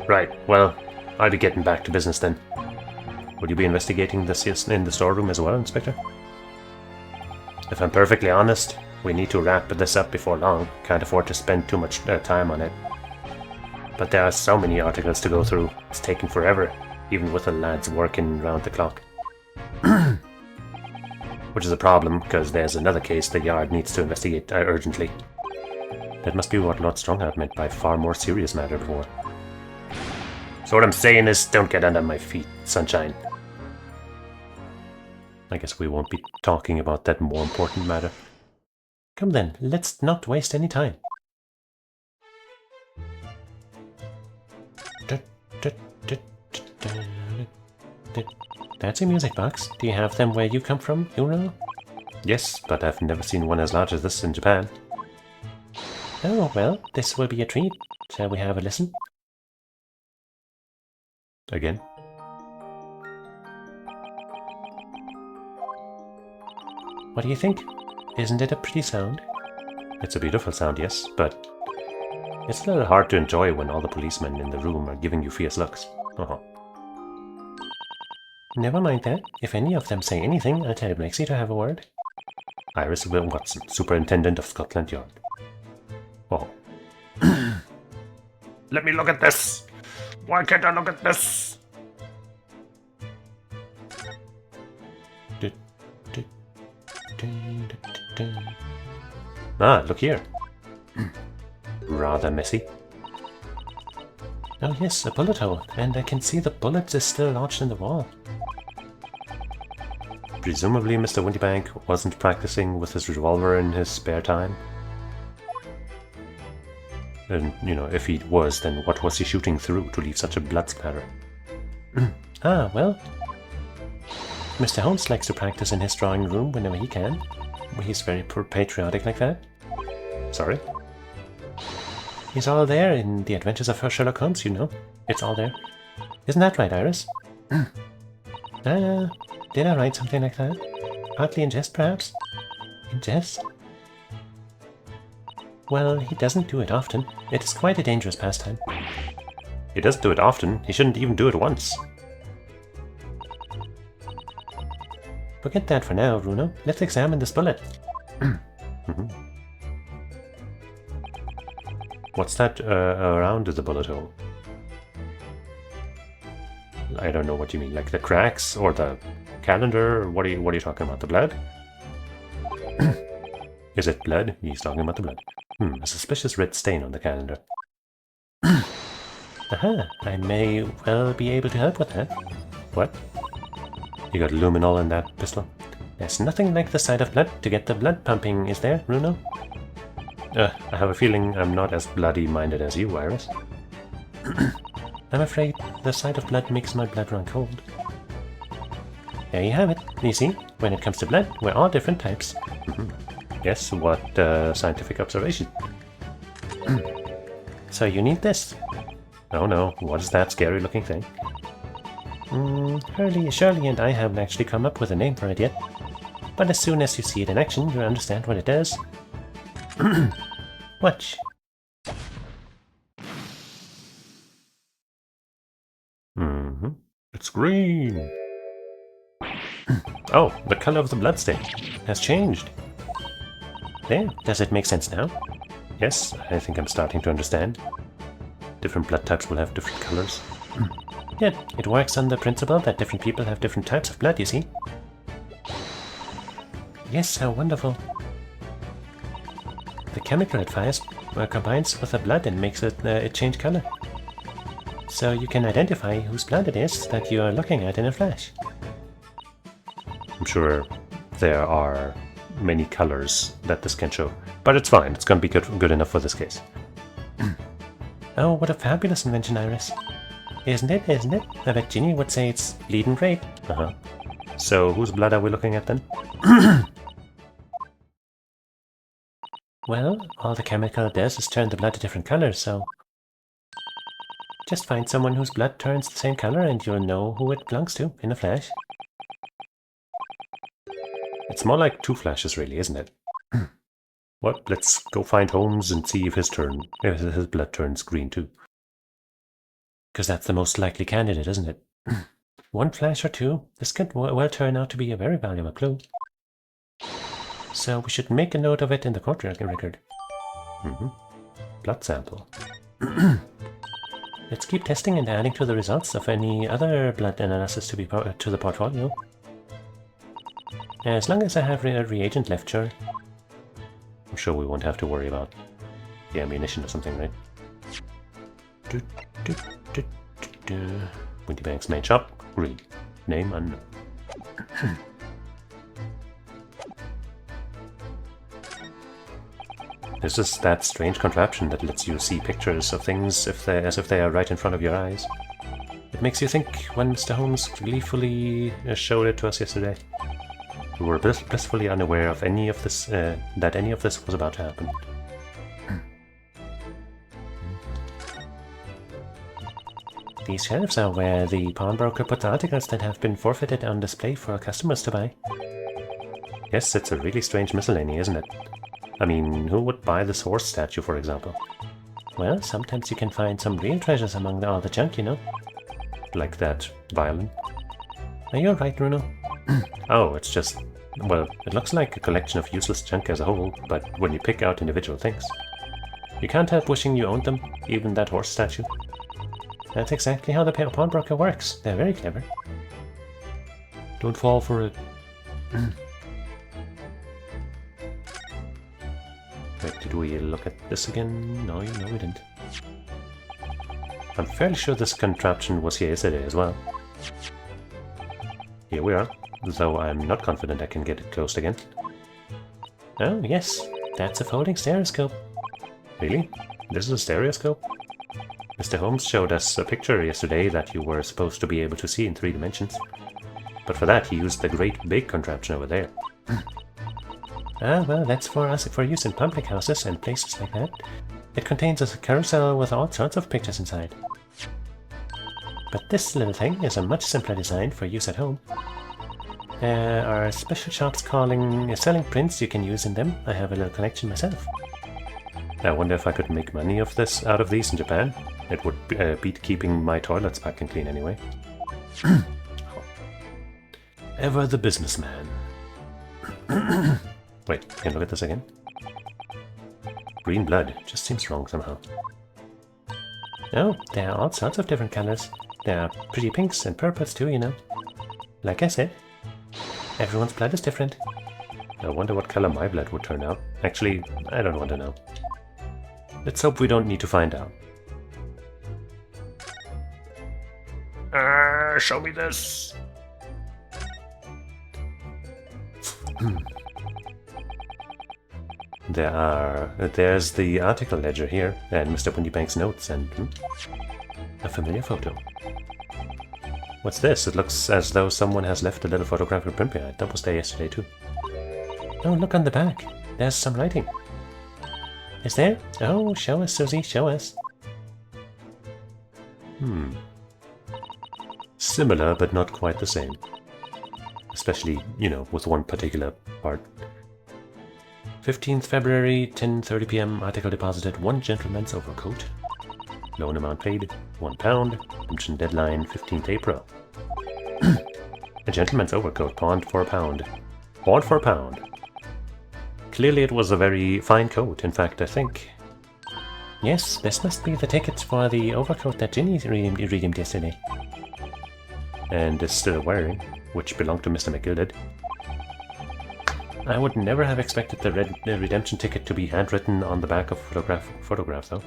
Right, well, I'll be getting back to business then. Would you be investigating this in the storeroom as well, Inspector? If I'm perfectly honest, we need to wrap this up before long. Can't afford to spend too much time on it. But there are so many articles to go through. It's taking forever, even with the lads working round the clock. Which is a problem, because there's another case the Yard needs to investigate urgently. That must be what Lord Strongheart meant by far more serious matter before. So what I'm saying is, don't get under my feet, sunshine. I guess we won't be talking about that more important matter. Come then, let's not waste any time. That's a music box. Do you have them where you come from, Uno? Yes, but I've never seen one as large as this in Japan. Oh, well, this will be a treat. Shall we have a listen? Again? What do you think? Isn't it a pretty sound? It's a beautiful sound, yes, but it's a little hard to enjoy when all the policemen in the room are giving you fierce looks. Never mind that. If any of them say anything, I'll tell Brexy to have a word. Iris Will Watson, Superintendent of Scotland Yard. Oh. Let me look at this! Why can't I look at this? Ah, look here. Rather messy. Oh yes, a bullet hole, and I can see the bullet is still lodged in the wall. Presumably Mr. Windybank wasn't practicing with his revolver in his spare time. And, you know, if he was, then what was he shooting through to leave such a blood splatter? Ah, well. Mr. Holmes likes to practice in his drawing room whenever he can. He's very patriotic like that. Sorry? He's all there in The Adventures of Sherlock Holmes, you know. It's all there. Isn't that right, Iris? Did I write something like that? Partly in jest, perhaps? In jest? Well, he doesn't do it often. It is quite a dangerous pastime. He doesn't do it often. He shouldn't even do it once. Forget that for now, Bruno. Let's examine this bullet. What's that around the bullet hole? I don't know what you mean. Like the cracks or the calendar? What are you talking about? The blood? Is it blood? He's talking about the blood. A suspicious red stain on the calendar. Aha! I may well be able to help with that. What? You got luminol in that pistol? There's nothing like the sight of blood to get the blood pumping, is there, Bruno? I have a feeling I'm not as bloody-minded as you, Iris. I'm afraid the sight of blood makes my blood run cold. There you have it. You see, when it comes to blood, we're all different types. Yes, what scientific observation? So you need this? Oh no, what is that scary-looking thing? Shirley and I haven't actually come up with a name for it yet. But as soon as you see it in action, you'll understand what it does. Watch. It's green. Oh, the color of the bloodstain has changed. There, does it make sense now? Yes, I think I'm starting to understand. Different blood types will have different colors. Yeah, it works on the principle that different people have different types of blood, you see. Yes, how wonderful. The chemical it fires combines with the blood and makes it change color. So you can identify whose blood it is that you are looking at in a flash. I'm sure there are many colors that this can show, but it's fine. It's going to be good enough for this case. Oh, what a fabulous invention, Iris. Isn't it? Isn't it? I bet Ginny would say it's bleeding great. So whose blood are we looking at then? Well, all the chemical does is turn the blood to different colors, so... just find someone whose blood turns the same color and you'll know who it belongs to in a flash. It's more like two flashes, really, isn't it? What? Let's go find Holmes and see if his blood turns green too. Because that's the most likely candidate, isn't it? one flash or two, this could well turn out to be a very valuable clue. So we should make a note of it in the court record. Blood sample. Let's keep testing and adding to the results of any other blood analysis to be to the portfolio. As long as I have a reagent left, sure. I'm sure we won't have to worry about the ammunition or something, right? Windy Bank's main shop. Green. Name unknown. This is that strange contraption that lets you see pictures of things as if they are right in front of your eyes. It makes you think when Mr. Holmes gleefully showed it to us yesterday. We were blissfully unaware of any of this, that any of this was about to happen. These shelves are where the pawnbroker puts articles that have been forfeited on display for customers to buy. Yes, it's a really strange miscellany, isn't it? I mean, who would buy this horse statue, for example? Well, sometimes you can find some real treasures among all the junk, you know. Like that violin. Are you alright, Bruno? Oh, it's just... well, it looks like a collection of useless junk as a whole, but when you pick out individual things, you can't help wishing you owned them, even that horse statue. That's exactly how the pawnbroker works. They're very clever. Don't fall for it. Wait, did we look at this again? No, we didn't. I'm fairly sure this contraption was here yesterday as well. Here we are, though I'm not confident I can get it closed again. Oh, yes. That's a folding stereoscope. Really? This is a stereoscope? Mr. Holmes showed us a picture yesterday that you were supposed to be able to see in 3 dimensions. But for that, he used the great big contraption over there. Ah, well, that's for use in public houses and places like that. It contains a carousel with all sorts of pictures inside. But this little thing is a much simpler design for use at home. There are special shops selling prints you can use in them. I have a little collection myself. I wonder if I could make money out of these in Japan. It would beat keeping my toilets back and clean anyway. Ever the businessman. Wait, can I look at this again? Green blood. Just seems wrong somehow. Oh, there are all sorts of different colors. There are pretty pinks and purples too, you know. Like I said, everyone's blood is different. I wonder what color my blood would turn out. Actually, I don't want to know. Let's hope we don't need to find out. Show me this! There's the article ledger here, and Mr. Windybank's notes, and a familiar photo. What's this? It looks as though someone has left a little photographic print behind. That was there yesterday too. Oh, look on the back. There's some writing. Is there? Oh, show us, Susie, show us. Similar, but not quite the same. Especially, you know, with one particular part. 15th February, 10:30 p.m. Article deposited 1 gentleman's overcoat. Loan amount paid, £1. Redemption deadline, 15th April. A gentleman's overcoat pawned for £1. Pawned for £1. Clearly it was a very fine coat. In fact, I think... Yes, this must be the tickets for the overcoat that Ginny redeemed yesterday. And is still wearing, which belonged to Mr. McGilded. I would never have expected the redemption ticket to be handwritten on the back of photograph though.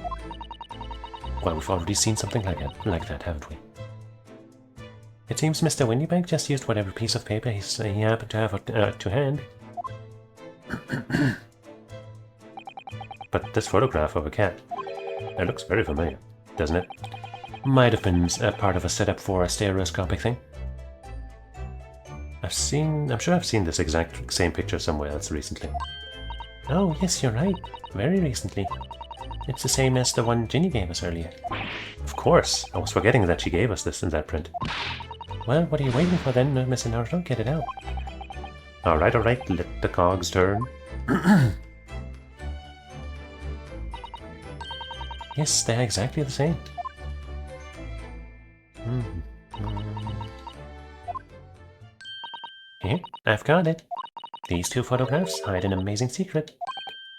Well, we've already seen something like that, haven't we? It seems Mr. Windybank just used whatever piece of paper he happened to have to hand. But this photograph of a cat, it looks very familiar, doesn't it? Might have been part of a setup for a stereoscopic thing. I'm sure I've seen this exact same picture somewhere else recently. Oh, yes, you're right. Very recently. It's the same as the one Ginny gave us earlier. Of course! I was forgetting that she gave us this in that print. Well, what are you waiting for then, Mr. Naruto? Get it out. Alright, let the cogs turn. Yes, they're exactly the same. Here, I've got it. These two photographs hide an amazing secret.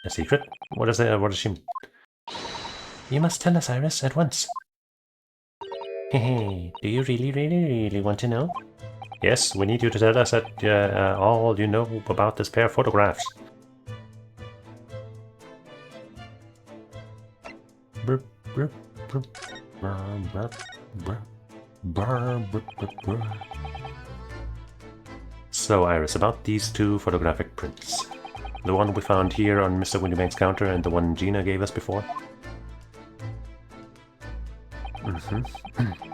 A secret? What does she mean? You must tell us, Iris, at once. Hey, do you really want to know? Yes, we need you to tell us all you know about this pair of photographs. So, Iris, about these two photographic prints. The one we found here on Mr. Windybank's counter and the one Gina gave us before.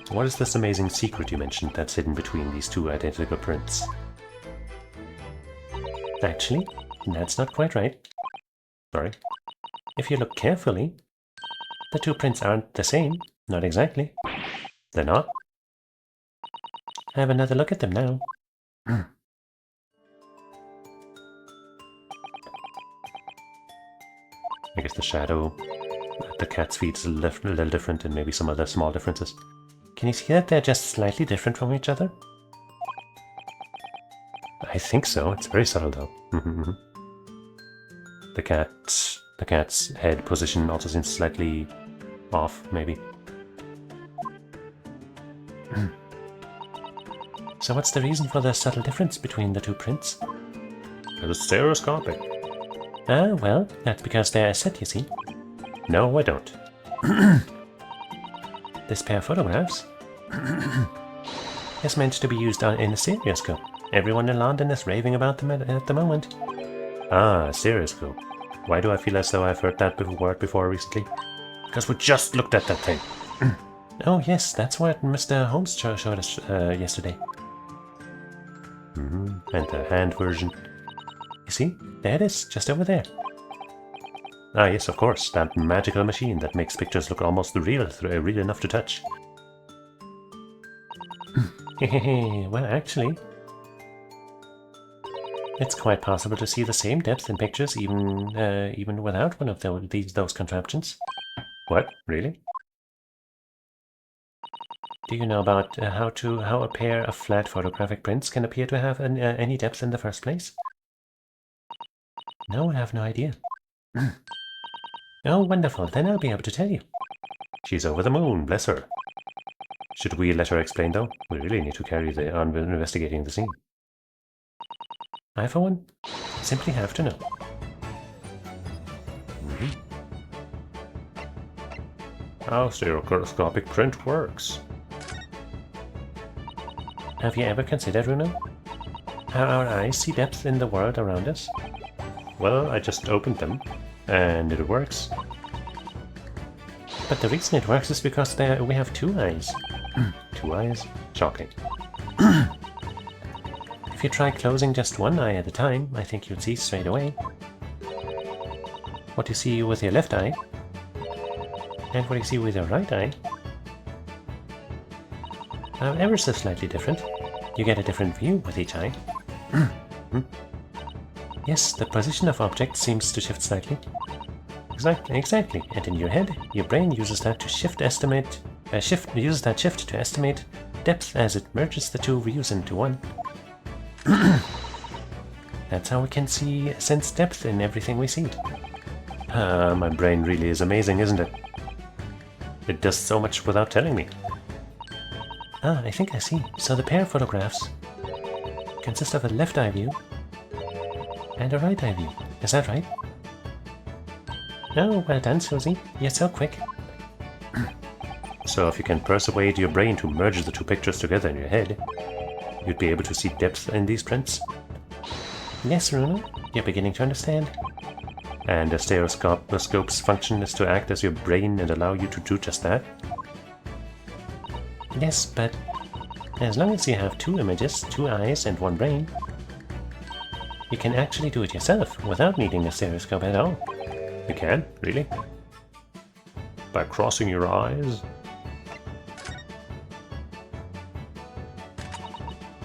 What is this amazing secret you mentioned that's hidden between these two identical prints? Actually, that's not quite right. Sorry? If you look carefully, the two prints aren't the same. Not exactly. They're not? Have another look at them now. I guess the shadow at the cat's feet is a little different and maybe some other small differences. Can you see that they're just slightly different from each other? I think so. It's very subtle though. The cat's head position also seems slightly off, maybe. So what's the reason for the subtle difference between the two prints? It's stereoscopic. Ah, well, that's because they're a set, you see. No, I don't. This pair of photographs is meant to be used in a stereoscope. Everyone in London is raving about them at the moment. Ah, stereoscope. Why do I feel as though I've heard that word before recently? Because we just looked at that thing. Oh yes, that's what Mr. Holmes showed us yesterday. And the hand version. You see, there it is, just over there. Ah yes, of course, that magical machine that makes pictures look almost real enough to touch. Well, actually, it's quite possible to see the same depth in pictures even without one of those contraptions. What? Really? Do you know about how a pair of flat photographic prints can appear to have any depth in the first place? No, I have no idea. Oh, wonderful. Then I'll be able to tell you. She's over the moon, bless her. Should we let her explain, though? We really need to carry on investigating the scene. I, for one, simply have to know. How stereoscopic print works. Have you ever considered, Runo, how our eyes see depth in the world around us? Well, I just opened them, and it works. But the reason it works is because we have two eyes. 2 eyes? Shocking. If you try closing just one eye at a time, I think you'd see straight away what you see with your left eye, and what you see with your right eye are ever so slightly different. You get a different view with each eye. Yes, the position of objects seems to shift slightly. Exactly. And in your head, your brain uses that shift to estimate depth as it merges the two views into one. That's how we can sense depth in everything we see. My brain really is amazing, isn't it? It does so much without telling me. Ah, I think I see. So the pair of photographs consist of a left eye view and a right eye view. Is that right? Oh, well done, Susie. You're so quick. So if you can persuade your brain to merge the two pictures together in your head, you'd be able to see depth in these prints? Yes, Runo. You're beginning to understand. And a stereoscope's function is to act as your brain and allow you to do just that? Yes, but as long as you have two images, two eyes, and one brain, you can actually do it yourself without needing a stereoscope at all. You can? Really? By crossing your eyes?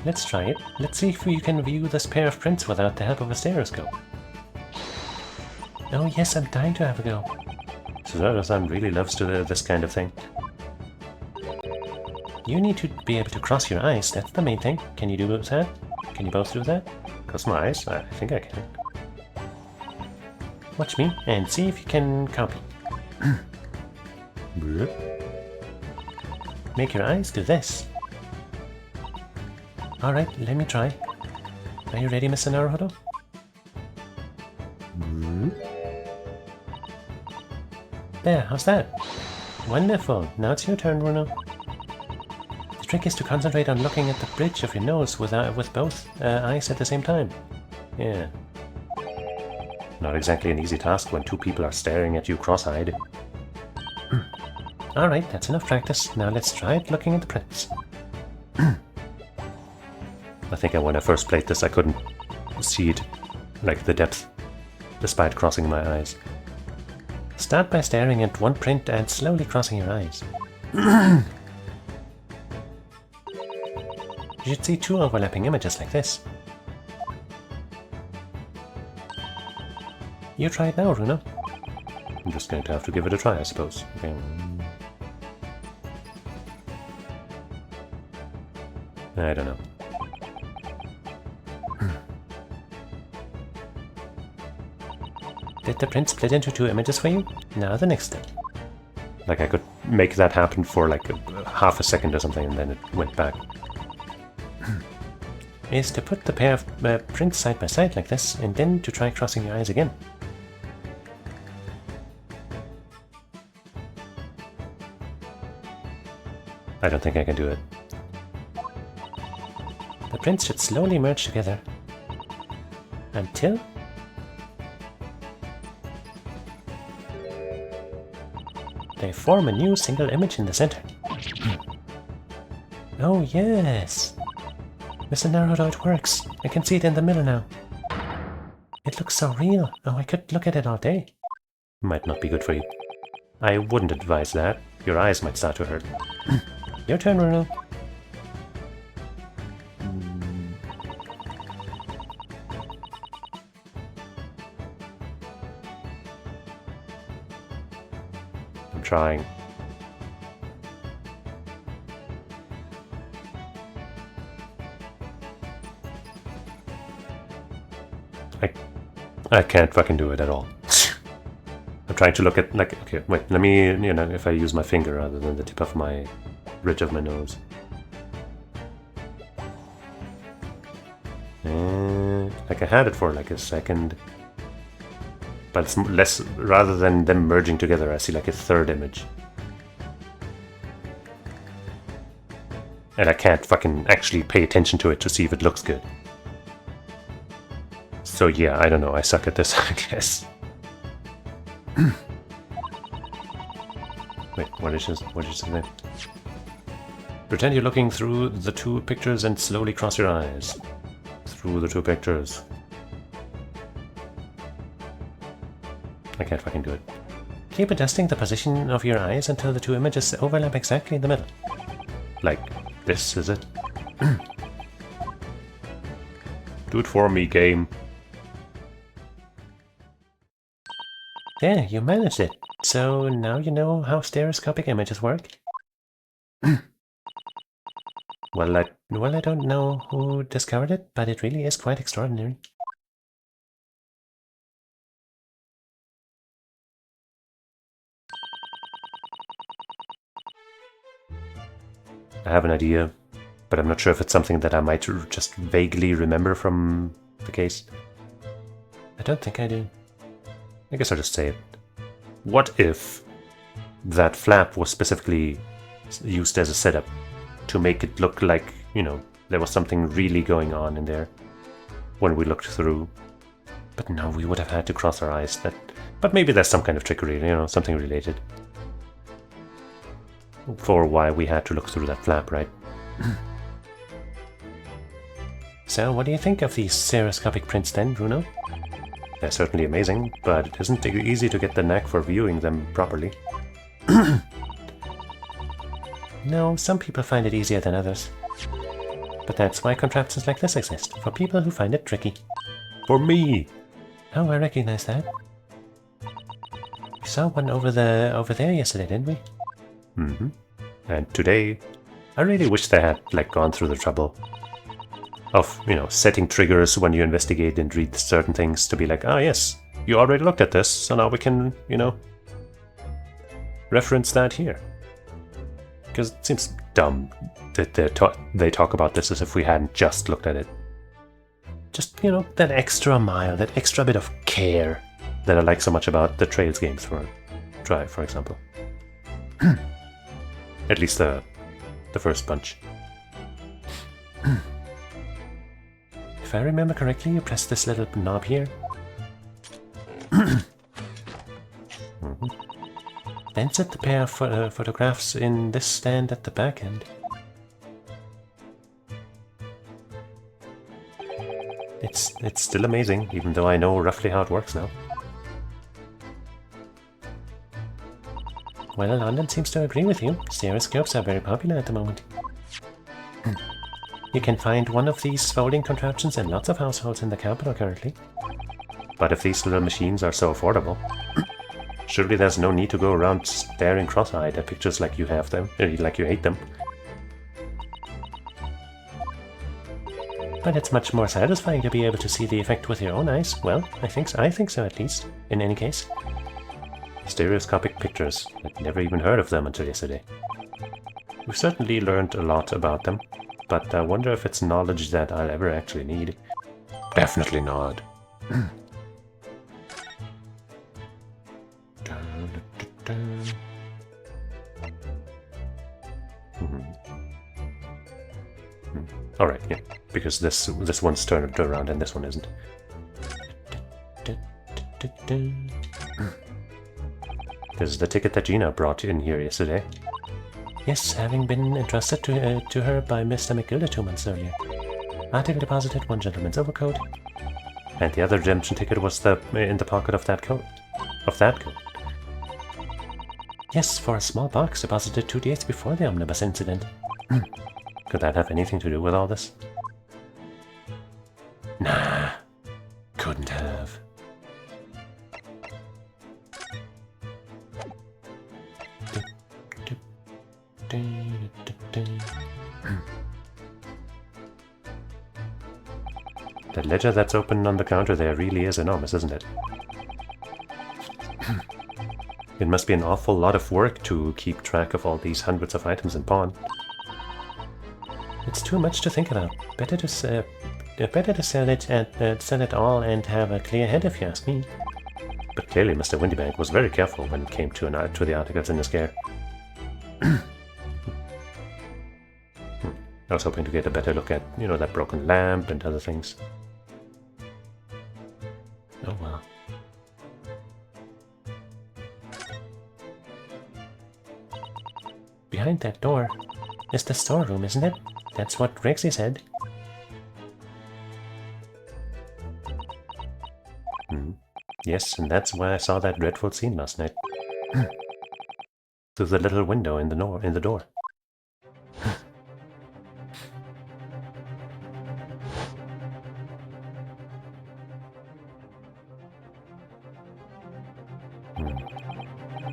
Let's try it. Let's see if you can view this pair of prints without the help of a stereoscope. Oh yes, I'm dying to have a go. Susan really loves this kind of thing. You need to be able to cross your eyes, that's the main thing. Can you do that? Can you both do that? Close my eyes? I think I can. Watch me and see if you can copy. Make your eyes do this. Alright, let me try. Are you ready, Mr. Naruhodo? There, how's that? Wonderful. Now it's your turn, Bruno. The trick is to concentrate on looking at the bridge of your nose with both eyes at the same time. Yeah. Not exactly an easy task when two people are staring at you cross-eyed. Alright, that's enough practice. Now let's try it looking at the prints. I think when I first played this I couldn't see it, like the depth, despite crossing my eyes. Start by staring at one print and slowly crossing your eyes. You should see two overlapping images like this. You try it now, Bruno. I'm just going to have to give it a try, I suppose. Okay. I don't know. Did the print split into two images for you? Now the next step. Like I could make that happen for like half a second or something and then it went back. Is to put the pair of prints side by side like this and then to try crossing your eyes again. I don't think I can do it. The prints should slowly merge together until they form a new single image in the center. Oh yes! Mr. Naruto, it works. I can see it in the middle now. It looks so real. Oh, I could look at it all day. Might not be good for you. I wouldn't advise that. Your eyes might start to hurt. Your turn, Bruno. I'm trying. I can't fucking do it at all. I'm trying to look at, like, okay, wait, let me, you know, if I use my finger rather than the tip of my bridge of my nose. Like I had it for like a second. But it's less, rather than them merging together, I see like a third image. And I can't fucking actually pay attention to it to see if it looks good. So yeah, I don't know, I suck at this, I guess. Wait, what is his name? Pretend you're looking through the two pictures and slowly cross your eyes. Through the two pictures. I can't fucking do it. Keep adjusting the position of your eyes until the two images overlap exactly in the middle. Like this, is it? Do it for me, game. There, you managed it. So now you know how stereoscopic images work? Well, I don't know who discovered it, but it really is quite extraordinary. I have an idea, but I'm not sure if it's something that I might just vaguely remember from the case. I don't think I do. I guess I'll just say it. What if that flap was specifically used as a setup to make it look like, you know, there was something really going on in there when we looked through? But no, we would have had to cross our eyes. But maybe there's some kind of trickery, you know, something related. For why we had to look through that flap, right? So, what do you think of these stereoscopic prints then, Bruno? They're certainly amazing, but it isn't easy to get the knack for viewing them properly. No, some people find it easier than others. But that's why contraptions like this exist, for people who find it tricky. For me! Oh, I recognize that. We saw one over there yesterday, didn't we? Mm-hmm. And today, I really wish they had, like, gone through the trouble of, you know, setting triggers when you investigate and read certain things to be like, ah, yes, you already looked at this, so now we can, you know, reference that here. Because it seems dumb that they talk about this as if we hadn't just looked at it. Just, you know, that extra mile, that extra bit of care that I like so much about the Trails games for Drive, for example. At least the first bunch. If I remember correctly, you press this little knob here. Then set the pair of photographs in this stand at the back end. It's still amazing, even though I know roughly how it works now. Well, London seems to agree with you. Stereoscopes are very popular at the moment. You can find one of these folding contraptions in lots of households in the capital currently. But if these little machines are so affordable, surely there's no need to go around staring cross-eyed at pictures like you have them, like you hate them. But it's much more satisfying to be able to see the effect with your own eyes. Well, I think so at least, in any case. Stereoscopic pictures. I'd never even heard of them until yesterday. We've certainly learned a lot about them, but I wonder if it's knowledge that I'll ever actually need. Definitely not. Alright, yeah, because this one's turned around and this one isn't. This is the ticket that Gina brought in here yesterday. Yes, having been entrusted to her by Mr. McGilda 2 months earlier. Article deposited, one gentleman's overcoat. And the other redemption ticket was in the pocket of that coat. Yes, for a small box deposited 2 days before the omnibus incident. Could that have anything to do with all this? Nah, couldn't have. The ledger that's open on the counter there really is enormous, isn't it? It must be an awful lot of work to keep track of all these hundreds of items in pawn. It's too much to think about. Better to sell it all and have a clear head, if you ask me. But clearly, Mr. Windybank was very careful when it came to the articles in his care. I was hoping to get a better look at, you know, that broken lamp and other things. Oh well. Behind that door is the storeroom, isn't it? That's what Rexy said. Yes, and that's why I saw that dreadful scene last night. Through the little window in the door.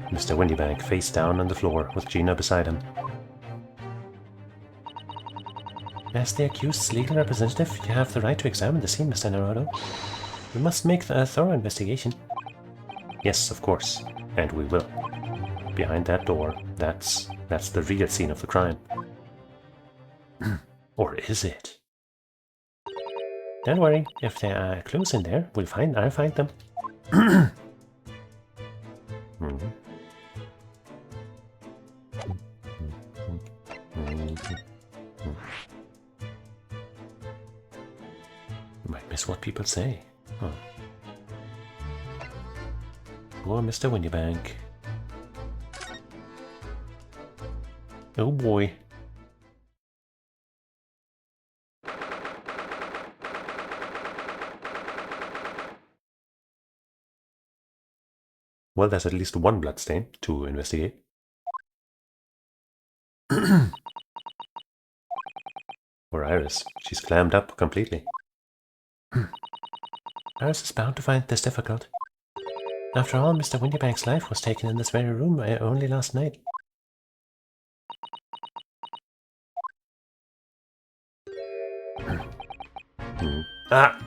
Mr. Windybank face down on the floor with Gina beside him. As the accused's legal representative, you have the right to examine the scene, Mr. Naruto. We must make a thorough investigation. Yes, of course, and we will. Behind that door, that's the real scene of the crime. Or is it? Don't worry, if there are clues in there, I'll find them. Might miss what people say. Huh. Poor Mr. Windybank. Oh boy. Well, there's at least one bloodstain to investigate. Or Iris. She's clammed up completely. Iris is bound to find this difficult. After all, Mr. Windybank's life was taken in this very room only last night. Ah!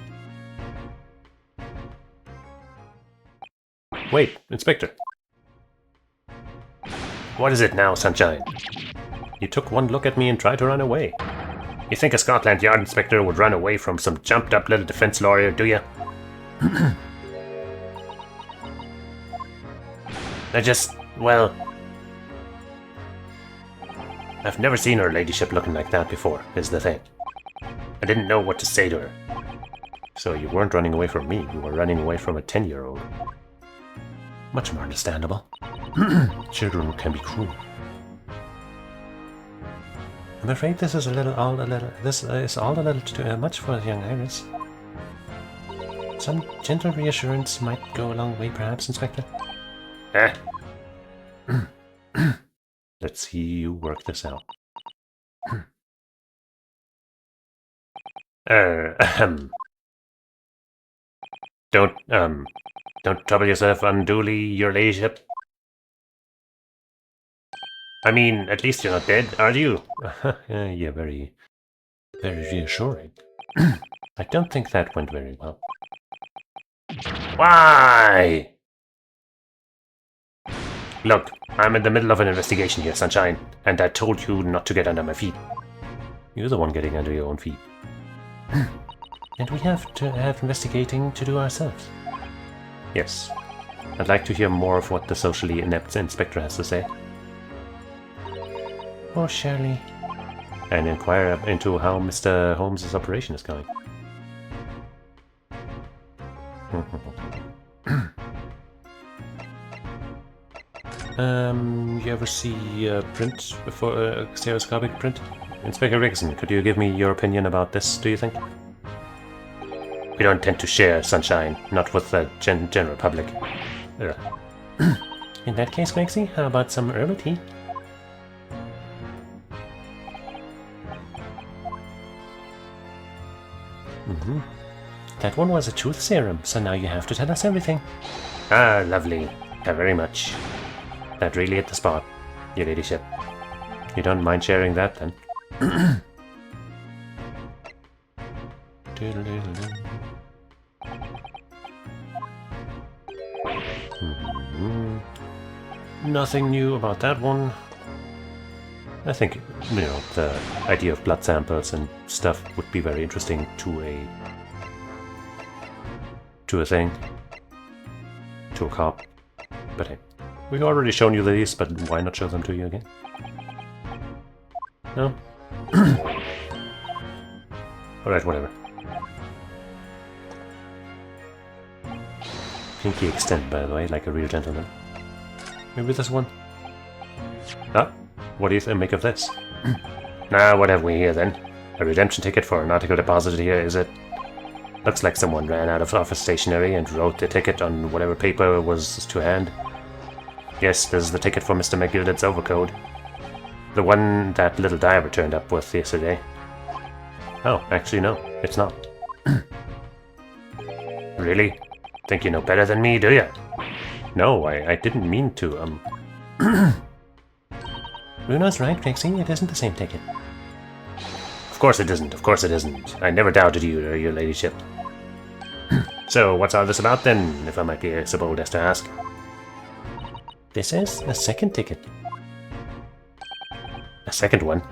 Wait, Inspector. What is it now, Sunshine? You took one look at me and tried to run away. You think a Scotland Yard inspector would run away from some jumped-up little defense lawyer, do you? Well... I've never seen her ladyship looking like that before, is the thing. I didn't know what to say to her. So you weren't running away from me, you were running away from a 10-year-old. Much more understandable. Children can be cruel. I'm afraid this is all a little too much for young Iris. Some gentle reassurance might go a long way, perhaps, Inspector. Let's see you work this out. Don't trouble yourself unduly, your ladyship. I mean, at least you're not dead, are you? Yeah, very reassuring. I don't think that went very well. Why? Look, I'm in the middle of an investigation here, Sunshine, and I told you not to get under my feet. You're the one getting under your own feet. And we have to have investigating to do ourselves. Yes. I'd like to hear more of what the socially inept inspector has to say. Oh, Shirley. And inquire into how Mr. Holmes' operation is going. You ever see print before stereoscopic print? Inspector Rickson, could you give me your opinion about this, do you think? We don't tend to share, Sunshine, not with the general public. In that case, Grexy, how about some herbal tea? That one was a truth serum, so now you have to tell us everything. Ah, lovely. Thank you very much. That really hit the spot, your ladyship. You don't mind sharing that, then? Nothing new about that one. I think, you know, the idea of blood samples and stuff would be very interesting to a thing. To a cop. But hey, we've already shown you these, but why not show them to you again? No? Alright, whatever. Pinky extend, by the way, like a real gentleman. Maybe this one? Ah, what do you make of this? Now, what have we here then? A redemption ticket for an article deposited here, is it? Looks like someone ran out of office stationery and wrote the ticket on whatever paper was to hand. Yes, this is the ticket for Mr. McGilded's overcoat. The one that little diver turned up with yesterday. Oh, actually no, it's not. Really? Think you know better than me, do you? No, I didn't mean to, Bruno's right, Trixie, it isn't the same ticket. Of course it isn't, of course it isn't. I never doubted you or your ladyship. So, what's all this about then, if I might be so bold as to ask? This is a second ticket. A second one?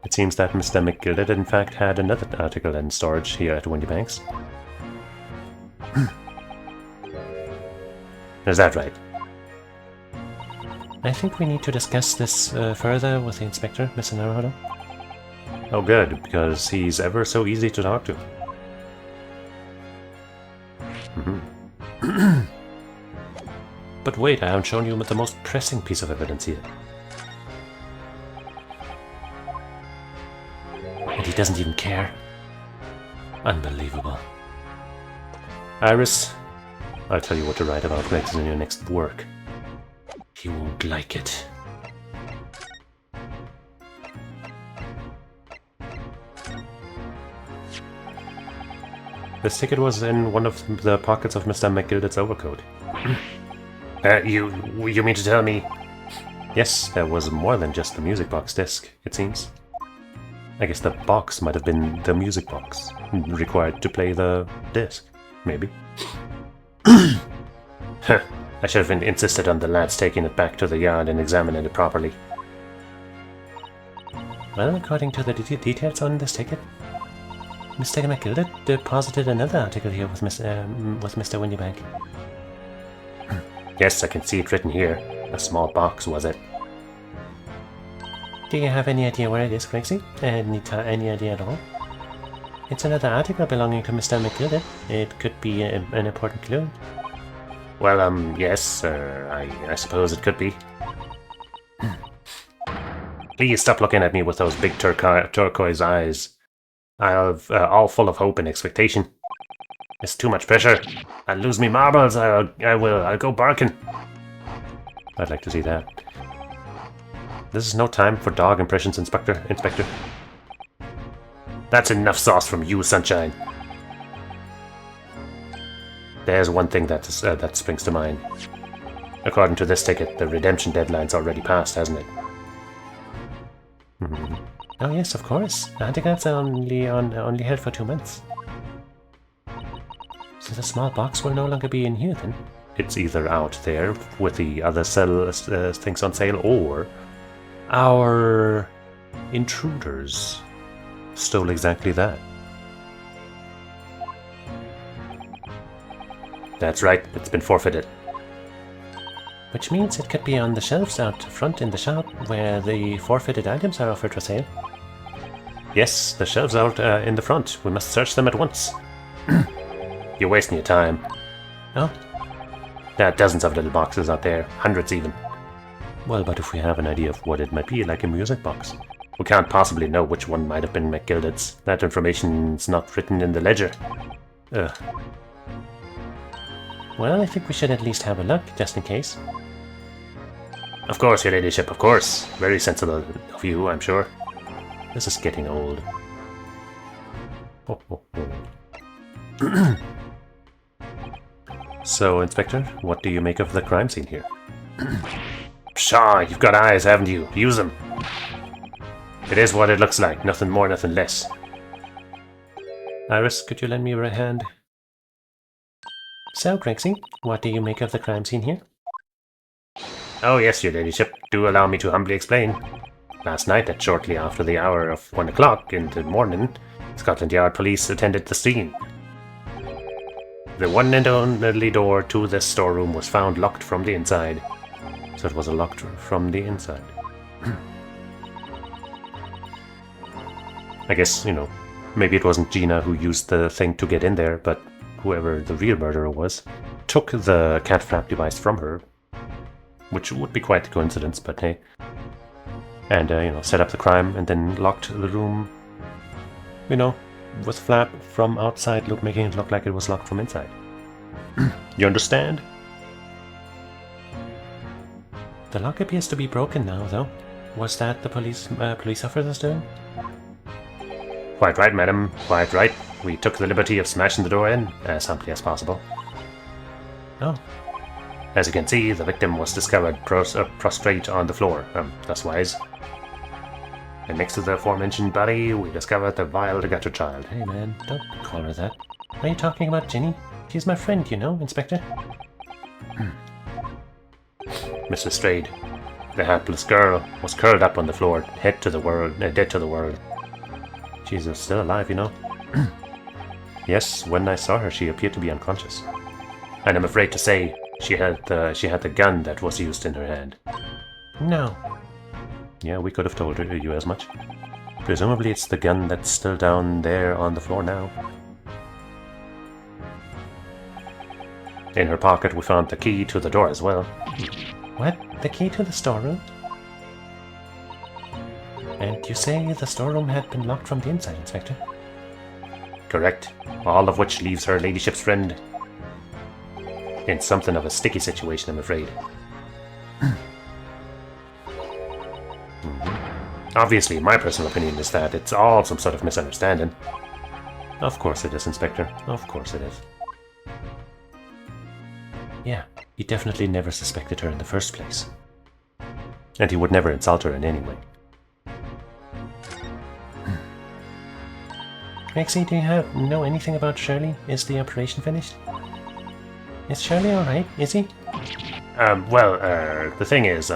It seems that Mr. McGilded in fact had another article in storage here at Windybanks. Is that right? I think we need to discuss this further with the inspector, Mr. Naruhodo. Oh good, because he's ever so easy to talk to. But wait, I haven't shown you the most pressing piece of evidence here. And he doesn't even care. Unbelievable. Iris, I'll tell you what to write about Gregson in your next work. He won't like it. This ticket was in one of the pockets of Mr. McGilded's overcoat. You mean to tell me? Yes, there was more than just the music box disc, it seems. I guess the box might have been the music box required to play the disc, maybe. Huh. I should have insisted on the lads taking it back to the yard and examining it properly. Well, according to the details on this ticket, Mr. McGilda deposited another article here with Mr. Windybank. Yes, I can see it written here. A small box, was it? Do you have any idea where it is, Grexy? Any idea at all? It's another article belonging to Mr. McGilda. It could be an important clue. Well, yes, I suppose it could be. Please stop looking at me with those big turquoise eyes. All full of hope and expectation. It's too much pressure. I'll lose me marbles. I'll go barking. I'd like to see that. This is no time for dog impressions, Inspector. That's enough sauce from you, Sunshine. There's one thing that springs to mind. According to this ticket, the redemption deadline's already passed, hasn't it? Oh yes, of course. Articles are only held for 2 months. So the small box will no longer be in here then? It's either out there with the other things on sale, or our intruders stole exactly that. That's right, it's been forfeited. Which means it could be on the shelves out front in the shop where the forfeited items are offered for sale. Yes, the shelves out in the front. We must search them at once. You're wasting your time. Oh? There are dozens of little boxes out there, hundreds even. Well, but if we have an idea of what it might be, like a music box. We can't possibly know which one might have been McGilda's. That information's not written in the ledger. Ugh. Well, I think we should at least have a look, just in case. Of course, your ladyship, of course. Very sensible of you, I'm sure. This is getting old. So, Inspector, what do you make of the crime scene here? Pshaw, you've got eyes, haven't you? Use them. It is what it looks like, nothing more, nothing less. Iris, could you lend me a hand? So, Grexy, what do you make of the crime scene here? Oh yes, your ladyship. Do allow me to humbly explain. Last night, at shortly after the hour of 1 o'clock in the morning, Scotland Yard police attended the scene. The one and only door to this storeroom was found locked from the inside. So it was locked from the inside. I guess, maybe it wasn't Gina who used the thing to get in there, but whoever the real murderer was took the cat flap device from her, which would be quite a coincidence, but hey. And, set up the crime and then locked the room, with flap from outside, making it look like it was locked from inside. You understand? The lock appears to be broken now, though. Was that the police officers doing? Quite right, madam. Quite right. We took the liberty of smashing the door in as promptly as possible. Oh. As you can see, the victim was discovered prostrate on the floor, thus wise. And next to the aforementioned body, we discovered the vile gutter child. Hey man, don't call her that. Are you talking about Ginny? She's my friend, Inspector. Mr. Strayed, the hapless girl, was curled up on the floor, dead to the world. She's still alive, Yes, when I saw her, she appeared to be unconscious. And I'm afraid to say, she had the gun that was used in her hand. No. Yeah, we could have told you as much. Presumably it's the gun that's still down there on the floor now. In her pocket we found the key to the door as well. What? The key to the storeroom? And you say the storeroom had been locked from the inside, Inspector? Correct. All of which leaves her ladyship's friend in something of a sticky situation, I'm afraid. Obviously, my personal opinion is that it's all some sort of misunderstanding. Of course it is, Inspector. Of course it is. Yeah, he definitely never suspected her in the first place. And he would never insult her in any way. Rexy, do you know anything about Shirley? Is the operation finished? Is Shirley alright? Is he? The thing is,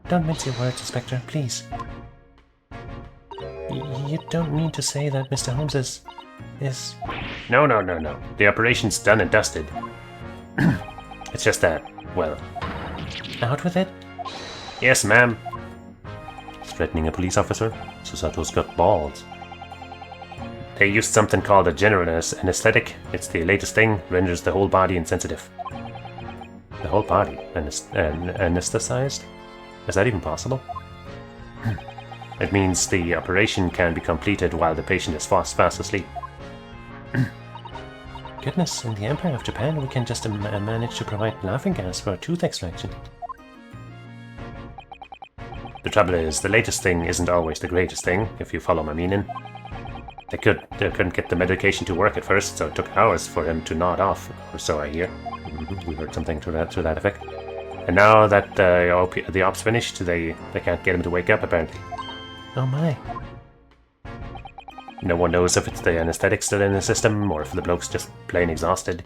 Don't mince your words, Inspector, please. You don't mean to say that Mr. Holmes is... No. The operation's done and dusted. It's just that, well... Out with it? Yes, ma'am. Threatening a police officer? Susato's got balls. They used something called a general anesthetic. It's the latest thing, renders the whole body insensitive. The whole body? Anesthetized? Is that even possible? It means the operation can be completed while the patient is fast asleep. Goodness, in the Empire of Japan we can just manage to provide laughing gas for a tooth extraction. The trouble is, the latest thing isn't always the greatest thing, if you follow my meaning. They couldn't get the medication to work at first, so it took hours for him to nod off, or so I hear. We heard something to that effect. And now that the op's finished, they can't get him to wake up, apparently. Oh my. No one knows if it's the anesthetic still in the system, or if the bloke's just plain exhausted.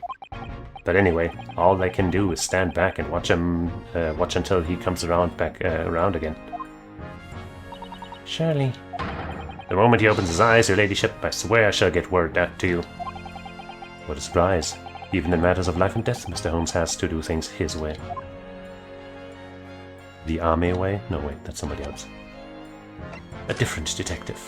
But anyway, all they can do is stand back and watch until he comes around again. Surely. The moment he opens his eyes, your ladyship, I swear I shall get word out to you. What a surprise. Even in matters of life and death, Mr. Holmes has to do things his way. The Ame way? No, wait, that's somebody else. A different detective.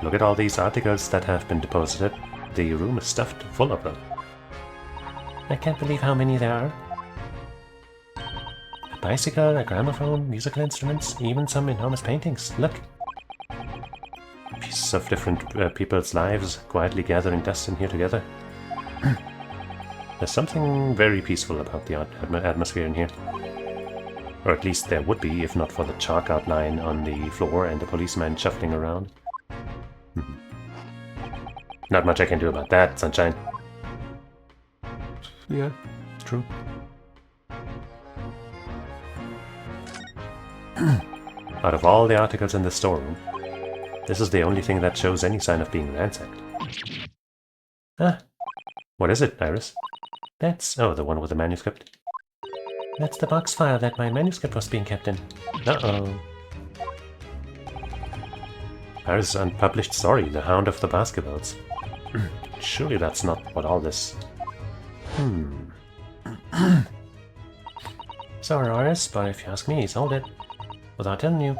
Look at all these articles that have been deposited. The room is stuffed full of them. I can't believe how many there are. A bicycle, a gramophone, musical instruments, even some enormous paintings. Look! Pieces of different people's lives quietly gathering dust in here together. There's something very peaceful about the atmosphere in here. Or at least there would be, if not for the chalk outline on the floor and the policeman shuffling around. Not much I can do about that, sunshine. Yeah, it's true. Out of all the articles in the storeroom, this is the only thing that shows any sign of being ransacked. Ah, what is it, Iris? That's... oh, the one with the manuscript. That's the box file that my manuscript was being kept in. Uh-oh. Iris' unpublished story, The Hound of the Basketballs. Surely that's not what all this... Sorry, Iris, but if you ask me, he sold it. Without telling you.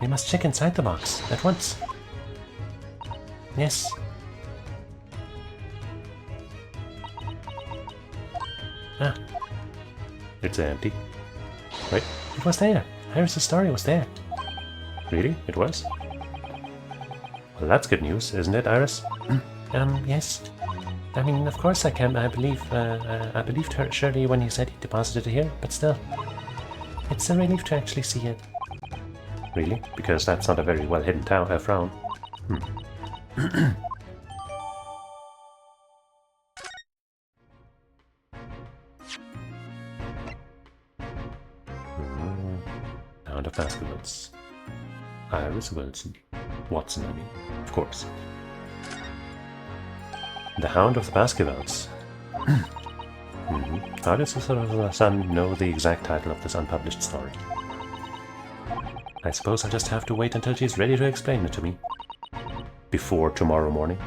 We must check inside the box, at once. Yes. Ah. It's empty. Wait, it was there. Iris' story was there. Really? It was? Well, that's good news, isn't it, Iris? Yes. I mean, of course I can. I believed her, Shirley, when you said he deposited it here, but still. It's a relief to actually see it. Really? Because that's not a very well-hidden frown. Hound of Basketballs. Iris Wilson. Watson, I mean. Of course. The Hound of the Basketballs. How does the son know the exact title of this unpublished story? I suppose I'll just have to wait until she's ready to explain it to me. Before tomorrow morning.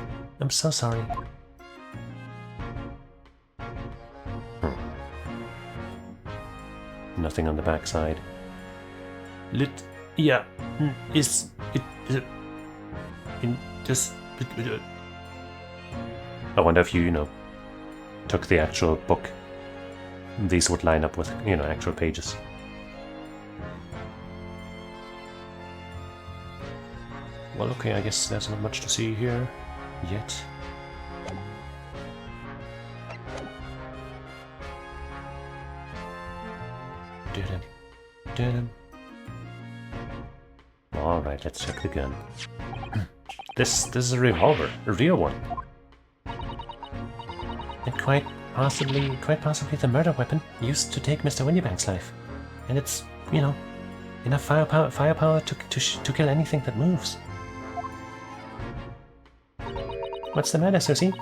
I'm so sorry. Nothing on the backside. Yeah. Is it... just... I wonder if you took the actual book. These would line up with, actual pages. Well, okay, I guess there's not much to see here yet. Alright, let's check the gun. This is a revolver, a real one. And quite possibly the murder weapon used to take Mr. Windybank's life. And it's, you know, enough firepower to kill anything that moves. What's the matter, Susie?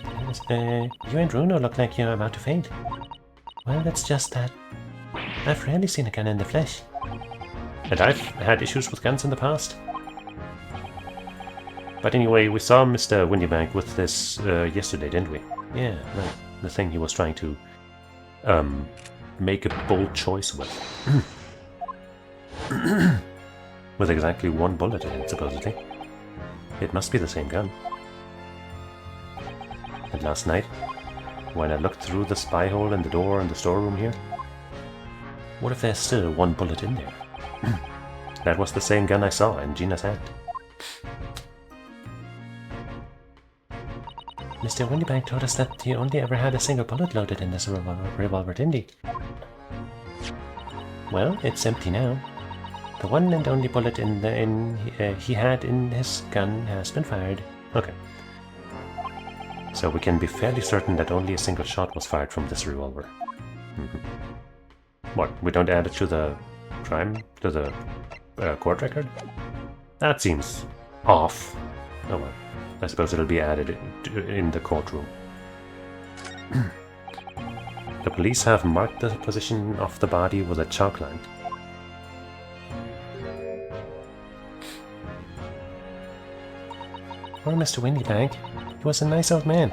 You and Bruno look like you're about to faint. Well, it's just that I've rarely seen a gun in the flesh. And I've had issues with guns in the past. But anyway, we saw Mr. Windybank with this yesterday, didn't we? Yeah, right. The thing he was trying to make a bold choice with. With exactly one bullet in it, supposedly. It must be the same gun. And last night, when I looked through the spy hole in the door in the storeroom here, what if there's still one bullet in there? That was the same gun I saw in Gina's hand. Mr. Windybank told us that he only ever had a single bullet loaded in this revolver, didn't he? Well, it's empty now. The one and only bullet he had in his gun has been fired. Okay. So we can be fairly certain that only a single shot was fired from this revolver. What, we don't add it to the crime? To the court record? That seems off. Oh well. I suppose it'll be added in the courtroom. The police have marked the position of the body with a chalk line. Poor Mr. Windybank. He was a nice old man.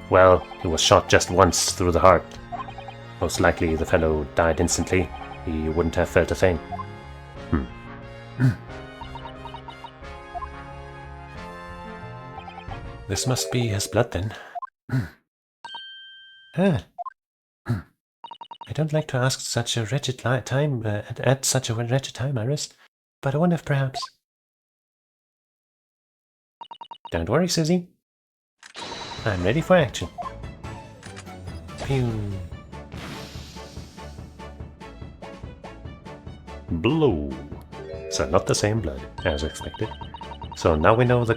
Well, he was shot just once through the heart. Most likely the fellow died instantly. He wouldn't have felt a thing. This must be his blood then. I don't like to ask such a wretched time at such a wretched time, Iris, but I wonder if perhaps. Don't worry, Susie. I'm ready for action. Pew. Blue. So not the same blood as expected. So now we know the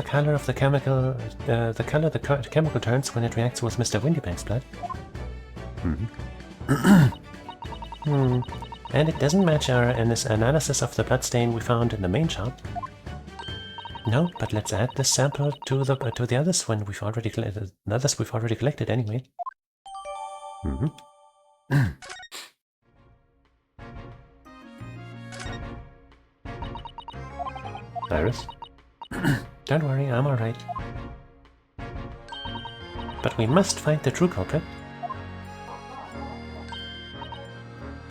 color of the chemical, the color the chemical turns when it reacts with Mr. Windybank's blood. And it doesn't match our analysis of the bloodstain we found in the main shop. No, but let's add this sample to the others when we've already collected. Others we've already collected anyway. Iris? Don't worry, I'm alright. But we must find the true culprit.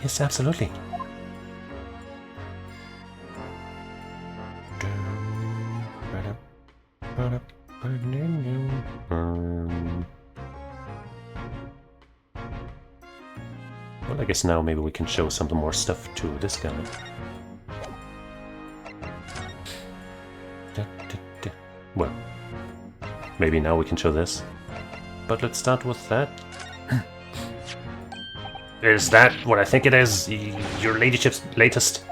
Yes, absolutely. Well, I guess now maybe we can show some more stuff to this guy. Well, maybe now we can show this. But let's start with that. Is that what I think it is? Your ladyship's latest?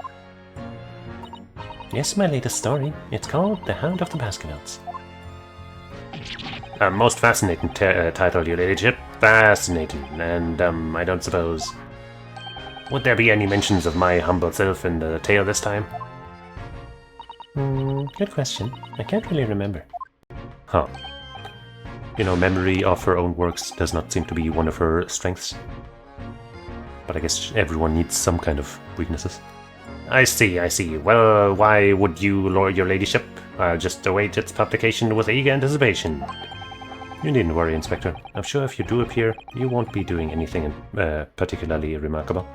Yes, my latest story. It's called The Hound of the Baskervilles. A most fascinating title, your ladyship. Fascinating. And, I don't suppose... Would there be any mentions of my humble self in the tale this time? Good question. I can't really remember. Huh. You know, memory of her own works does not seem to be one of her strengths. But I guess everyone needs some kind of weaknesses. I see, I see. Well, why would you, your ladyship? Just await its publication with eager anticipation. You needn't worry, Inspector. I'm sure if you do appear, you won't be doing anything particularly remarkable.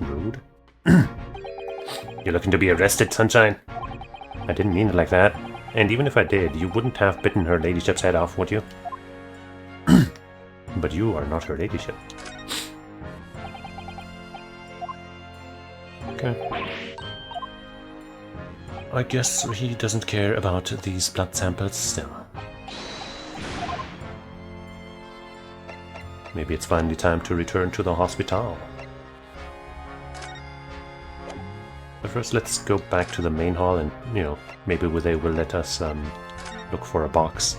Rude. You're looking to be arrested, Sunshine? I didn't mean it like that. And even if I did, you wouldn't have bitten her ladyship's head off, would you? But you are not her ladyship. Okay. I guess he doesn't care about these blood samples still. Maybe it's finally time to return to the hospital. But first, let's go back to the main hall and, you know, maybe they will let us look for a box.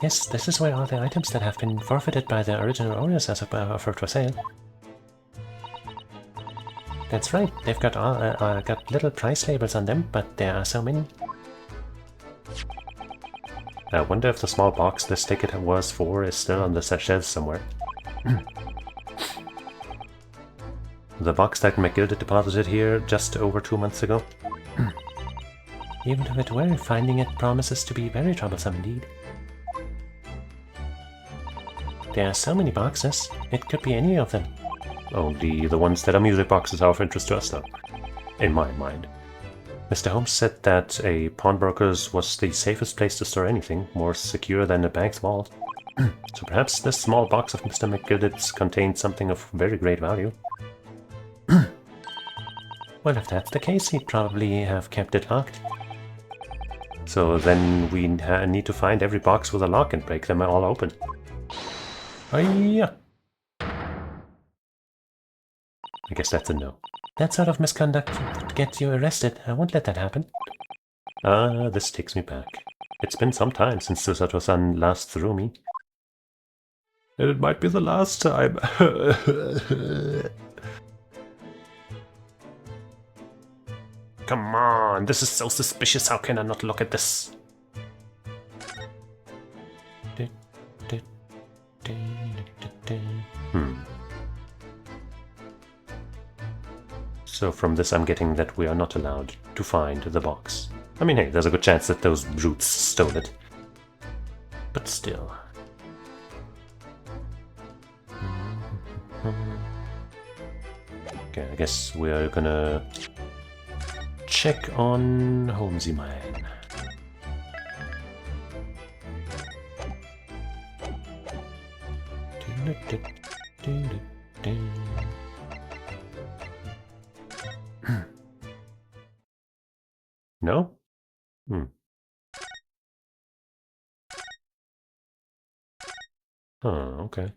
Yes, this is where all the items that have been forfeited by the original owners are offered for sale. That's right, they've got got little price labels on them, but there are so many. I wonder if the small box this ticket was for is still on the shelves somewhere. The box that McGilded deposited here just over 2 months ago. Even if it were, finding it promises to be very troublesome indeed. There are so many boxes, it could be any of them. Only the ones that are music boxes are of interest to us, though. In my mind. Mr. Holmes said that a pawnbroker's was the safest place to store anything, more secure than a bank's vault. So perhaps this small box of Mr. McGilded's contained something of very great value. Well, if that's the case, he'd probably have kept it locked. So then we need to find every box with a lock and break them all open. Oh yeah. I guess that's a no. That sort of misconduct would get you arrested. I won't let that happen. Ah, this takes me back. It's been some time since Susato-san last threw me. And it might be the last time. Come on, this is so suspicious. How can I not look at this? So from this I'm getting that we are not allowed to find the box. I mean, hey, there's a good chance that those brutes stole it. But still. Okay, I guess we're gonna check on Holmesy Man. No? Oh, okay.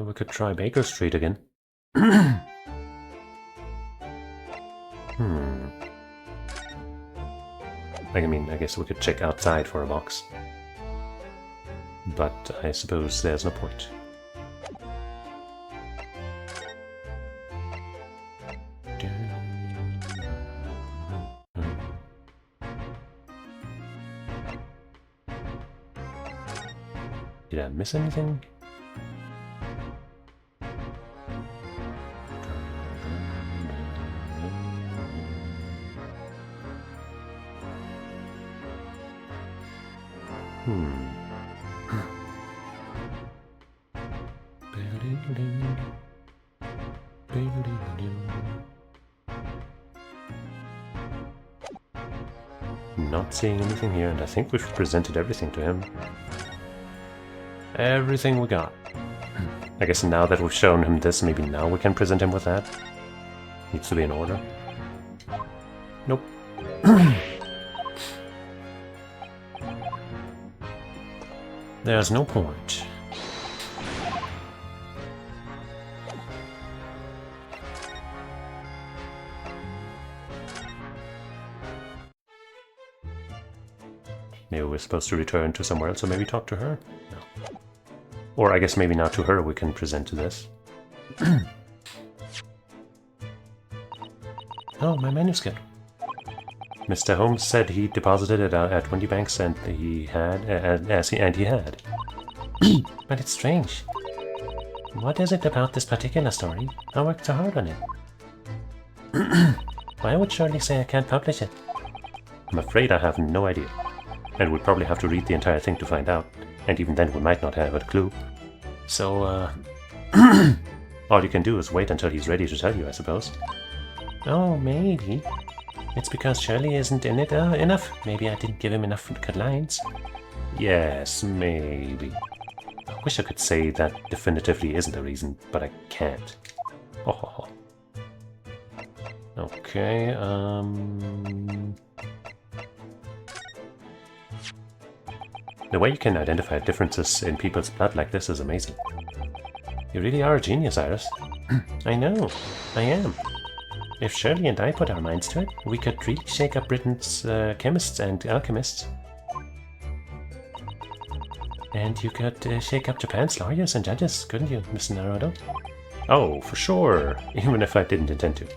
We could try Baker Street again. I mean, I guess we could check outside for a box. But I suppose there's no point. Did I miss anything? Not seeing anything here, and I think we've presented everything to him. Everything we got. I guess now that we've shown him this, maybe now we can present him with that. Needs to be in order. Nope. There's no point. Maybe we're supposed to return to somewhere else, or maybe talk to her? No. Or I guess maybe now to her we can present to this. Oh, my manuscript. Mr. Holmes said he deposited it at Windy Banks and he had, he had. But it's strange. What is it about this particular story? I worked so hard on it. Why would Shirley say I can't publish it? I'm afraid I have no idea. And we'd probably have to read the entire thing to find out. And even then we might not have a clue. So, all you can do is wait until he's ready to tell you, I suppose. Oh, maybe. It's because Shirley isn't in it enough. Maybe I didn't give him enough good lines. Yes, maybe. I wish I could say that definitively isn't the reason, but I can't. Oh. Okay, The way you can identify differences in people's blood like this is amazing. You really are a genius, Iris. I know, I am. if Shirley and I put our minds to it, we could really shake up Britain's chemists and alchemists. And you could shake up Japan's lawyers and judges, couldn't you, Mr. Naruto? Oh, for sure, even if I didn't intend to.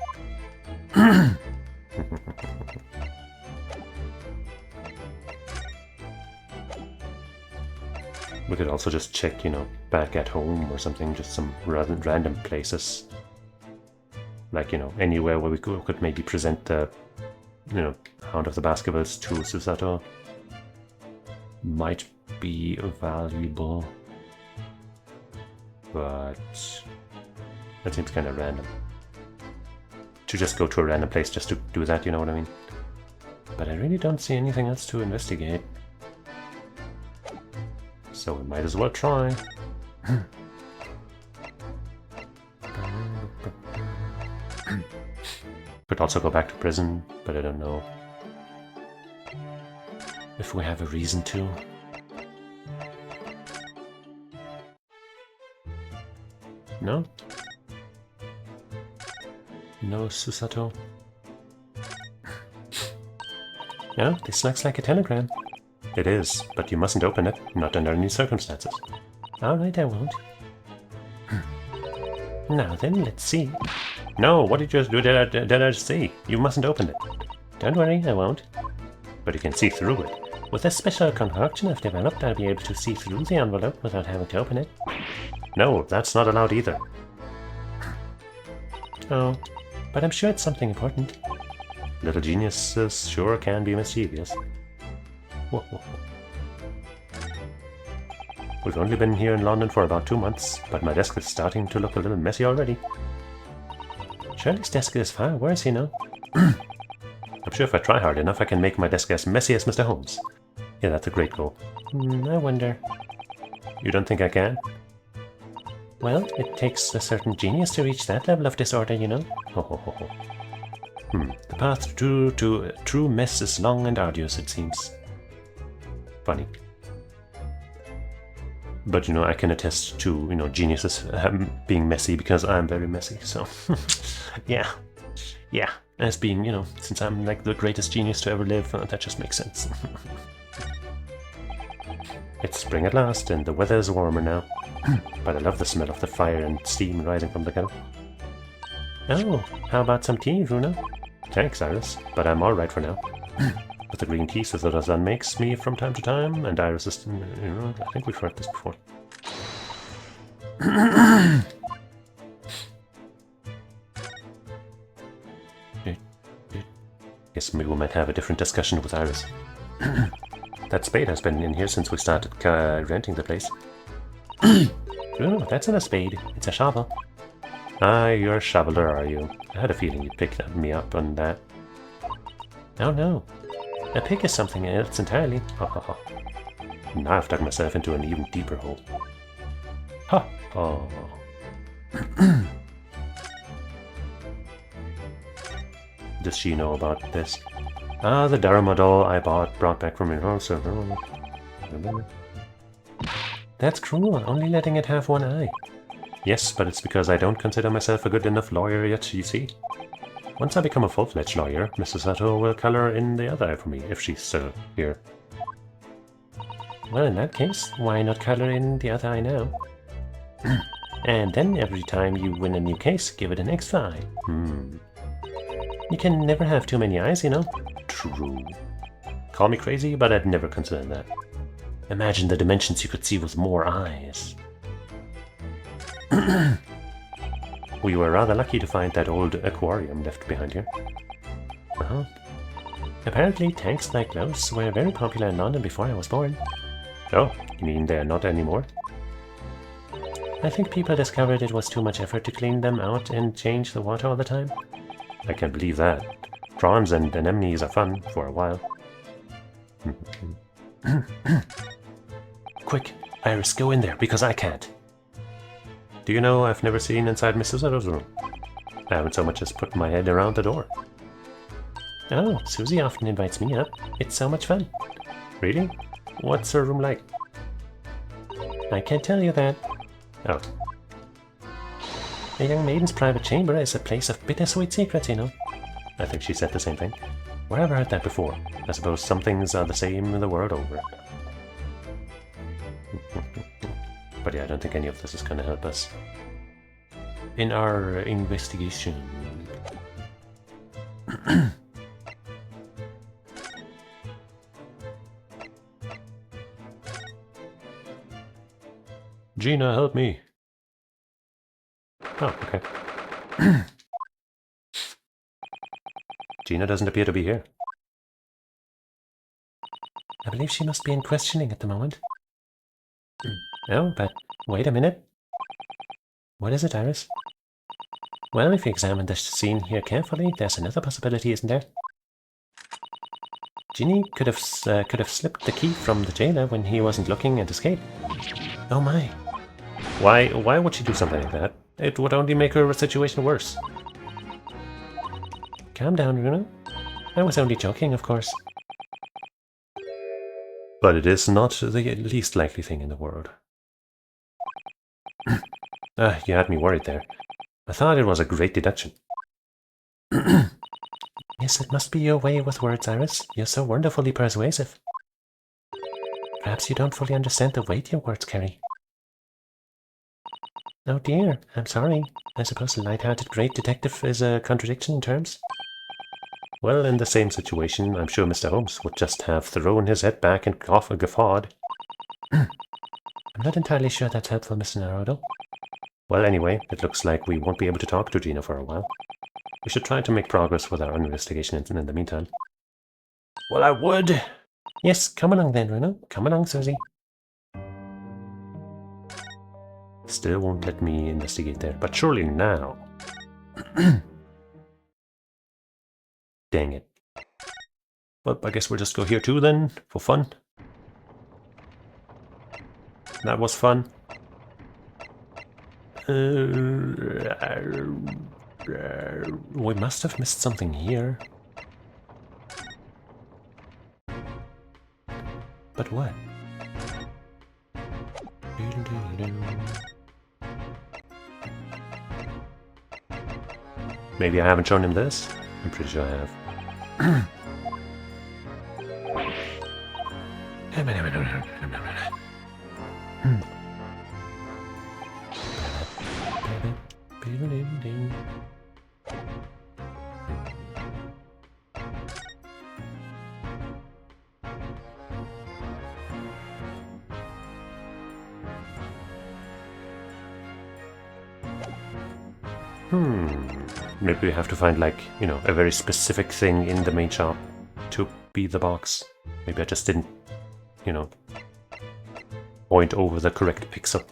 We could also just check, you know, back at home or something, just some random places. Like, you know, anywhere where we could maybe present the, you know, Hound of the Baskervilles to Susato. Might be valuable. But that seems kind of random. To just go to a random place just to do that, you know what I mean? But I really don't see anything else to investigate. So we might as well try. Could also go back to prison, but I don't know if we have a reason to. No? No, Susato? No, this looks like a telegram. It is, but you mustn't open it, not under any circumstances. Alright, I won't. Now then, let's see. No, what did you did I just say? You mustn't open it. Don't worry, I won't. But you can see through it. With a special concoction I've developed, I'll be able to see through the envelope without having to open it. No, that's not allowed either. Oh, but I'm sure it's something important. Little geniuses sure can be mischievous. Whoa, whoa, whoa. We've only been here in London for about 2 months, but my desk is starting to look a little messy already. Shirley's desk is far worse, you know. I'm sure if I try hard enough, I can make my desk as messy as Mr. Holmes. Yeah, that's a great goal. I wonder. You don't think I can? Well, it takes a certain genius to reach that level of disorder, you know. Ho ho ho ho. The path to true mess is long and arduous, it seems. Funny. But, you know, I can attest to, you know, geniuses being messy because I'm very messy, so... yeah. Yeah. As being, you know, since I'm like the greatest genius to ever live, that just makes sense. It's spring at last, and the weather is warmer now. But I love the smell of the fire and steam rising from the kettle. Oh, how about some tea, Runa? Thanks, Iris, but I'm alright for now. But the green tea Susato-san makes me from time to time, and Iris is, you know, I think we've heard this before. Guess maybe we might have a different discussion with Iris. That spade has been in here since we started renting the place. Oh, that's not a spade. It's a shovel. Ah, you're a shoveler, are you? I had a feeling you'd pick me up on that. Oh no. A pick is something else entirely. Ha ha ha. Now I've dug myself into an even deeper hole. Ha! Oh. Does she know about this? Ah, the Dharma doll I brought back from your house. That's cruel, only letting it have one eye. Yes, but it's because I don't consider myself a good enough lawyer yet, you see. Once I become a full-fledged lawyer, Mrs. Sato will color in the other eye for me, if she's still here. Well, in that case, why not color in the other eye now? And then every time you win a new case, give it an extra eye. You can never have too many eyes, you know. True. Call me crazy, but I'd never consider that. Imagine the dimensions you could see with more eyes. We were rather lucky to find that old aquarium left behind here. Apparently tanks like those were very popular in London before I was born. Oh, you mean they're not anymore? I think people discovered it was too much effort to clean them out and change the water all the time. I can't believe that. Prawns and anemones are fun for a while. Quick, Iris, go in there, because I can't. Do you know I've never seen inside Mrs. Otto's room? I haven't so much as put my head around the door. Oh, Susie often invites me up. It's so much fun. Really? What's her room like? I can't tell you that. Oh. A young maiden's private chamber is a place of bittersweet secrets, you know. I think she said the same thing. Where have I heard that before? I suppose some things are the same the world over. But yeah, I don't think any of this is going to help us in our investigation. Gina, help me. Oh, okay. Gina doesn't appear to be here. I believe she must be in questioning at the moment. Oh, but wait a minute. What is it, Iris? Well, if you examine the scene here carefully, there's another possibility, isn't there? Ginny could have slipped the key from the jailer when he wasn't looking and escaped. Oh my. Why would she do something like that? It would only make her situation worse. Calm down, Runa. I was only joking, of course. But it is not the least likely thing in the world. You had me worried there. I thought it was a great deduction. Yes, it must be your way with words, Iris. You're so wonderfully persuasive. Perhaps you don't fully understand the weight your words carry. Oh dear, I'm sorry. I suppose a light-hearted great detective is a contradiction in terms. Well, in the same situation, I'm sure Mr. Holmes would just have thrown his head back and guffawed. I'm not entirely sure that's helpful, Mr. Naruto. Well, anyway, it looks like we won't be able to talk to Gina for a while. We should try to make progress with our investigation in the meantime. Well, I would. Yes, come along then, Runa. Come along, Susie. Still won't let me investigate there, but surely now. Dang it. Well, I guess we'll just go here too then, for fun. That was fun. We must have missed something here. But what? Maybe I haven't shown him this? I'm pretty sure I have. Maybe we have to find, like, you know, a very specific thing in the main shop to be the box. Maybe I just didn't, you know, point over the correct pixel.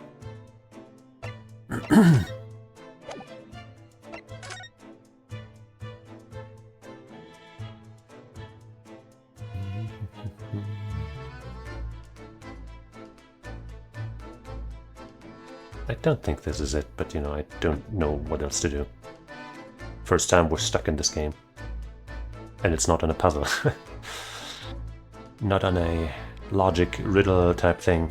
I don't think this is it, but you know, I don't know what else to do. First time we're stuck in this game. And it's not on a puzzle. Not on a logic riddle type thing.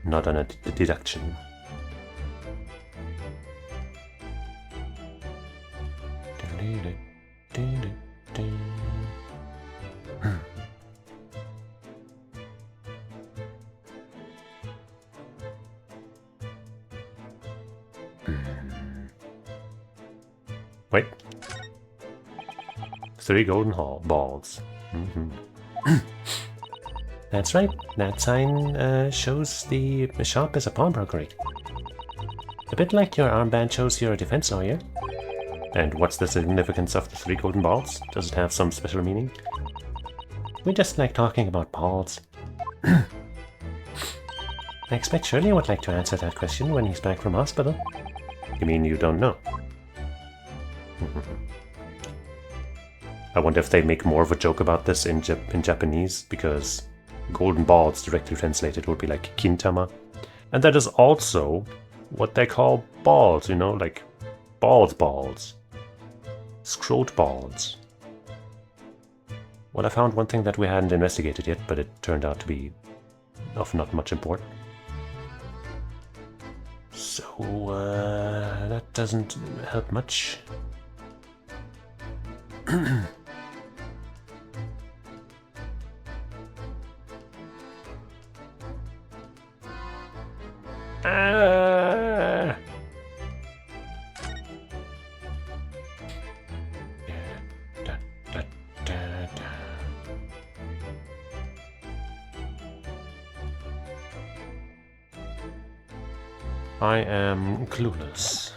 Not on a deduction. Wait. 3 golden balls. That's right. That sign shows the shop is a pawnbrokery. A bit like your armband shows you're a defense lawyer. And what's the significance of the 3 golden balls? Does it have some special meaning? We just like talking about balls. I expect Shirley would like to answer that question when he's back from hospital. You mean you don't know? I wonder if they make more of a joke about this in Japanese, because golden balls directly translated would be like kintama. And that is also what they call balls, you know, like balls. Scrote balls. Well, I found one thing that we hadn't investigated yet, but it turned out to be of not much import. So that doesn't help much. Ah! Da, da, da, da. I am clueless.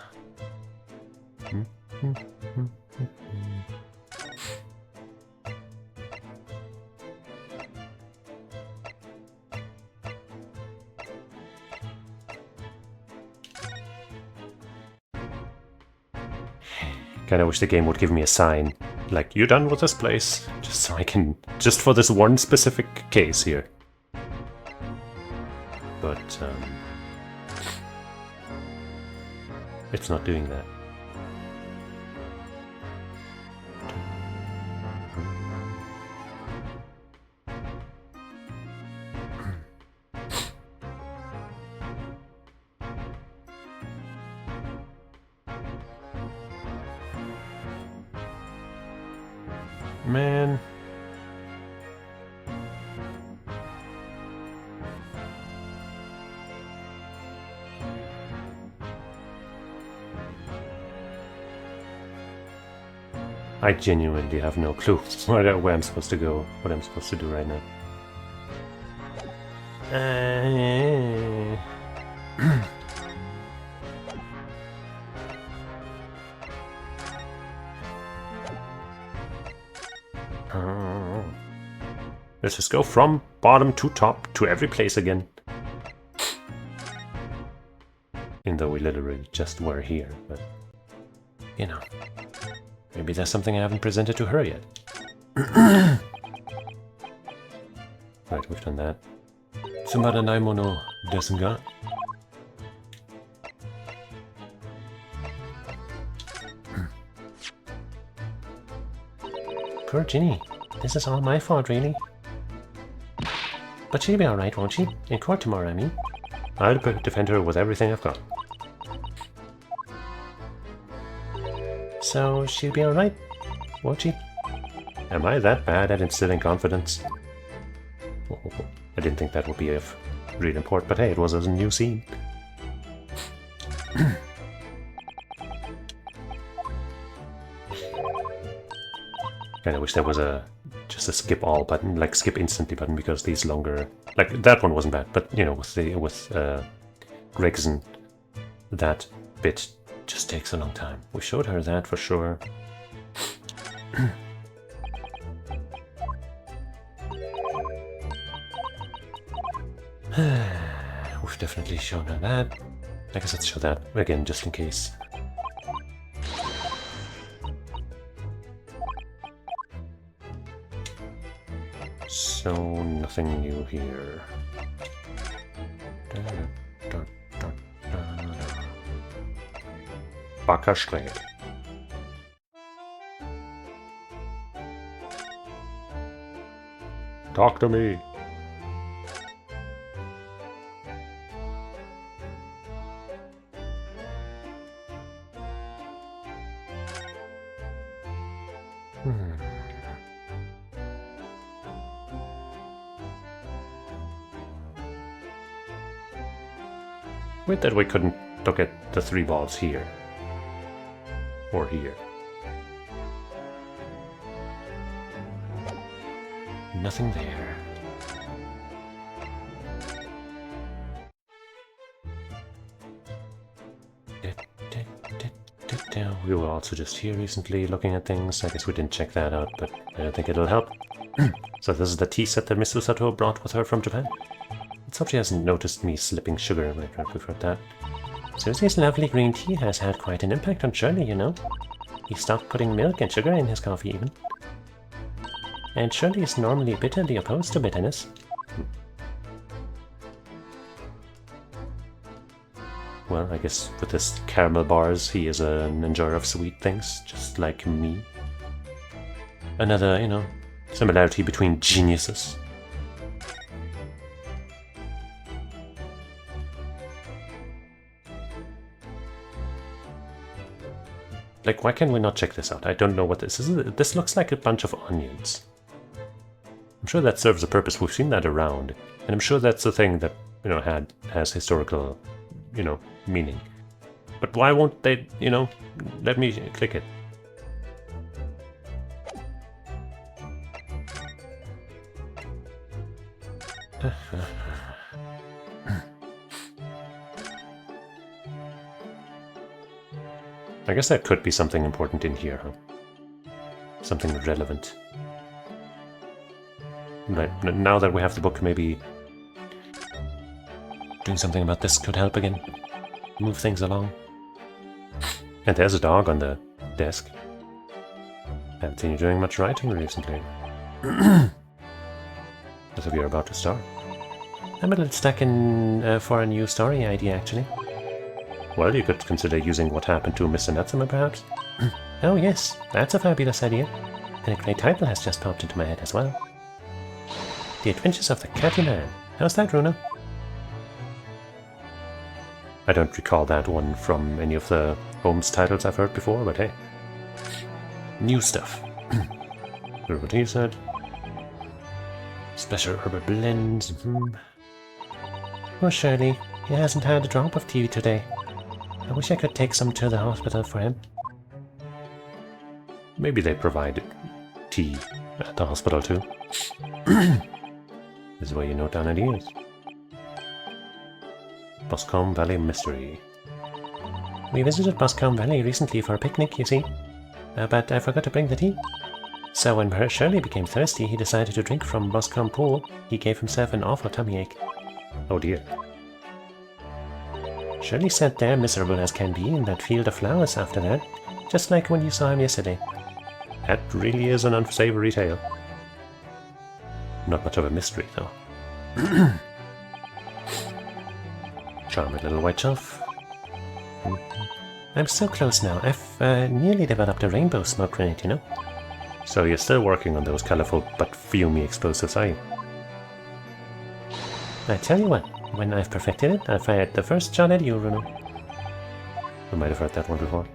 Kinda wish the game would give me a sign, like, you're done with this place, just so I can, just for this one specific case here. But, it's not doing that. Man. I genuinely have no clue where I'm supposed to go, what I'm supposed to do right now. Let's just go from bottom to top to every place again. Even though we literally just were here, but you know, maybe there's something I haven't presented to her yet. Right, we've done that. Tsumada naimono desu ga. Poor Ginny. This is all my fault, really. But she'll be alright, won't she? In court tomorrow, I mean. I'll defend her with everything I've got. So, she'll be alright, won't she? Am I that bad at instilling confidence? Oh, I didn't think that would be of real import, but hey, it was a new scene. Kinda wish there was just a skip all button, like skip instantly button, because these longer, like that one wasn't bad, but you know, with Gregson, that bit just takes a long time. We showed her that for sure. We've definitely shown her that. I guess let's show that again, just in case. So, nothing new here. Backerstreet. Talk to me. Weird that we couldn't look at the 3 balls here. Or here. Nothing there. We were also just here recently looking at things. I guess we didn't check that out, but I don't think it'll help. So this is the tea set that Miss Usato brought with her from Japan. Let's hope she hasn't noticed me slipping sugar. We've heard that. Susie's lovely green tea has had quite an impact on Shirley, you know. He stopped putting milk and sugar in his coffee, even. And Shirley is normally bitterly opposed to bitterness. Well, I guess with his caramel bars, he is an enjoyer of sweet things, just like me. Another, you know, similarity between geniuses. Like, why can we not check this out? I don't know what this is. This looks like a bunch of onions. I'm sure that serves a purpose. We've seen that around. And I'm sure that's the thing that, you know, has historical, you know, meaning. But why won't they, you know, let me click it? I guess that could be something important in here, huh? Something relevant. Right, now that we have the book, maybe doing something about this could help again. Move things along. And there's a dog on the desk. Haven't seen you doing much writing recently. As if you're about to start. I'm a little stuck in for a new story idea, actually. Well, you could consider using what happened to Mr. Nutsummer, perhaps? Oh yes, that's a fabulous idea. And a great title has just popped into my head as well. The Adventures of the Catty Man. How's that, Runa? I don't recall that one from any of the Holmes titles I've heard before, but hey. New stuff. Heard what he said. Special herbal blends. Poor Shirley. He hasn't had a drop of tea today. I wish I could take some to the hospital for him. Maybe they provide tea at the hospital too. This is where you note down ideas. Boscombe Valley Mystery. We visited Boscombe Valley recently for a picnic, you see. But I forgot to bring the tea. So when Shirley became thirsty, he decided to drink from Boscombe Pool. He gave himself an awful tummy ache. Oh dear. Shirley sat there miserable as can be in that field of flowers after that, just like when you saw him yesterday. That really is an unsavory tale. Not much of a mystery, though. Charming little white shelf. I'm so close now. I've nearly developed a rainbow smoke grenade, you know? So you're still working on those colorful but fumey explosives, are you? I tell you what, when I've perfected it, I'll fire the first shot at you, Runo. I might have heard that one before.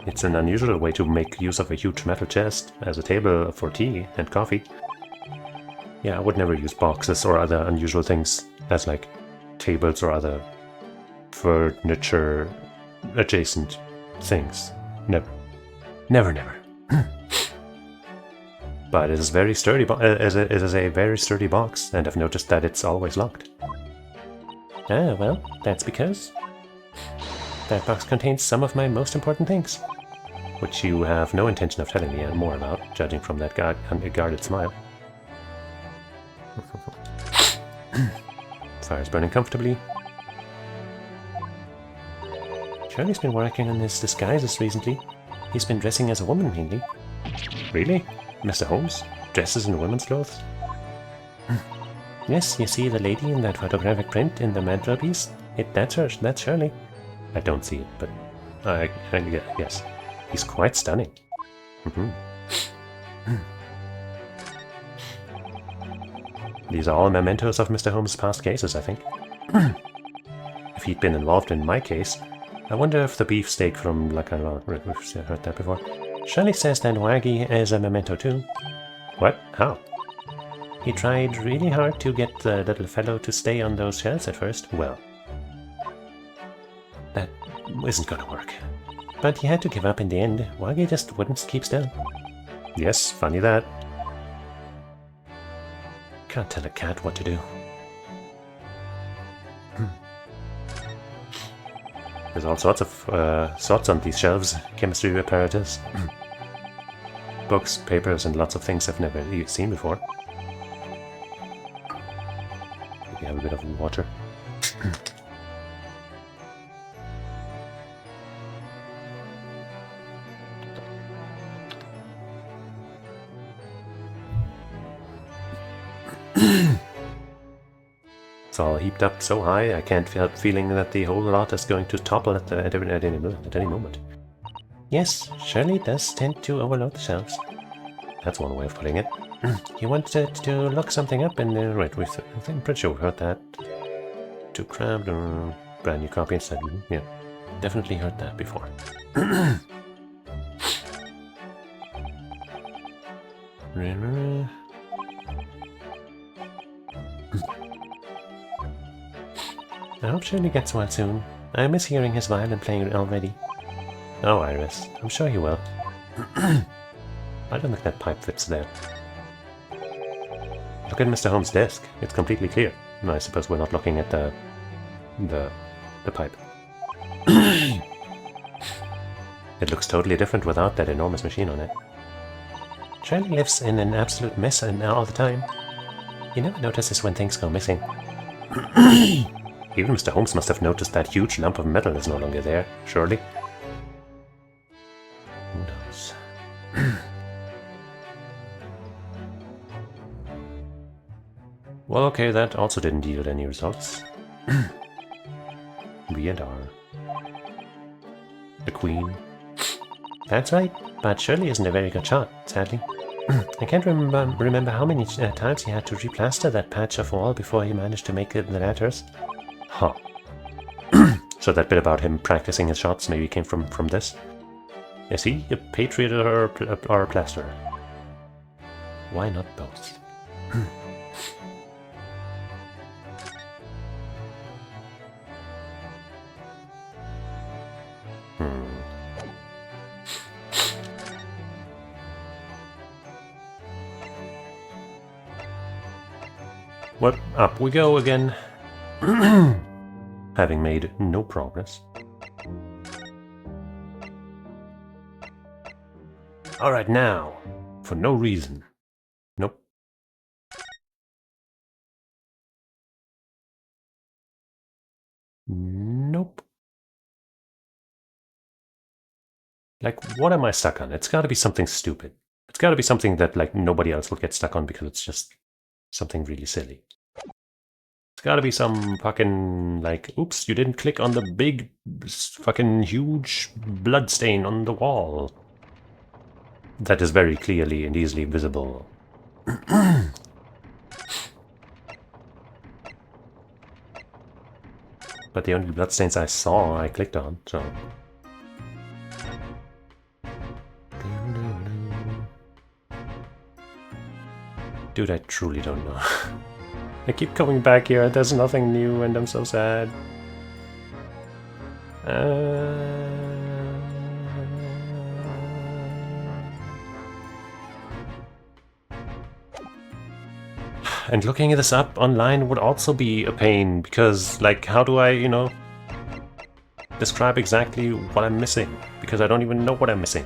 It's an unusual way to make use of a huge metal chest as a table for tea and coffee. Yeah, I would never use boxes or other unusual things as like tables or other furniture adjacent things. Never. Never, never. But it is very sturdy. It is a very sturdy box, and I've noticed that it's always locked. Ah, well, that's because that box contains some of my most important things, which you have no intention of telling me more about, judging from that guarded smile. Fire's burning comfortably. Charlie's been working on his disguises recently. He's been dressing as a woman mainly. Really? Mr. Holmes? Dresses in women's clothes? Yes, you see the lady in that photographic print in the mantelpiece? That's her, that's Shirley. I don't see it, but yes. He's quite stunning. These are all mementos of Mr. Holmes' past cases, I think. If he'd been involved in my case, I wonder if the beefsteak from La Canva, we've heard that before. Shirley says that Waggy is a memento too. What? How? He tried really hard to get the little fellow to stay on those shelves at first. Well, that isn't gonna work. But he had to give up in the end. Waggy just wouldn't keep still. Yes, funny that. Can't tell a cat what to do. There's all sorts of sorts on these shelves. Chemistry apparatus. Books, papers, and lots of things I've never seen before. We have a bit of water. It's all heaped up so high, I can't help feeling that the whole lot is going to topple at any moment. Yes, Shirley does tend to overload the shelves. That's one way of putting it. You wanted to look something up in the... Right, I'm pretty sure we heard that. Too cramped. Brand new copy instead. Yeah, definitely heard that before. I hope Shirley gets well soon. I miss hearing his violin playing already. Oh, Iris. I'm sure he will. I don't think that pipe fits there. Look at Mr. Holmes' desk. It's completely clear. No, I suppose we're not looking at the pipe. It looks totally different without that enormous machine on it. Shirley lives in an absolute mess all the time. He never notices when things go missing. Even Mr. Holmes must have noticed that huge lump of metal is no longer there, surely. Who knows? Well, okay, that also didn't yield any results. We and R. The Queen. That's right, but Shirley isn't a very good shot, sadly. I can't remember how many times he had to replaster that patch of wall before he managed to make it the letters. Huh. So that bit about him practicing his shots maybe came from this? Is he a patriot or a plasterer? Why not both? Well, up we go again. Having made no progress. Alright, now. For no reason. Nope. Nope. Like, what am I stuck on? It's gotta be something stupid. It's gotta be something that, like, nobody else will get stuck on because it's just something really silly. It's gotta be some fucking, like, oops, you didn't click on the big, fucking huge blood stain on the wall. That is very clearly and easily visible. But the only bloodstains I saw, I clicked on, so... Dude, I truly don't know. I keep coming back here, there's nothing new, and I'm so sad. And looking this up online would also be a pain, because, like, how do I, you know, describe exactly what I'm missing? Because I don't even know what I'm missing.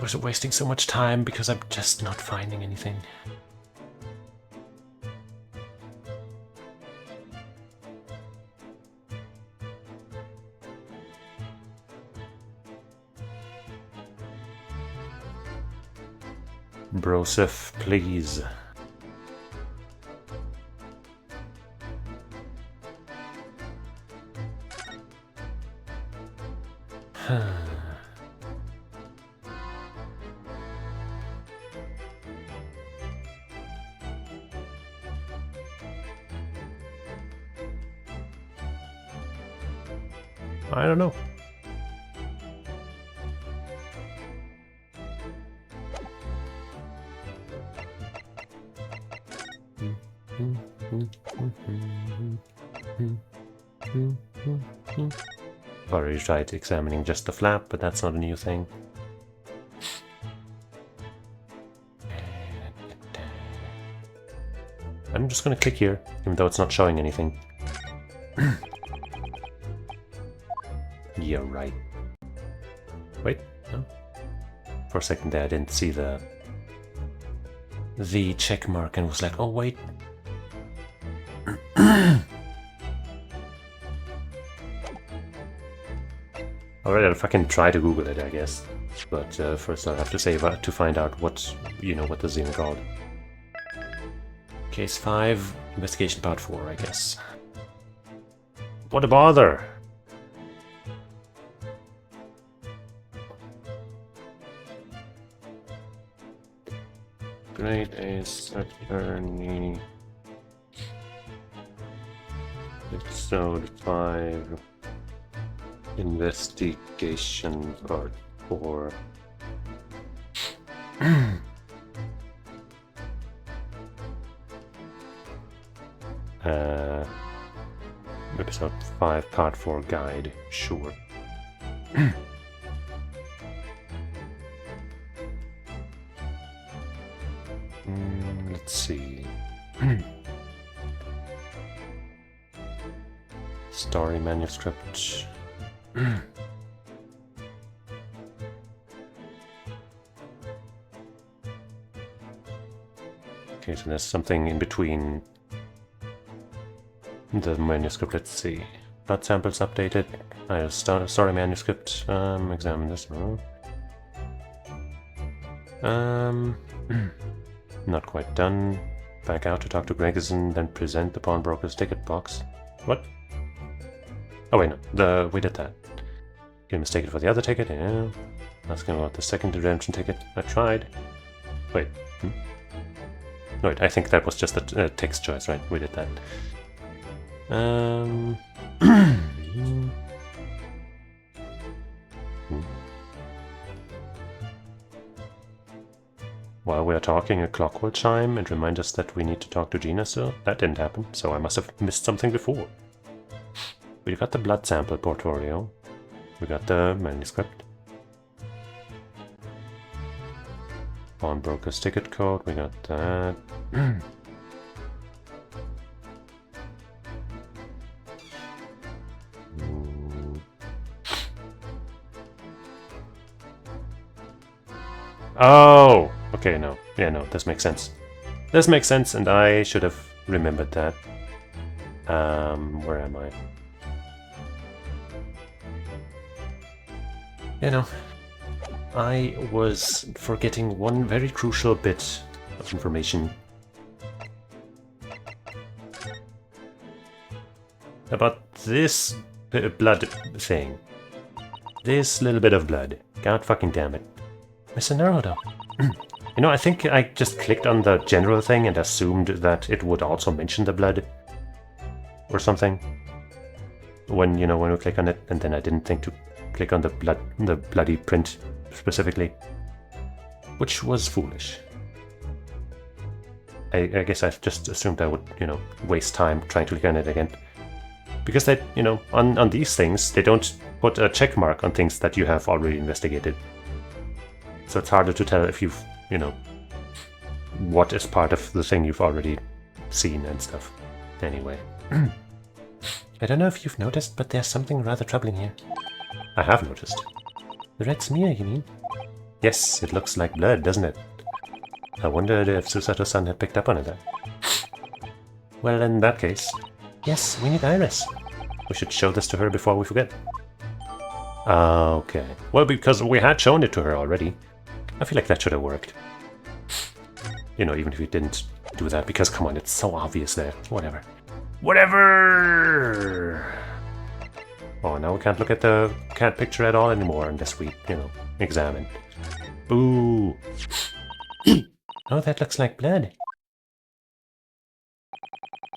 We're wasting so much time because I'm just not finding anything. Broseph, please. I don't know. I've already tried examining just the flap, but that's not a new thing. I'm just gonna click here, even though it's not showing anything. Yeah, right. Wait, no. For a second there I didn't see the check mark and was like, oh wait. Alright, I'll fucking try to Google it, I guess. But first I'll have to save to find out what, you know, what this is even called. Case 5, Investigation Part 4, I guess. What a bother! Great Ace Attorney. Episode 5. Investigation Part 4. Episode 5, Part 4 Guide. Sure. Let's see. Story manuscript. Okay, so there's something in between the manuscript. Let's see. Blood samples updated. Story manuscript. Examine this. Not quite done. Back out to talk to Gregerson, then present the pawnbroker's ticket box. What? Oh wait, no. We did that. You mistaken for the other ticket, yeah. Asking about the second redemption ticket. I tried. Wait. Wait, I think that was just a text choice, right? We did that. While we are talking, a clock will chime and remind us that we need to talk to Gina still. That didn't happen, so I must have missed something before. We got the blood sample portfolio. We got the manuscript. Pawnbroker's ticket code, we got that. Oh! Okay, no. Yeah, no, this makes sense. This makes sense, and I should have remembered that. Where am I? You know, I was forgetting one very crucial bit of information about this blood thing. This little bit of blood. God fucking damn it. Mr. Naruto. You know, I think I just clicked on the general thing and assumed that it would also mention the blood. Or something. When we click on it, and then I didn't think to click on the bloody print specifically. Which was foolish. I guess I just assumed I would, waste time trying to click on it again. Because they, on these things, they don't put a check mark on things that you have already investigated. So it's harder to tell if you've, what is part of the thing you've already seen and stuff. Anyway. I don't know if you've noticed, but there's something rather troubling here. I have noticed. The red smear, you mean? Yes, it looks like blood, doesn't it? I wondered if Susato-san had picked up on it. Well, in that case... Yes, we need Iris. We should show this to her before we forget. Okay. Well, because we had shown it to her already. I feel like that should have worked. Even if we didn't do that, because come on, it's so obvious there. Whatever. Whatever! Oh, now we can't look at the cat picture at all anymore unless we, examine. Boo! Oh, that looks like blood.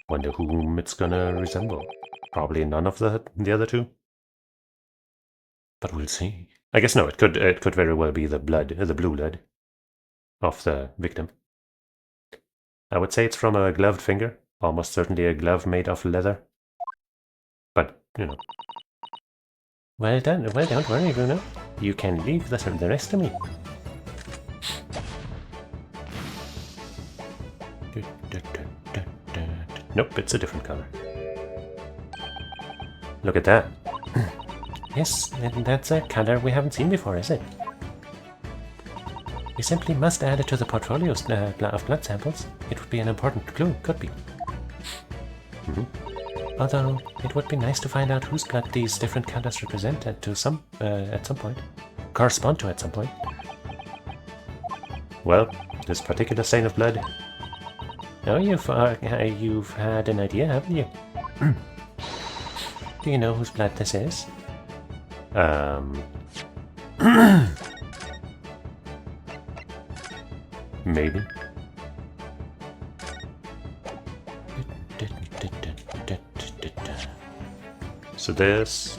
Wonder whom it's gonna resemble. Probably none of the other two. But we'll see. I guess no, it could very well be the blue blood of the victim. I would say it's from a gloved finger. Almost certainly a glove made of leather. But, Well done. Well, don't worry, Bruno. You can leave the rest to me. Nope, it's a different color. Look at that. Yes, and that's a color we haven't seen before, is it? We simply must add it to the portfolio of blood samples. It would be an important clue, could be. Although, it would be nice to find out whose blood these different colors represent at some point. Correspond to at some point. Well, this particular stain of blood... Oh, you've had an idea, haven't you? Do you know whose blood this is? Maybe. So this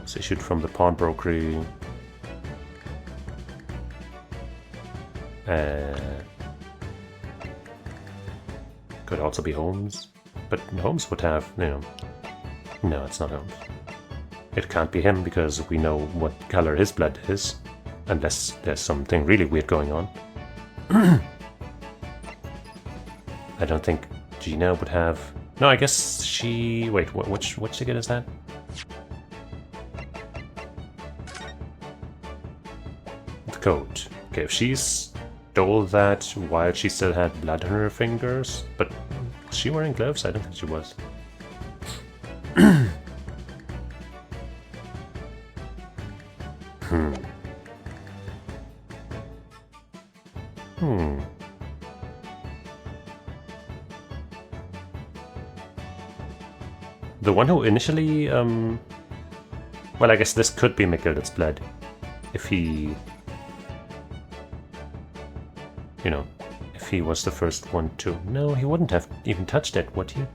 was issued from the pawnbroker. Could also be Holmes, but Holmes would have, you know... No, it's not Holmes. It can't be him because we know what color his blood is, unless there's something really weird going on. I don't think Gina would have... No, I guess she... Wait, which ticket is that? The code. Okay, if she stole that while she still had blood on her fingers, but was she wearing gloves? I don't think she was. The one who initially, well, I guess this could be McGilder's blood. If he... You know, if he was the first one to... No, he wouldn't have even touched it, would he?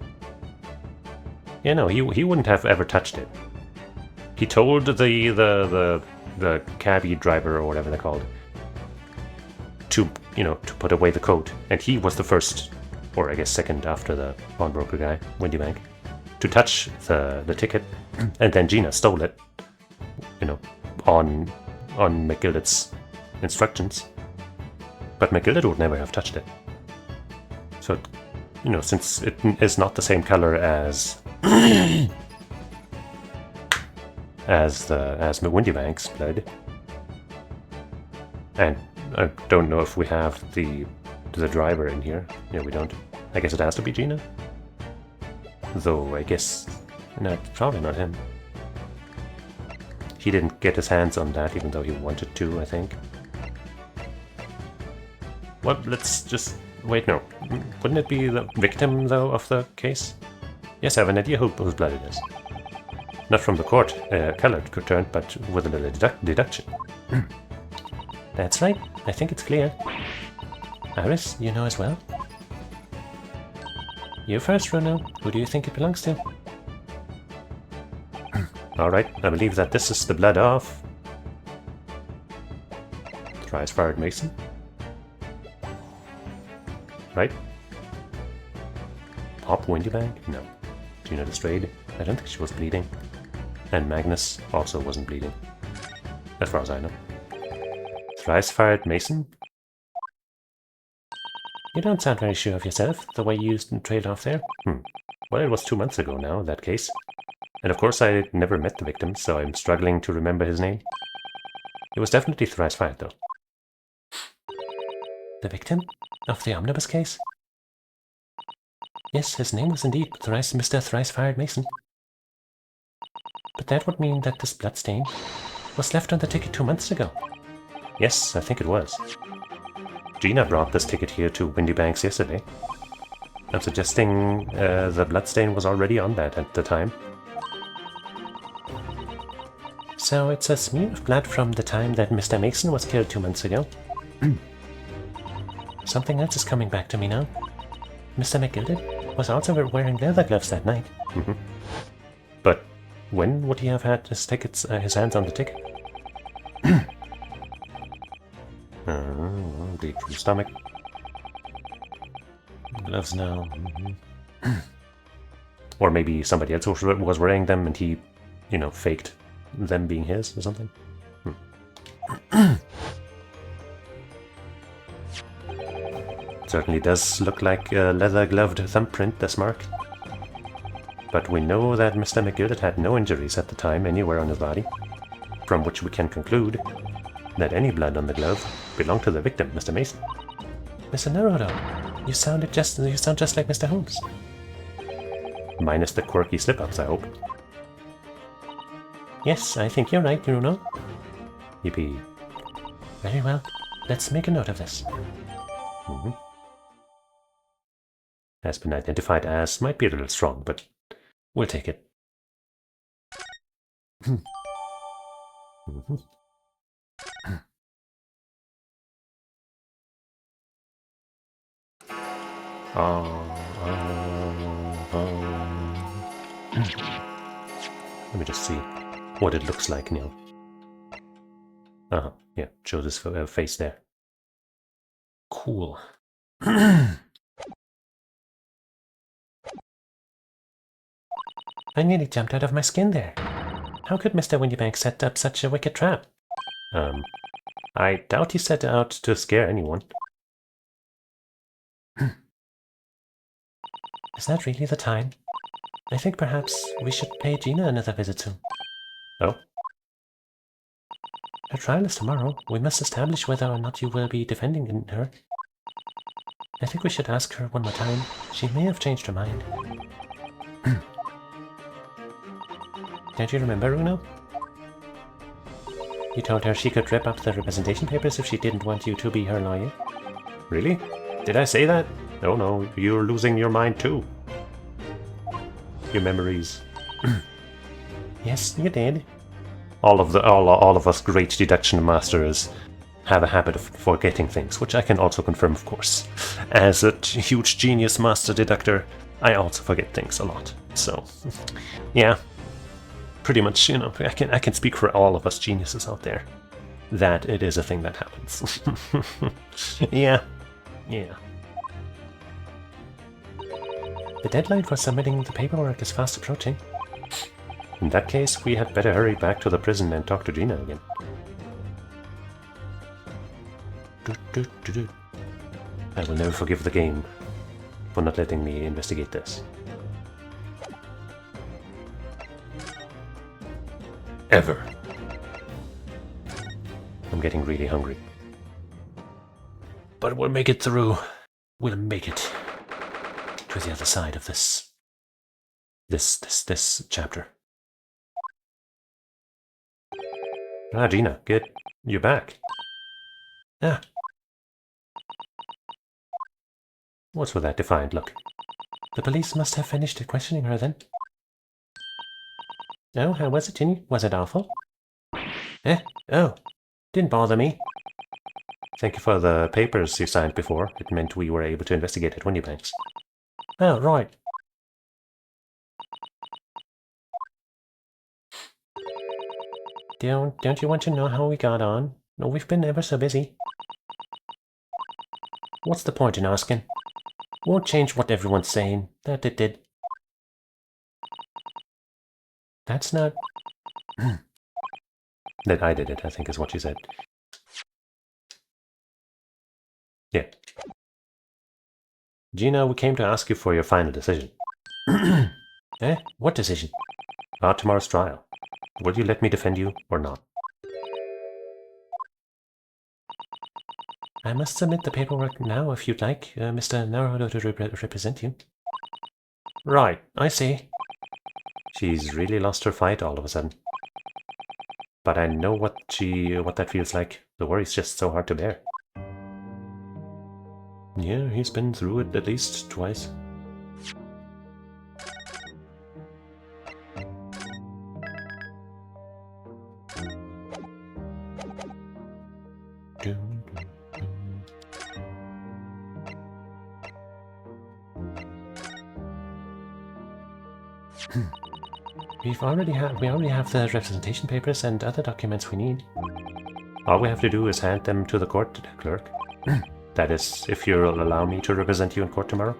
Yeah, no, he wouldn't have ever touched it. He told the cabbie driver, or whatever they're called, to, you know, to put away the coat. And he was the first, or I guess second after the pawnbroker guy, Windy Bank, to touch the ticket. And then Gina stole it, you know, on McGilder's instructions. But McGilder would never have touched it. So, you know, since it is not the same color as as Windy Bank's blood, and I don't know if we have the driver in here. Yeah, we don't. I guess it has to be Gina. Though I guess no, probably not him. He didn't get his hands on that, even though he wanted to, I think. Well, let's just... Wait, no. Wouldn't it be the victim, though, of the case? Yes, I have an idea whose blood it is. Not from the court, colored return, but with a little deduction. That's right. I think it's clear. Iris, you know as well? You first, Bruno. Who do you think it belongs to? Alright, I believe that this is the blood of... Thrice-fired Mason. Right? Pop Windy Bank? No. Gina Lestrade? I don't think she was bleeding. And Magnus also wasn't bleeding. As far as I know. Thrice-fired Mason? You don't sound very sure of yourself, the way you trailed off there. Well, it was 2 months ago now, that case. And of course I never met the victim, so I'm struggling to remember his name. It was definitely thrice-fired, though. The victim? Of the omnibus case? Yes, his name was indeed Mr. Thrice-fired Mason. But that would mean that this bloodstain was left on the ticket 2 months ago. Yes, I think it was. Gina brought this ticket here to Windy Banks yesterday. I'm suggesting the bloodstain was already on that at the time. So it's a smear of blood from the time that Mr. Mason was killed 2 months ago. Something else is coming back to me now. Mr. McGilder was also wearing leather gloves that night. But when would he have had his hands on the ticket? Bleed from stomach. Gloves now. Or maybe somebody else was wearing them and he, you know, faked them being his or something. Certainly does look like a leather-gloved thumbprint, this mark. But we know that Mr. McGilder had no injuries at the time anywhere on his body, from which we can conclude that any blood on the glove belonged to the victim, Mr. Mason. Mr. Naruto, you sound just like Mr. Holmes. Minus the quirky slip-ups, I hope. Yes, I think you're right, Bruno. Yippee. Very well. Let's make a note of this. Has been identified as might be a little strong, but we'll take it. Let me just see what it looks like now. Uh-huh, yeah, shows his face there. Cool. I nearly jumped out of my skin there. How could Mr. Windybank set up such a wicked trap? I doubt he set out to scare anyone. Is that really the time? I think perhaps we should pay Gina another visit soon. Oh? Her trial is tomorrow. We must establish whether or not you will be defending her. I think we should ask her one more time. She may have changed her mind. Don't you remember, Runo? You told her she could rip up the representation papers if she didn't want you to be her lawyer. Really? Did I say that? Oh no, you're losing your mind too. Your memories. Yes, you did. All of us great deduction masters have a habit of forgetting things, which I can also confirm, of course. As a huge genius master deductor, I also forget things a lot. So, yeah, pretty much, you know, I can speak for all of us geniuses out there that it is a thing that happens. Yeah. The deadline for submitting the paperwork is fast approaching. In that case, we had better hurry back to the prison and talk to Gina again. I will never forgive the game for not letting me investigate this. Ever. I'm getting really hungry. But we'll make it through. We'll make it to the other side of this chapter. Ah, Gina, you're back. Ah. What's with that defiant look? The police must have finished questioning her then. Oh, how was it, Ginny? Was it awful? Oh, didn't bother me. Thank you for the papers you signed before. It meant we were able to investigate at Windybanks. Oh, right. Don't you want to know how we got on? No, we've been ever so busy. What's the point in asking? Won't change what everyone's saying. That it did. That's not... That I did it, I think is what you said. Yeah. Gina, we came to ask you for your final decision. What decision? About tomorrow's trial. Will you let me defend you or not? I must submit the paperwork now if you'd like, Mr. Naruto to represent you. Right, I see. She's really lost her fight all of a sudden. But I know what that feels like. The worry's just so hard to bear. Yeah, he's been through it at least twice. We already have the representation papers and other documents we need. All we have to do is hand them to the court clerk. That is, if you'll allow me to represent you in court tomorrow.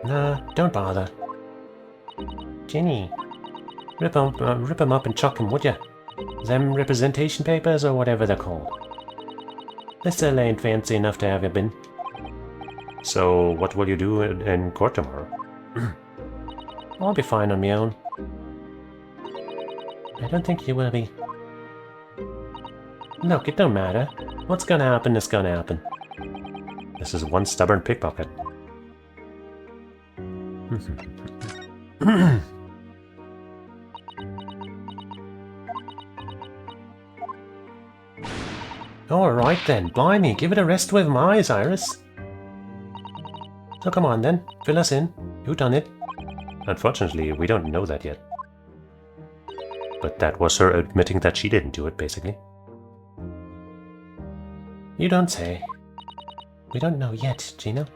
Nah, don't bother. Ginny, rip 'em up and chuck 'em, would ya? Them representation papers or whatever they're called. They still ain't fancy enough to have you been. So, what will you do in court tomorrow? I'll be fine on my own. I don't think you will be. Look, it don't matter. What's gonna happen is gonna happen. This is one stubborn pickpocket. Alright then, blimey, give it a rest with my eyes, Iris. So come on then, fill us in. Who done it? Unfortunately, we don't know that yet. But that was her admitting that she didn't do it, basically. You don't say. We don't know yet, Gino.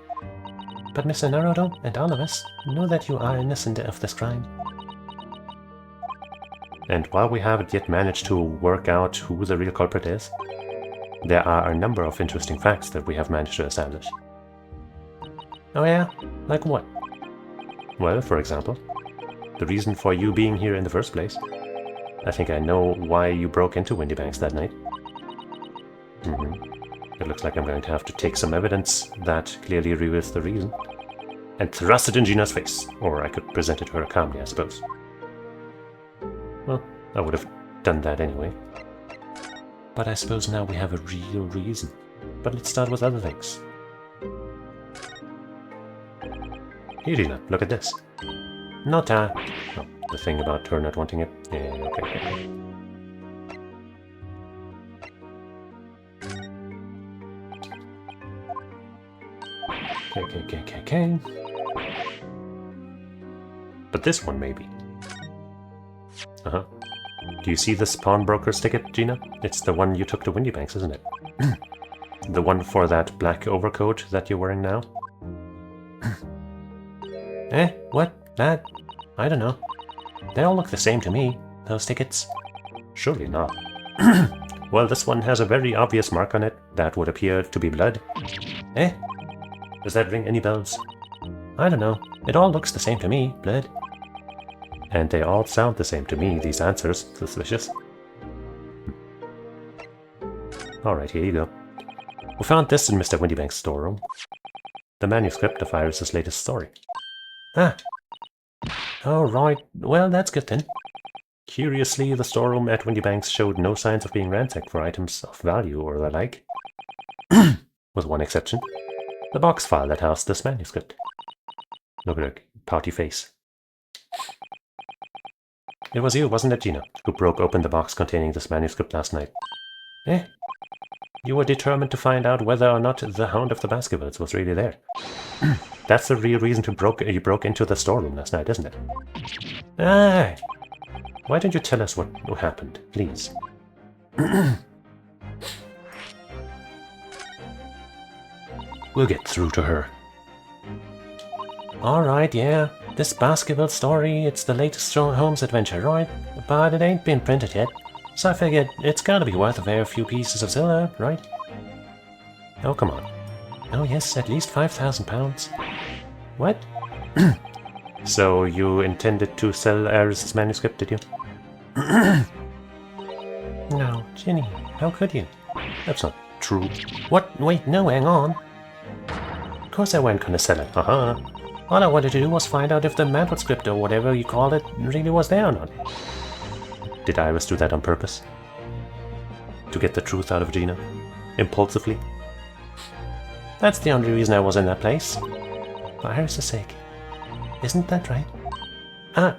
But Mr. Naruto and all of us know that you are innocent of this crime. And while we haven't yet managed to work out who the real culprit is, there are a number of interesting facts that we have managed to establish. Oh yeah? Like what? Well, for example, the reason for you being here in the first place. I think I know why you broke into Windy Banks that night. It looks like I'm going to have to take some evidence that clearly reveals the reason and thrust it in Gina's face, or I could present it to her calmly, I suppose. Well, I would have done that anyway. But I suppose now we have a real reason. But let's start with other things. Here, Gina, look at this. Not Oh, the thing about her not wanting it? Yeah, okay. Okay. But this one, maybe. Uh-huh. Do you see this pawnbroker's ticket, Gina? It's the one you took to Windy Banks, isn't it? The one for that black overcoat that you're wearing now? What? That? I don't know. They all look the same to me, those tickets. Surely not. Well, this one has a very obvious mark on it that would appear to be blood. Does that ring any bells? I don't know. It all looks the same to me, blood. And they all sound the same to me, these answers. Suspicious. Alright, here you go. We found this in Mr. Windybank's storeroom. The manuscript of Iris's latest story. Ah. Oh, right. Well, that's good then. Curiously, the storeroom at Windybanks showed no signs of being ransacked for items of value or the like. With one exception. The box file that housed this manuscript. Look at her pouty face. It was you, wasn't it, Gina, who broke open the box containing this manuscript last night? You were determined to find out whether or not the Hound of the Baskervilles was really there. That's the real reason you broke into the storeroom last night, isn't it? Ah. Why don't you tell us what happened, please? We'll get through to her. Alright, yeah. This Baskerville story, it's the latest Holmes adventure, right? But it ain't been printed yet. So I figured it's gotta be worth a fair few pieces of silver, right? Oh, come on. Oh yes, at least £5,000. What? So you intended to sell Iris's manuscript, did you? No, Ginny, how could you? That's not true. What? Wait, no, hang on. Of course I weren't gonna sell it, All I wanted to do was find out if the manuscript or whatever you called it really was there or not. Did Iris do that on purpose? To get the truth out of Gina? Impulsively? That's the only reason I was in that place. For Iris' sake. Isn't that right? Ah.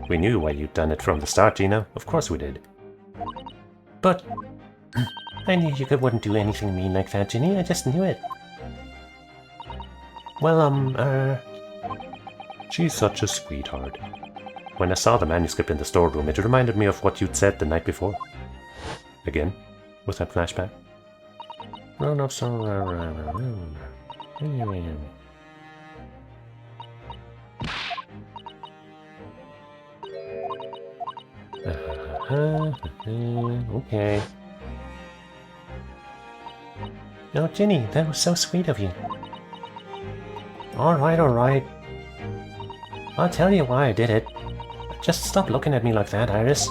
We knew why you'd done it from the start, Gina. Of course we did. But I knew you wouldn't do anything mean like that, Ginny. I just knew it. Well, She's such a sweetheart. When I saw the manuscript in the storeroom, it reminded me of what you'd said the night before. Again, with that flashback. Okay. No, Ginny, that was so sweet of you. Alright. I'll tell you why I did it. Just stop looking at me like that, Iris.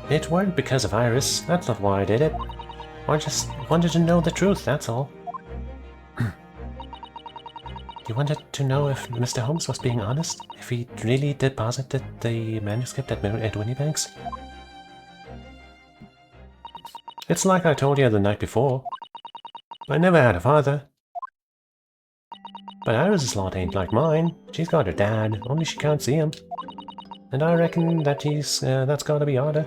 It weren't because of Iris, that's not why I did it. I just wanted to know the truth, that's all. You wanted to know if Mr. Holmes was being honest? If he really deposited the manuscript at Windybanks? It's like I told you the night before. I never had a father. But Iris's lot ain't like mine. She's got her dad, only she can't see him. And I reckon that that's gotta be harder.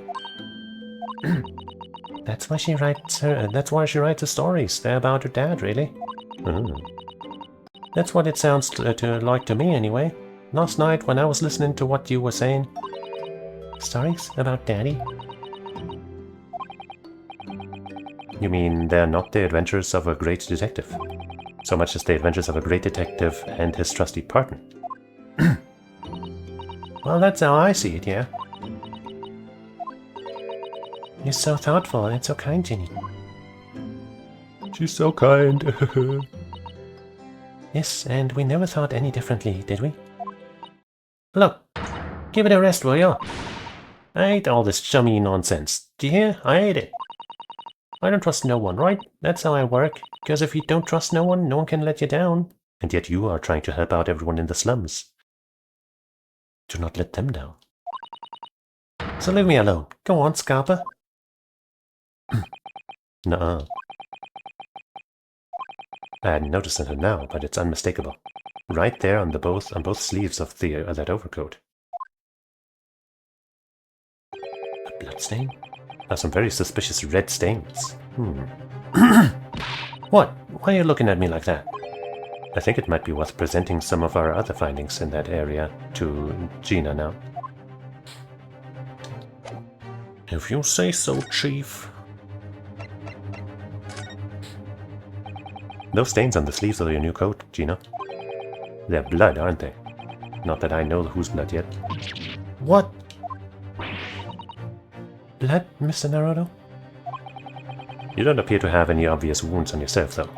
That's why she writes her stories. They're about her dad, really. That's what it sounds like to me, anyway. Last night, when I was listening to what you were saying. Stories about Daddy? You mean they're not the adventures of a great detective, so much as the adventures of a great detective and his trusty partner? Well, that's how I see it, yeah. You're so thoughtful and so kind, Ginny. She's so kind. Yes, and we never thought any differently, did we? Look, give it a rest, will you? I hate all this chummy nonsense. Do you hear? I hate it. I don't trust no one, right? That's how I work. Because if you don't trust no one can let you down. And yet you are trying to help out everyone in the slums. Do not let them down. So leave me alone. Go on, Scarpa. Nuh-uh. I hadn't noticed it now, but it's unmistakable. Right there on both sleeves of that overcoat. A bloodstain? Some very suspicious red stains. What? Why are you looking at me like that? I think it might be worth presenting some of our other findings in that area to Gina now. If you say so, Chief. Those stains on the sleeves of your new coat, Gina. They're blood, aren't they? Not that I know whose blood yet. What? Blood, Mr. Naruto? You don't appear to have any obvious wounds on yourself, though.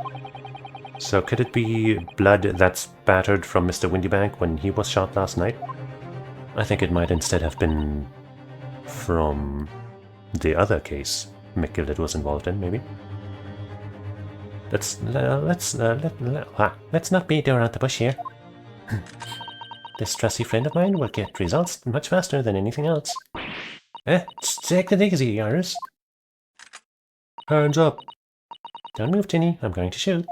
So could it be blood that's spattered from Mr. Windybank when he was shot last night? I think it might instead have been from the other case McGildet was involved in, maybe? Let's not beat around the bush here. This trusty friend of mine will get results much faster than anything else. Take it easy, Yaris. Hands up. Don't move, Ginny. I'm going to shoot.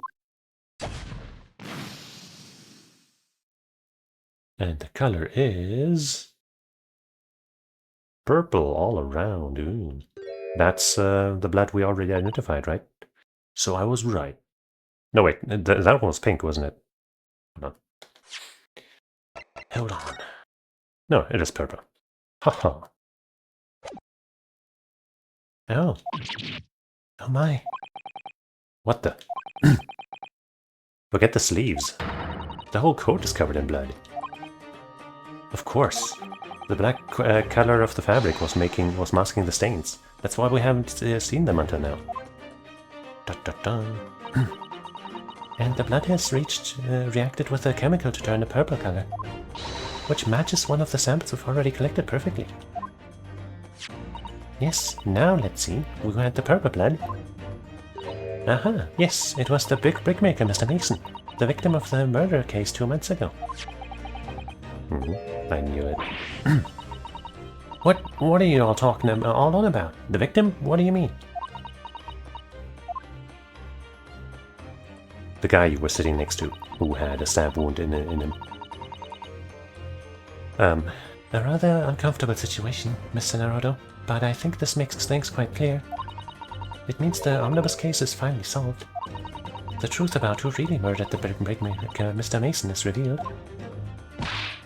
And the color is purple all around. Ooh. That's the blood we already identified, right? So I was right. No, wait, that one was pink, wasn't it? Hold on. Hold on. No, it is purple. Haha. Oh. Oh my. What the? Forget the sleeves. The whole coat is covered in blood. Of course. The black color of the fabric was masking the stains. That's why we haven't seen them until now. Da, da, da. And the blood has reacted with a chemical to turn a purple color, which matches one of the samples we've already collected perfectly. Yes, now let's see. We had the purple blood. Aha, yes, it was the big brickmaker, Mr. Mason, the victim of the murder case 2 months ago. I knew it. What are you all talking all on about? The victim? What do you mean? The guy you were sitting next to, who had a stab wound in him. A rather uncomfortable situation, Mr. Naruto, but I think this makes things quite clear. It means the omnibus case is finally solved. The truth about who really murdered the brickmaker, Mr. Mason, is revealed.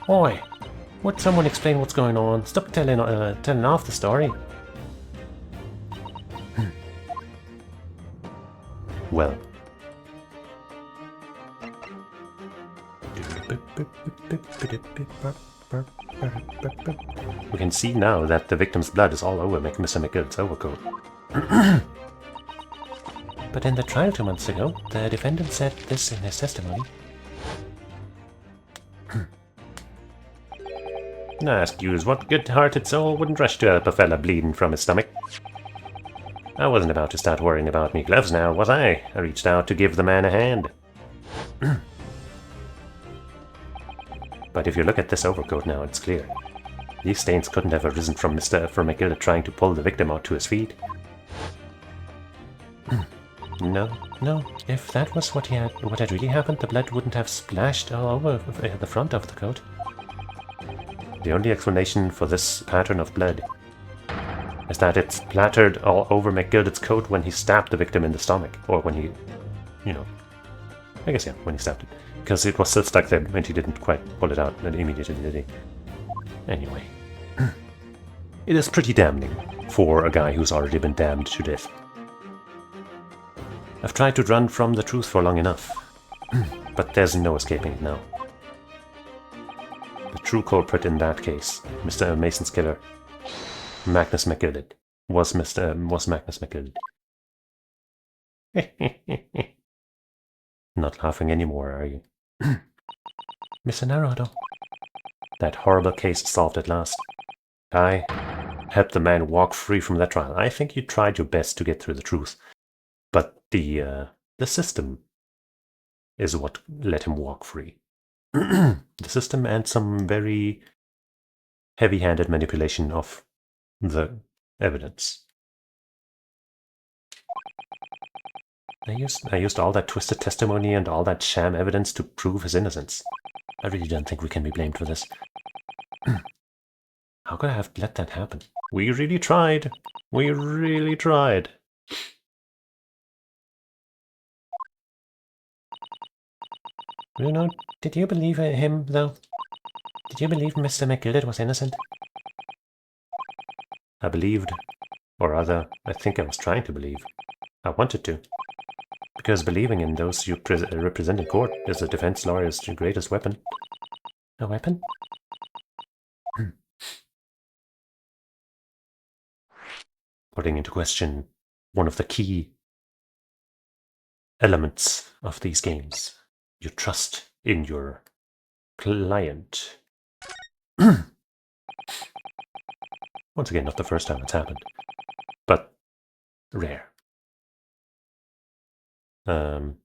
Oi! Would someone explain what's going on? Stop telling off the story. Well. We can see now that the victim's blood is all over Mr. McGillet's overcoat. But in the trial 2 months ago, the defendant said this in his testimony. Now, excuse, what good-hearted soul wouldn't rush to help a fella bleeding from his stomach? I wasn't about to start worrying about me gloves now, was I? I reached out to give the man a hand. But if you look at this overcoat now, it's clear. These stains couldn't have arisen from McGillet trying to pull the victim out to his feet. No. If that was what had really happened, the blood wouldn't have splashed all over the front of the coat. The only explanation for this pattern of blood is that it's splattered all over McGillet's coat when he stabbed the victim in the stomach, or when he, I guess, yeah, when he stabbed it. Because it was still stuck there and he didn't quite pull it out immediately, did he? Anyway. It is pretty damning for a guy who's already been damned to death. I've tried to run from the truth for long enough. But there's no escaping it now. The true culprit in that case, Mr. Mason's killer, Magnus McGill, was Magnus McGill. Not laughing anymore, are you? Mr. Naruto. That horrible case solved at last. I helped the man walk free from that trial. I think you tried your best to get through the truth, but the system is what let him walk free. The system and some very heavy-handed manipulation of the evidence. I used all that twisted testimony and all that sham evidence to prove his innocence. I really don't think we can be blamed for this. How could I have let that happen? We really tried. We really tried. Bruno, did you believe him, though? Did you believe Mr. McGill was innocent? I believed, or rather, I think I was trying to believe. I wanted to. Because believing in those you represent in court is a defense lawyer's greatest weapon. A weapon? Putting into question one of the key elements of these games. Your trust in your client. Once again, not the first time it's happened, but rare.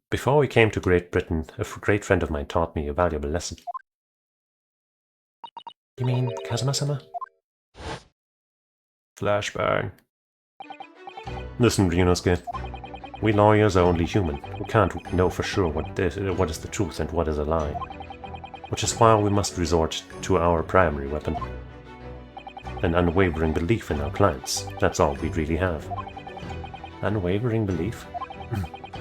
Before we came to Great Britain, a great friend of mine taught me a valuable lesson. You mean Kazuma-sama? Flashbang. Listen, Ryunosuke. We lawyers are only human. We can't know for sure what is the truth and what is a lie. Which is why we must resort to our primary weapon. An unwavering belief in our clients. That's all we really have. Unwavering belief?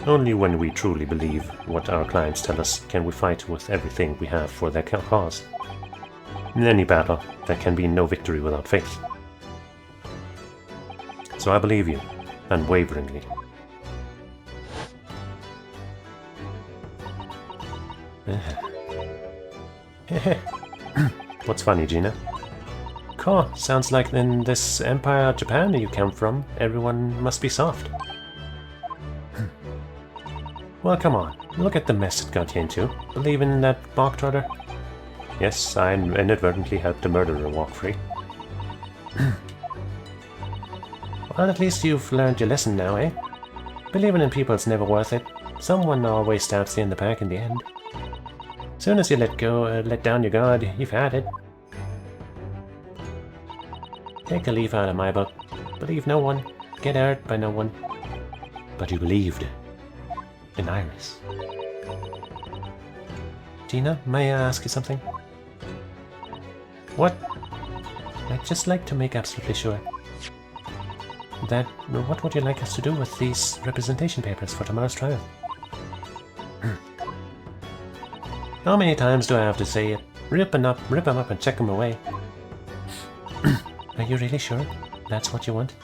Only when we truly believe what our clients tell us can we fight with everything we have for their cause. In any battle, there can be no victory without faith. So I believe you, unwaveringly. What's funny, Gina? Cool. Sounds like in this Empire of Japan you come from, everyone must be soft. Well, come on. Look at the mess it got you into. Believing in that Bog Trotter? Yes, I inadvertently helped a murderer walk free. Well, at least you've learned your lesson now, eh? Believing in people's never worth it. Someone always stabs you in the back in the end. Soon as you let down your guard, you've had it. Take a leaf out of my book. Believe no one. Get hurt by no one. But you believed. In Iris. Gina, may I ask you something? What? I'd just like to make absolutely sure. What would you like us to do with these representation papers for tomorrow's trial? How many times do I have to say it? Rip them up and check them away. Are you really sure that's what you want?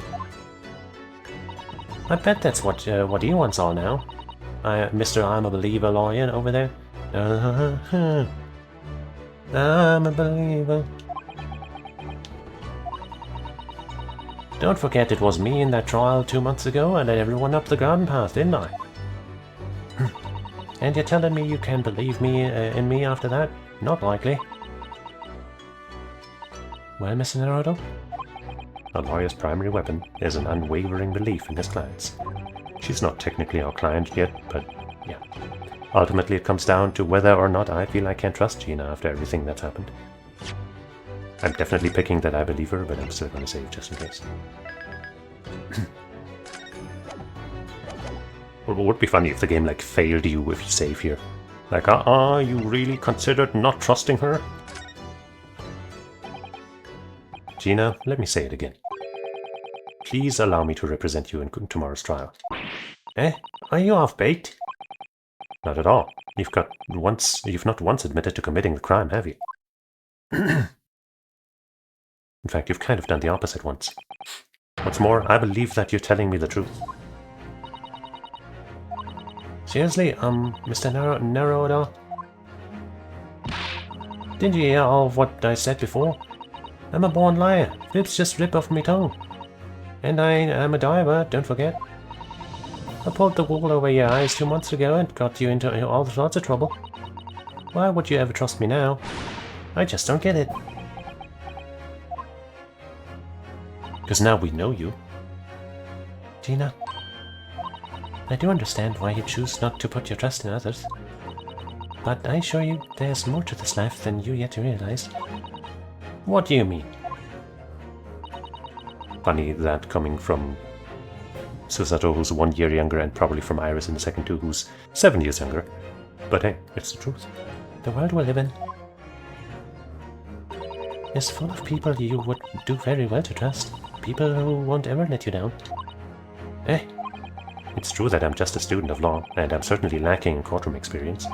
I bet that's what he wants all now. Mr. I'm a Believer lawyer over there. I'm a believer. Don't forget it was me in that trial 2 months ago. I led everyone up the garden path, didn't I? And you're telling me you can believe me in me after that? Not likely. Well, Mr. Naruto? A lawyer's primary weapon is an unwavering belief in his clients. She's not technically our client yet, but yeah. Ultimately it comes down to whether or not I feel I can trust Gina after everything that's happened. I'm definitely picking that I believe her, but I'm still gonna save just in case. It would be funny if the game like failed you if you save here. Like, you really considered not trusting her? Gina, let me say it again. Please allow me to represent you in tomorrow's trial. Eh? Are you off-baked? Not at all. You've not once admitted to committing the crime, have you? In fact, you've kind of done the opposite once. What's more, I believe that you're telling me the truth. Seriously, Mr. Naruto? Didn't you hear all of what I said before? I'm a born liar. Fibs just rip off my tongue. And I am a diver, don't forget. I pulled the wool over your eyes 2 months ago and got you into all sorts of trouble. Why would you ever trust me now? I just don't get it. Because now we know you. Gina, I do understand why you choose not to put your trust in others. But I assure you, there's more to this life than you yet realize. What do you mean? Funny that coming from Susato, who's 1 year younger, and probably from Iris in the second two, who's 7 years younger. But hey, it's the truth. The world we live in is full of people you would do very well to trust. People who won't ever let you down. Hey, it's true that I'm just a student of law, and I'm certainly lacking in courtroom experience.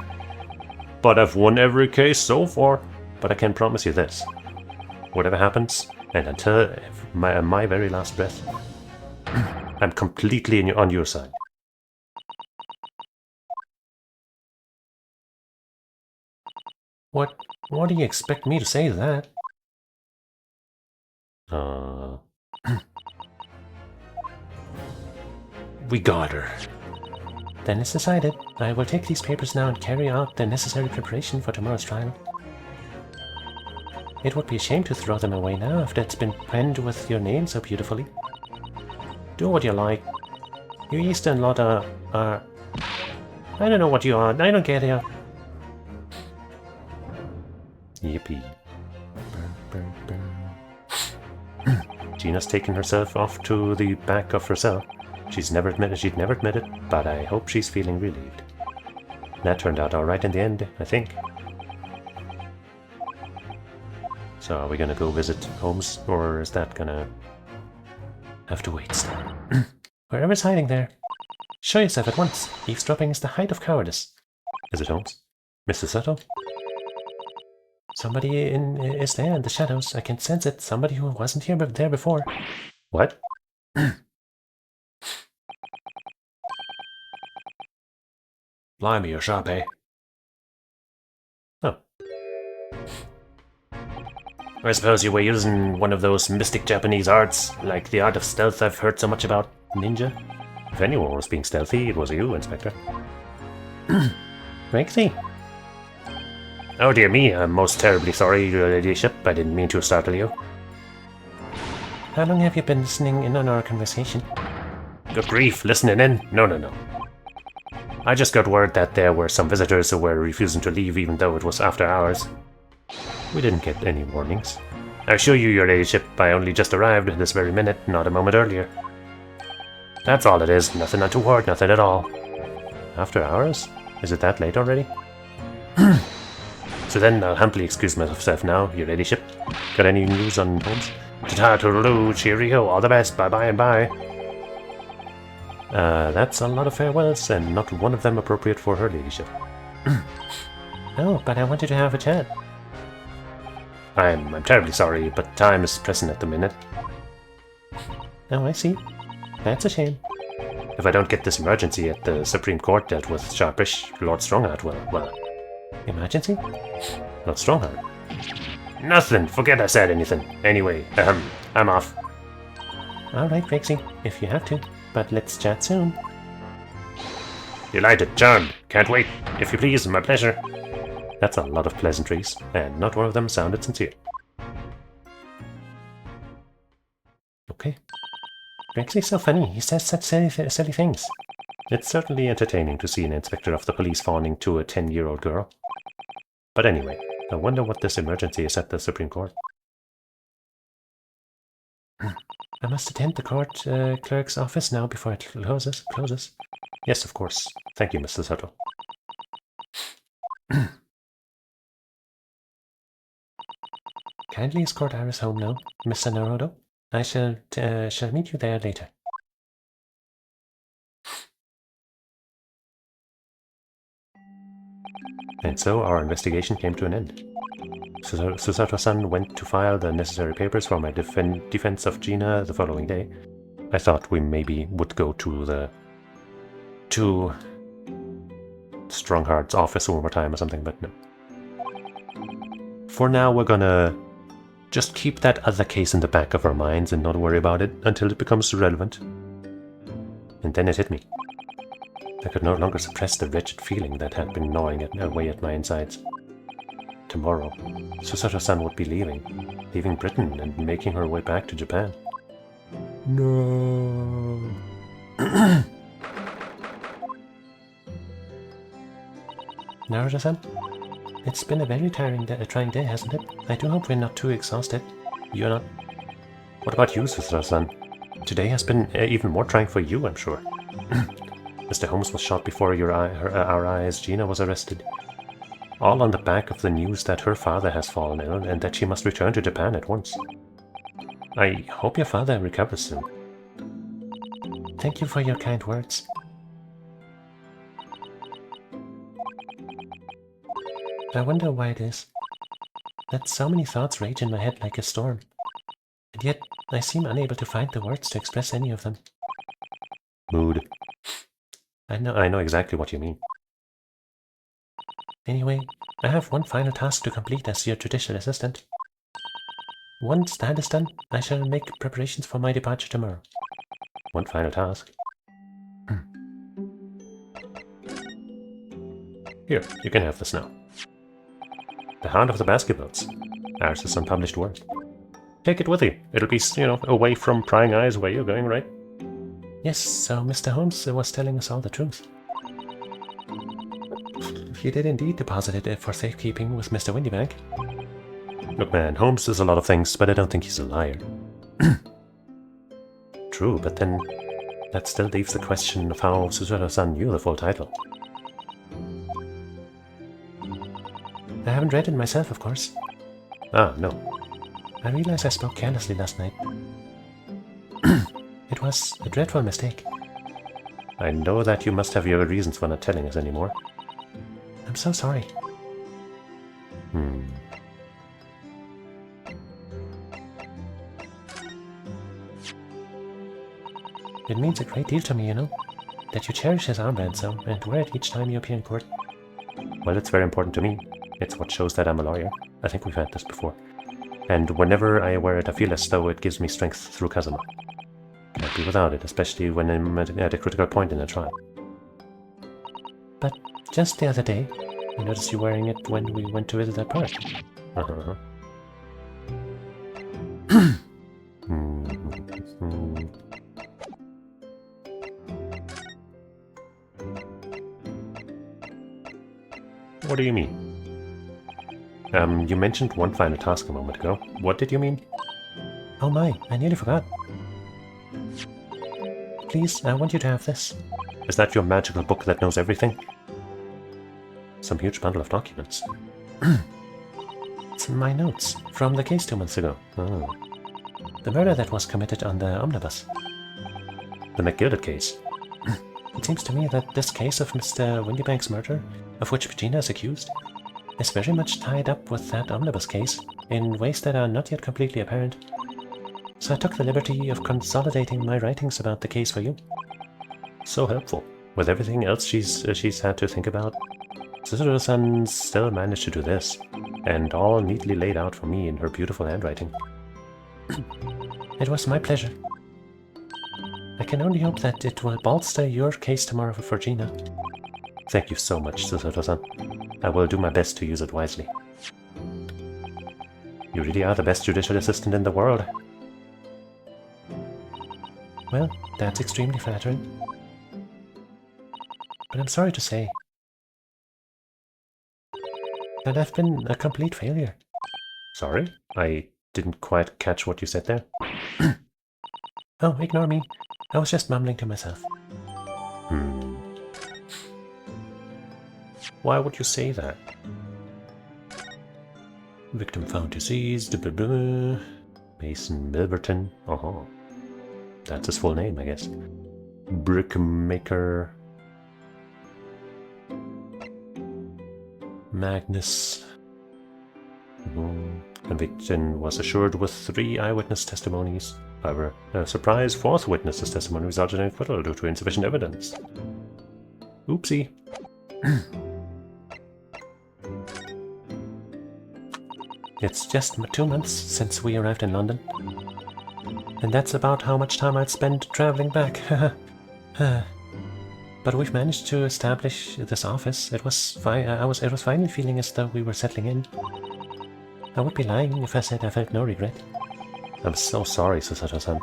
But I've won every case so far. But I can promise you this. Whatever happens, and until my very last breath, I'm completely on your side. What do you expect me to say to that? We got her. Then it's decided. I will take these papers now and carry out the necessary preparation for tomorrow's trial. It would be a shame to throw them away now after it's been penned with your name so beautifully. Do what you like. You Eastern lot are... I don't know what you are. I don't get you. Yippee. Gina's taken herself off to the back of her cell. She'd never admit it, but I hope she's feeling relieved. That turned out alright in the end, I think. So are we gonna go visit Holmes, or is that gonna have to wait still? Whoever's hiding there, show yourself at once. Eavesdropping is the height of cowardice. Is it Holmes? Mr. Soto? Somebody is there in the shadows. I can sense it. Somebody who wasn't there before. What? Blimey, you're sharp, eh? Oh. I suppose you were using one of those mystic Japanese arts, like the art of stealth I've heard so much about. Ninja? If anyone was being stealthy, it was you, Inspector. Rexy? Oh dear me, I'm most terribly sorry, Your Ladyship. I didn't mean to startle you. How long have you been listening in on our conversation? Good grief, listening in? No. I just got word that there were some visitors who were refusing to leave even though it was after hours. We didn't get any warnings. I assure you, Your Ladyship, I only just arrived this very minute, not a moment earlier. That's all it is, nothing untoward, nothing at all. After hours? Is it that late already? So then I'll humbly excuse myself now, Your Ladyship. Got any news on Holmes? Ta-ta, toodaloo, cheerio, all the best, bye-bye and bye. That's a lot of farewells, and not one of them appropriate for Her Ladyship. Oh, but I wanted to have a chat. I'm terribly sorry, but time is pressing at the minute. Oh, I see. That's a shame. If I don't get this emergency at the Supreme Court dealt with sharpish, Lord Strongheart well... Emergency? Lord Strongheart? Nothing! Forget I said anything. Anyway, I'm off. Alright, Rexy, if you have to, but let's chat soon. Delighted, charmed, can't wait. If you please, my pleasure. That's a lot of pleasantries, and not one of them sounded sincere. Okay. Rexy's so funny, he says such silly things. It's certainly entertaining to see an inspector of the police fawning to a 10-year-old girl. But anyway, I wonder what this emergency is at the Supreme Court. I must attend the court clerk's office now before it closes. Yes, of course. Thank you, Mr. Soto. Kindly escort Iris home now, Mr. Naruto. I shall meet you there later. And so our investigation came to an end. Susato-san went to file the necessary papers for my defense of Gina the following day. I thought we maybe would go to Strongheart's office one more time or something, but no. For now, we're gonna just keep that other case in the back of our minds and not worry about it until it becomes relevant. And then it hit me. I could no longer suppress the wretched feeling that had been gnawing away at my insides. Tomorrow, Susato-san would be leaving Britain and making her way back to Japan. No. Naruto-san? It's been a very trying day, hasn't it? I do hope we're not too exhausted. You're not. What about you, Susato-san? Today has been even more trying for you, I'm sure. Mr. Holmes was shot before our eyes. Gina was arrested. All on the back of the news that her father has fallen ill and that she must return to Japan at once. I hope your father recovers soon. Thank you for your kind words. I wonder why it is that so many thoughts rage in my head like a storm, and yet I seem unable to find the words to express any of them. Mood. I know exactly what you mean. Anyway, I have one final task to complete as your judicial assistant. Once that is done, I shall make preparations for my departure tomorrow. One final task. Here, you can have this now. The Hound of the Basketballs. Ours is unpublished work. Take it with you. It'll be, away from prying eyes where you're going, right? Yes, so Mr. Holmes was telling us all the truth. He did indeed deposit it for safekeeping with Mr. Windybank. Look man, Holmes does a lot of things, but I don't think he's a liar. True, but then that still leaves the question of how Susato-san knew the full title. I haven't read it myself, of course. Ah, no. I realize I spoke carelessly last night. It was a dreadful mistake. I know that you must have your reasons for not telling us anymore. I'm so sorry. It means a great deal to me, that you cherish his armband so, and wear it each time you appear in court. Well, it's very important to me. It's what shows that I'm a lawyer. I think we've had this before. And whenever I wear it, I feel as though it gives me strength through Kazuma. Can't be without it, especially when I'm at a critical point in a trial. But just the other day, I noticed you wearing it when we went to visit that park. What do you mean? You mentioned one final task a moment ago. What did you mean? Oh my, I nearly forgot. Please, I want you to have this. Is that your magical book that knows everything? Some huge bundle of documents. It's my notes from the case 2 months ago. Oh. The murder that was committed on the omnibus. The McGilded case. It seems to me that this case of Mr. Windybank's murder, of which Regina is accused, is very much tied up with that omnibus case, in ways that are not yet completely apparent. So I took the liberty of consolidating my writings about the case for you. So helpful. With everything else she's had to think about, Susato-san still managed to do this, and all neatly laid out for me in her beautiful handwriting. It was my pleasure. I can only hope that it will bolster your case tomorrow for Gina. Thank you so much, Susato-san. I will do my best to use it wisely. You really are the best judicial assistant in the world. Well, that's extremely flattering. But I'm sorry to say that I've been a complete failure. Sorry? I didn't quite catch what you said there. Oh, ignore me. I was just mumbling to myself. Why would you say that? Victim found deceased. Mason Milverton. Oh, that's his full name, I guess. Brickmaker. Magnus. Conviction was assured with 3 eyewitness testimonies. However, a surprise 4th witness's testimony resulted in acquittal due to insufficient evidence. Oopsie. It's just 2 months since we arrived in London. And that's about how much time I'd spend traveling back. But we've managed to establish this office. It was finally feeling as though we were settling in. I would be lying if I said I felt no regret. I'm so sorry, Susato-san.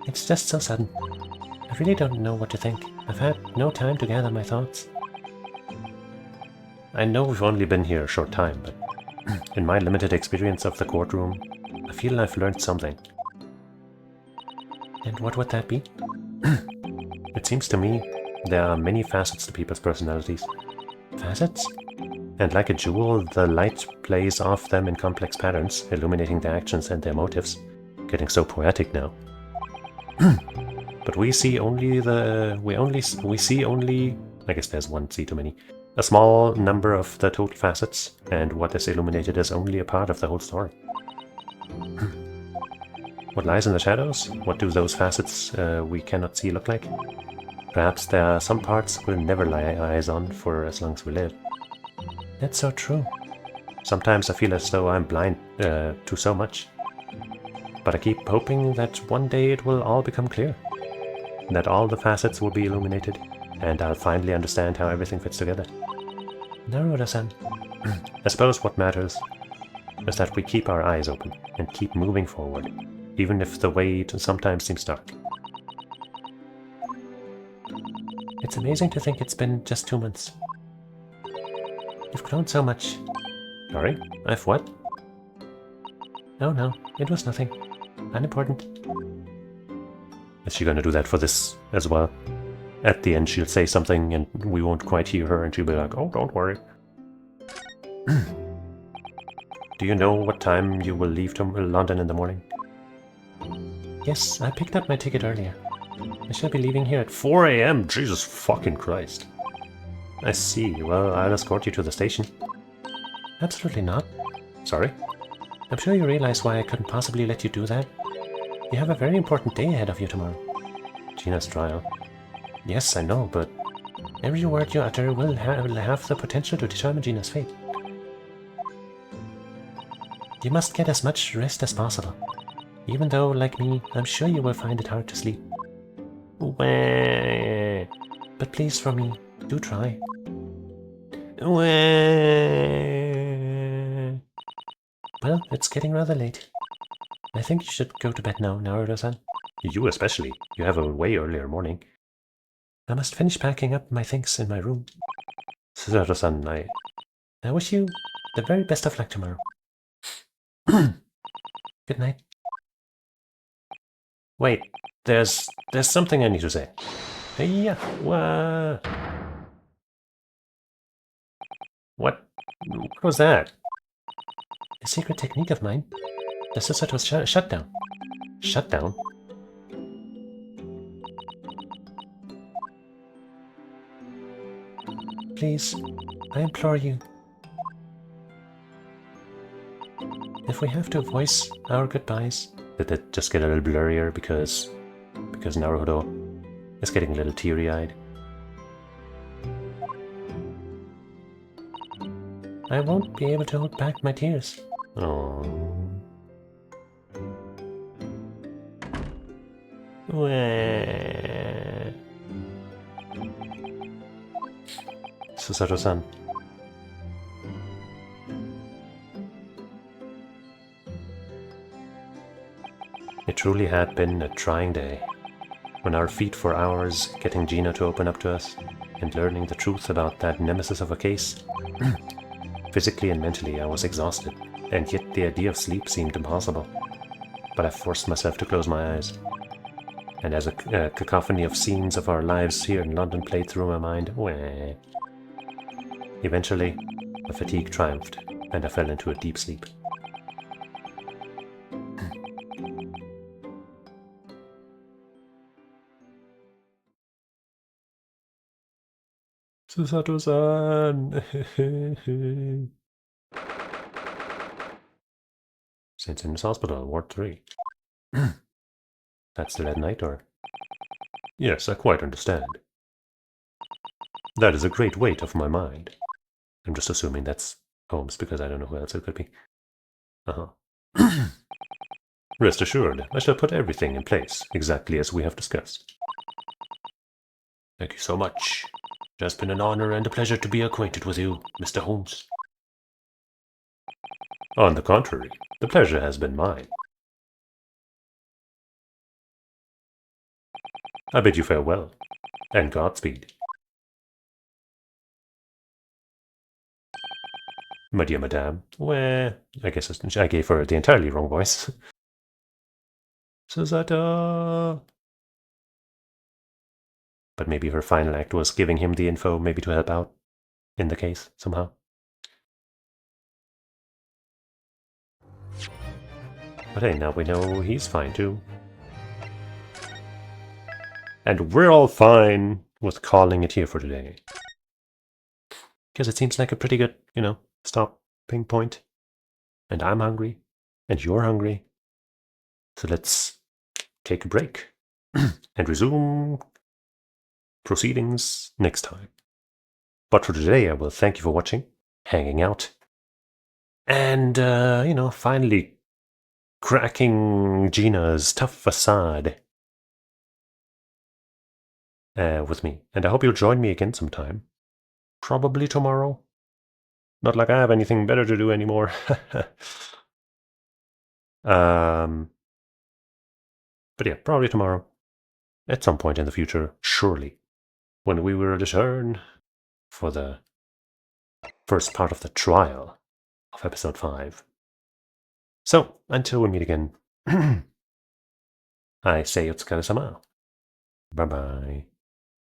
It's just so sudden. I really don't know what to think. I've had no time to gather my thoughts. I know we've only been here a short time, but in my limited experience of the courtroom, I feel I've learned something. And what would that be? It seems to me there are many facets to people's personalities. Facets? And like a jewel, the light plays off them in complex patterns, illuminating their actions and their motives. Getting so poetic now. But we see only I guess there's one C too many. A small number of the total facets, and what is illuminated is only a part of the whole story. What lies in the shadows? What do those facets we cannot see look like? Perhaps there are some parts we'll never lay eyes on for as long as we live. That's so true. Sometimes I feel as though I'm blind to so much. But I keep hoping that one day it will all become clear. That all the facets will be illuminated, and I'll finally understand how everything fits together. Naruto-san. I suppose what matters is that we keep our eyes open and keep moving forward, even if the way sometimes seems dark. It's amazing to think it's been just 2 months. You've grown so much. Sorry? I've what? Oh no, it was nothing. Unimportant. Is she gonna do that for this as well? At the end she'll say something and we won't quite hear her and she'll be like, oh, don't worry. Do you know what time you will leave to London in the morning? Yes, I picked up my ticket earlier. I shall be leaving here at 4 AM? Jesus fucking Christ. I see. Well, I'll escort you to the station. Absolutely not. Sorry? I'm sure you realize why I couldn't possibly let you do that. You have a very important day ahead of you tomorrow. Gina's trial. Yes, I know, but every word you utter will have the potential to determine Gina's fate. You must get as much rest as possible. Even though, like me, I'm sure you will find it hard to sleep. Wah. But please, for me, do try. Wah. Well, it's getting rather late. I think you should go to bed now, Naruto-san. You especially. You have a way earlier morning. I must finish packing up my things in my room. Susato-san, I wish you the very best of luck tomorrow. Good night. Wait, there's something I need to say. Hey-ya! What was that? A secret technique of mine. The Susato shutdown. Shutdown? Please, I implore you. If we have to voice our goodbyes... Did it just get a little blurrier because Naruto is getting a little teary-eyed? I won't be able to hold back my tears. Oh. Susato-san. It truly had been a trying day. On our feet for hours, getting Gina to open up to us, and learning the truth about that nemesis of a case. Physically and mentally, I was exhausted, and yet the idea of sleep seemed impossible. But I forced myself to close my eyes. And as a cacophony of scenes of our lives here in London played through my mind, wah. Eventually, the fatigue triumphed, and I fell into a deep sleep. Susato-san! St. Simon's Hospital, Ward 3. That's still at night, or? Yes, I quite understand. That is a great weight off my mind. I'm just assuming that's Holmes because I don't know who else it could be. Uh-huh. Rest assured, I shall put everything in place, exactly as we have discussed. Thank you so much. It has been an honor and a pleasure to be acquainted with you, Mr. Holmes. On the contrary, the pleasure has been mine. I bid you farewell, and Godspeed. My dear madame, well, I guess I gave her the entirely wrong voice. Susanna! But maybe her final act was giving him the info, maybe to help out in the case, somehow. But hey, now we know he's fine too. And we're all fine with calling it here for today. Because it seems like a pretty good, stopping point. And I'm hungry, and you're hungry. So let's take a break and resume proceedings next time. But for today, I will thank you for watching, hanging out, and, finally cracking Gina's tough facade with me. And I hope you'll join me again sometime. Probably tomorrow. Not like I have anything better to do anymore. But yeah, probably tomorrow. At some point in the future, surely. When we will return for the first part of the trial of episode 5. So, until we meet again, I say Otsukare-sama. Bye-bye.